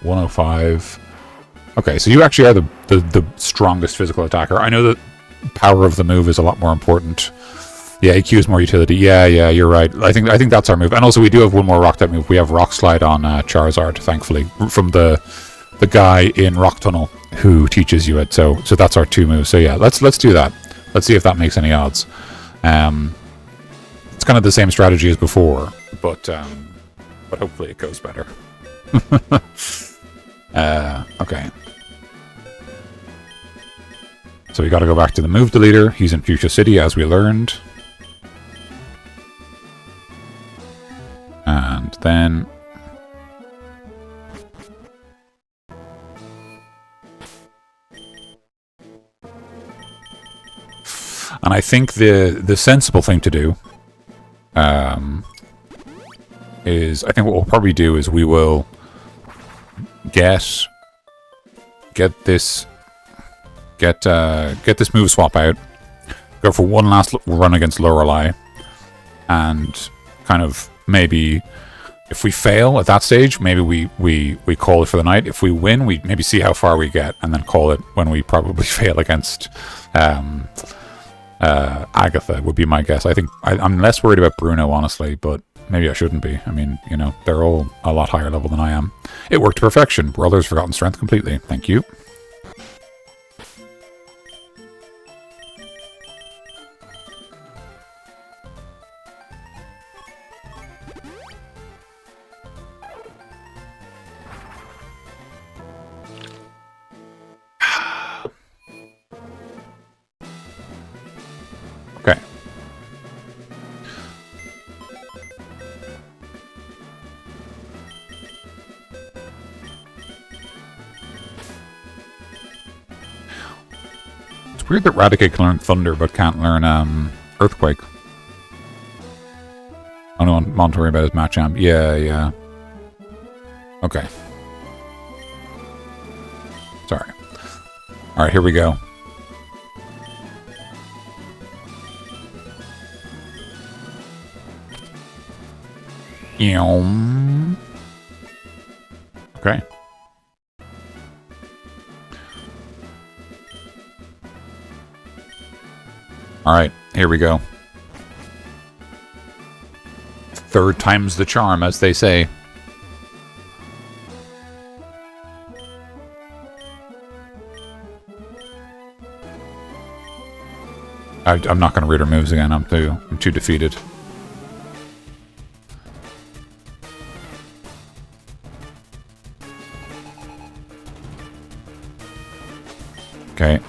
105. Okay, so you actually are the strongest physical attacker. I know that power of the move is a lot more important. Yeah, EQ is more utility. Yeah, you're right. I think that's our move. And also we do have one more rock type move. We have Rock Slide on Charizard, thankfully, from the guy in Rock Tunnel who teaches you it. So that's our 2 moves. So yeah, let's do that. Let's see if that makes any odds. It's kind of the same strategy as before, but hopefully it goes better. Okay. So we got to go back to the move deleter. He's in Fuchsia City, as we learned. And then... And I think the sensible thing to do is, I think what we'll probably do is we will get this move swap out, go for one last run against Lorelei, and kind of maybe if we fail at that stage, maybe we call it for the night. If we win, we maybe see how far we get and then call it when we probably fail against Agatha would be my guess. I think I'm less worried about Bruno, honestly, but maybe I shouldn't be. I mean, you know, they're all a lot higher level than I am. It worked to perfection. Brawler's forgotten strength completely. Thank you. Okay. It's weird that Raticate can learn Thunder but can't learn Earthquake. Oh no, I'm not worried about his Machamp. Yeah. Okay. Sorry. Alright, here we go. Okay. Alright, here we go. Third time's the charm, as they say. I'm not going to read her moves again. I'm too defeated. Okay.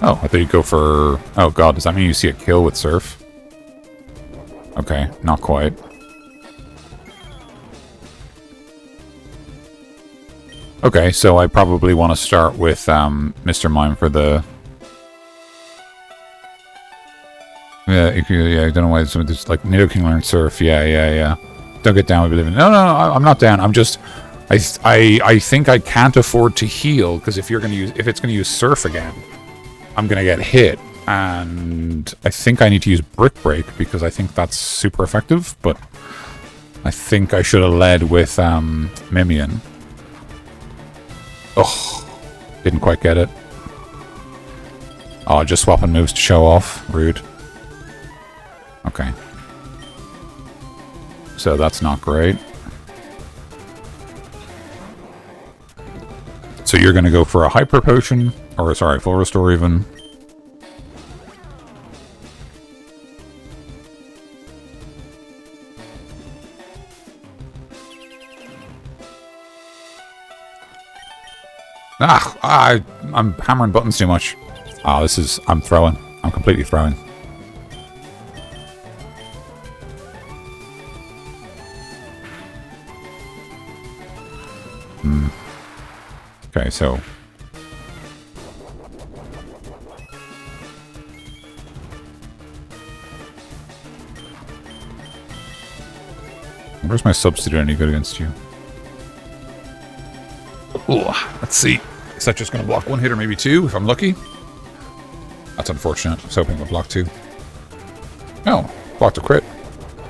Oh, I thought you'd go for... Oh god, does that mean you see a kill with Surf? Okay, not quite. Okay, so I probably want to start with Mr. Mime for the... Yeah, I don't know why it's like Nidoking learn Surf. Yeah. Don't get down with believing. No, I'm not down. I'm just... I think I can't afford to heal, because if it's gonna use Surf again, I'm going to get hit. And I think I need to use Brick Break because I think that's super effective. But I think I should have led with Mimian. Oh, didn't quite get it. Oh, just swapping moves to show off. Rude. Okay. So that's not great. So you're going to go for a Hyper Potion. Or, sorry, Full Restore even. I'm hammering buttons too much. Oh, this is... I'm throwing. I'm completely throwing. Okay, so... Where's my substitute any good against you? Ooh, let's see. Is that just going to block one hit or maybe two if I'm lucky? That's unfortunate. I was hoping it would block two. Oh, blocked a crit.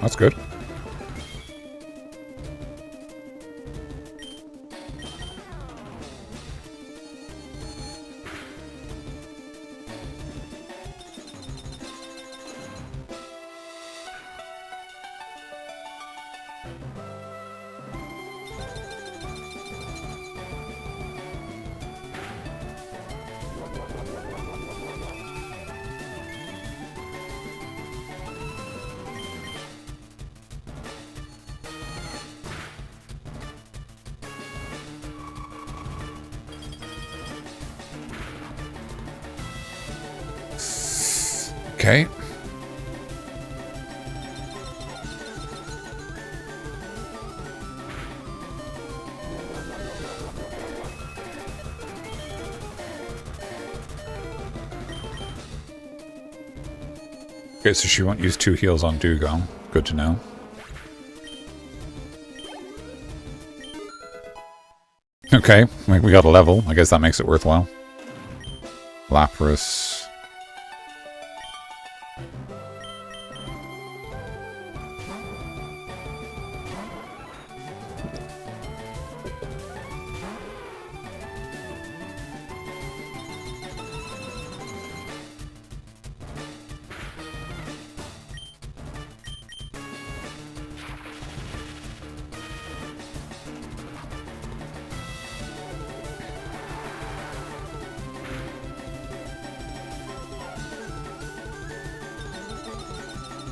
That's good. Okay. Okay, so she won't use 2 heals on Dugong. Good to know. Okay, we got a level. I guess that makes it worthwhile. Lapras.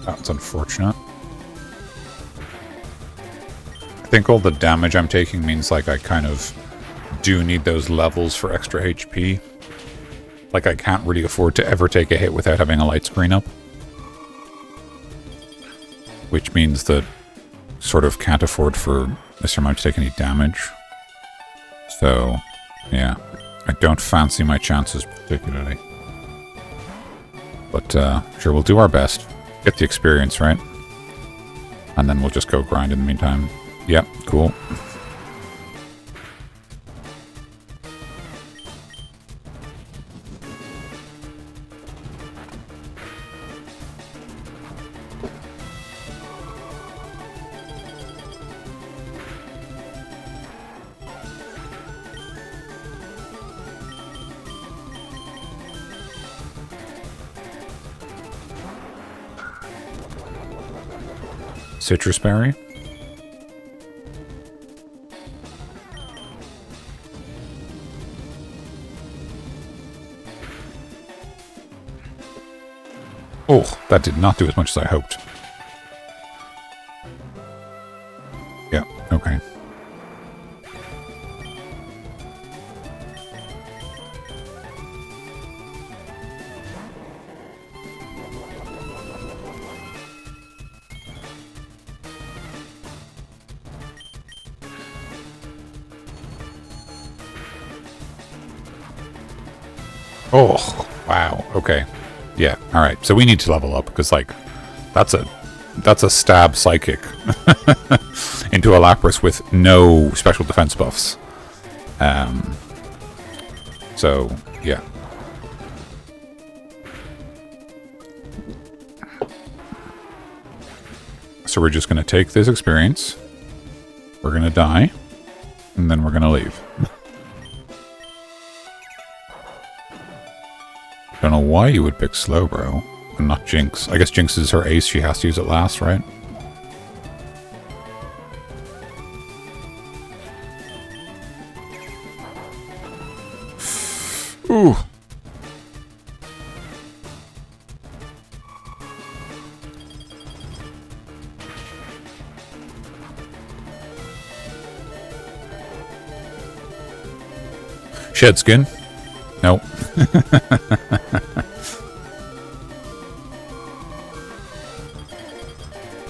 That's unfortunate. I think all the damage I'm taking means like I kind of do need those levels for extra HP. Like I can't really afford to ever take a hit without having a light screen up. Which means that sort of can't afford for Mr. Mime to take any damage. So, yeah. I don't fancy my chances particularly. But sure, we'll do our best. Get the experience, right? And then we'll just go grind in the meantime. Yep, cool. Citrus berry. Oh, that did not do as much as I hoped. Yeah, okay. Oh, wow. Okay. Yeah. All right. So we need to level up because, like, that's a stab psychic into a Lapras with no special defense buffs. So yeah. So we're just going to take this experience. We're going to die. And then we're going to leave. Don't know why you would pick Slowbro and not Jinx. I guess Jinx is her ace. She has to use it last, right? Ooh. Shed skin? Nope.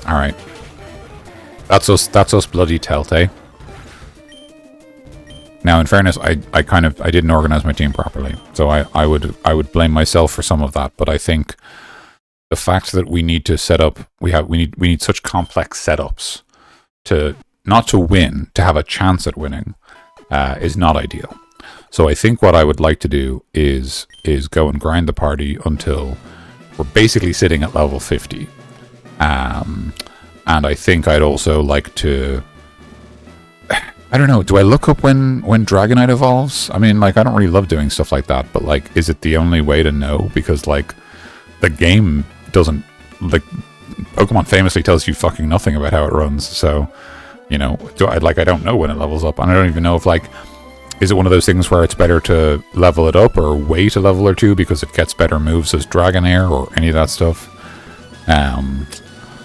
Alright. That's us bloody Telltale. Now, in fairness, I didn't organize my team properly, so I would blame myself for some of that. But I think the fact that we need to set up, we need such complex setups to not to win, to have a chance at winning, is not ideal. So I think what I would like to do is go and grind the party until we're basically sitting at level 50, and I think I'd also like to. I don't know, do I look up when Dragonite evolves? I mean, like, I don't really love doing stuff like that, but, like, is it the only way to know? Because, like, the game doesn't, like, Pokemon famously tells you fucking nothing about how it runs, so, you know, I don't know when it levels up, and I don't even know if, like, is it one of those things where it's better to level it up or wait a level or two because it gets better moves as Dragonair or any of that stuff?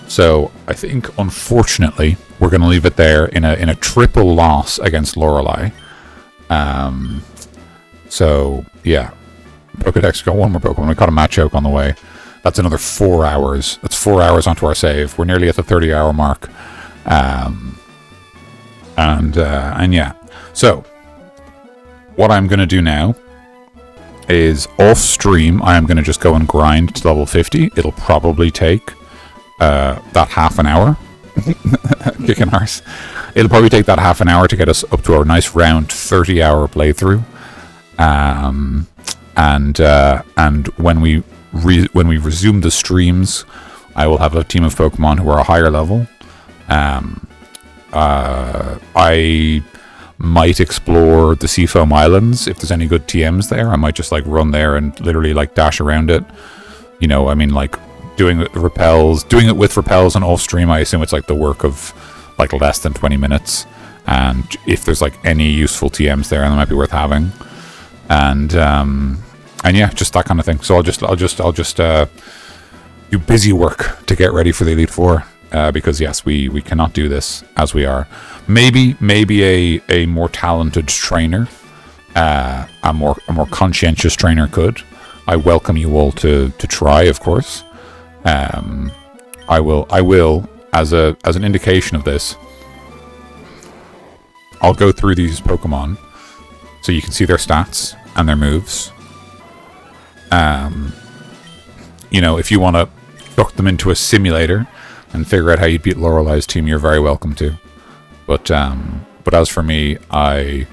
So I think, unfortunately, we're going to leave it there in a triple loss against Lorelei. So yeah, Pokedex got one more Pokemon. We caught a Machoke on the way. That's another 4 hours. That's 4 hours onto our save. We're nearly at the 30-hour mark. And yeah. So what I'm going to do now is off stream. I am going to just go and grind to level 50. It'll probably take that half an hour. Kicking arse. It'll probably take that half an hour to get us up to our nice round 30-hour playthrough. And when we resume the streams, I will have a team of Pokemon who are a higher level. I might explore the Seafoam Islands if there's any good TMs there. I might just like run there and literally like dash around it. You know, I mean, like doing it with repels and off stream. I assume it's like the work of like less than 20 minutes. And if there's like any useful TMs there, then it might be worth having. And yeah, just that kind of thing. So I'll just do busy work to get ready for the Elite Four. Because yes, we cannot do this as we are. Maybe a more talented trainer, a more conscientious trainer could. I welcome you all to try, of course. I will as an indication of this. I'll go through these Pokemon so you can see their stats and their moves. You know, if you want to hook them into a simulator and figure out how you'd beat Lorelei's team, you're very welcome to. But as for me, I'm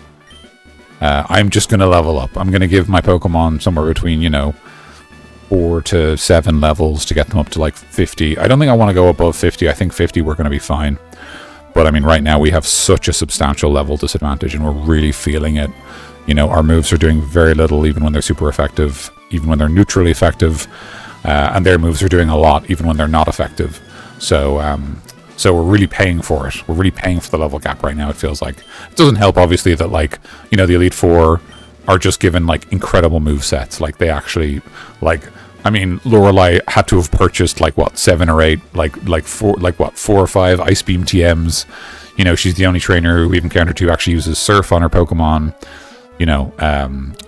just going to level up. I'm going to give my Pokemon somewhere between, 4 to 7 levels to get them up to like 50. I don't think I want to go above 50. I think 50 we're going to be fine. But I mean, right now we have such a substantial level disadvantage and we're really feeling it. Our moves are doing very little even when they're super effective, even when they're neutrally effective. And their moves are doing a lot even when they're not effective. So we're really paying for it. We're really paying for the level gap right now, it feels like. It doesn't help, obviously, that, like, the Elite Four are just given, like, incredible movesets. Like, they actually, like, I mean, Lorelei had to have purchased, like, what, 7 or 8, four or 5 Ice Beam TMs. She's the only trainer who we've encountered who actually uses Surf on her Pokemon.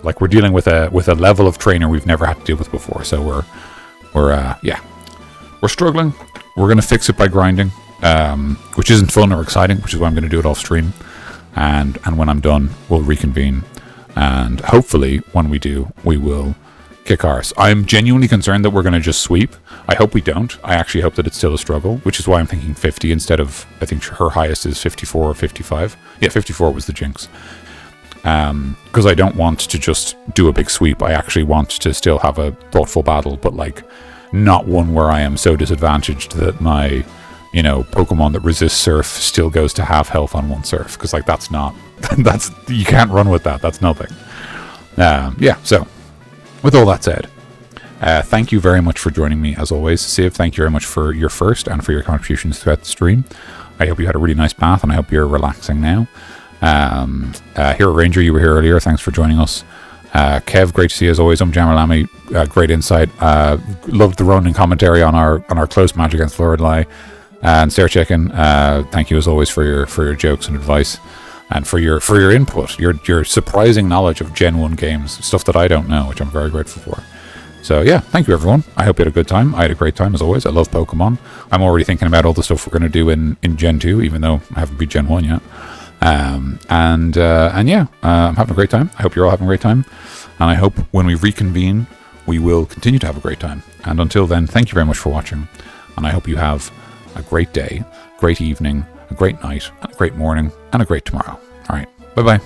Like, we're dealing with a level of trainer we've never had to deal with before. So we're struggling. We're going to fix it by grinding, which isn't fun or exciting, which is why I'm going to do it off stream. And when I'm done, we'll reconvene. And hopefully, when we do, we will kick arse. I'm genuinely concerned that we're going to just sweep. I hope we don't. I actually hope that it's still a struggle, which is why I'm thinking 50 instead of, I think her highest is 54 or 55. Yeah, 54 was the Jinx. Because I don't want to just do a big sweep. I actually want to still have a thoughtful battle, but like not one where I am so disadvantaged that my you know, Pokemon that resist Surf still goes to half health on one Surf, because like that's not that's you can't run with that. That's nothing. Yeah. So, with all that said, thank you very much for joining me as always, Civ. Thank you very much for your first and for your contributions throughout the stream. I hope you had a really nice bath, and I hope you're relaxing now. Hero Ranger, you were here earlier. Thanks for joining us. Kev, great to see you as always. Jamalami, great insight. Loved the running commentary on our close match against Lorelei. And Stair Chicken, thank you as always for your jokes and advice, and for your input, your surprising knowledge of Gen 1 games, stuff that I don't know, which I'm very grateful for. So yeah, thank you everyone. I hope you had a good time. I had a great time as always. I love Pokemon. I'm already thinking about all the stuff we're going to do in Gen 2, even though I haven't beat Gen 1 yet. And yeah, I'm having a great time. I hope you're all having a great time. And I hope when we reconvene, we will continue to have a great time. And until then, thank you very much for watching. And I hope you have a great day, great evening, a great night, and a great morning, and a great tomorrow. All right, bye-bye.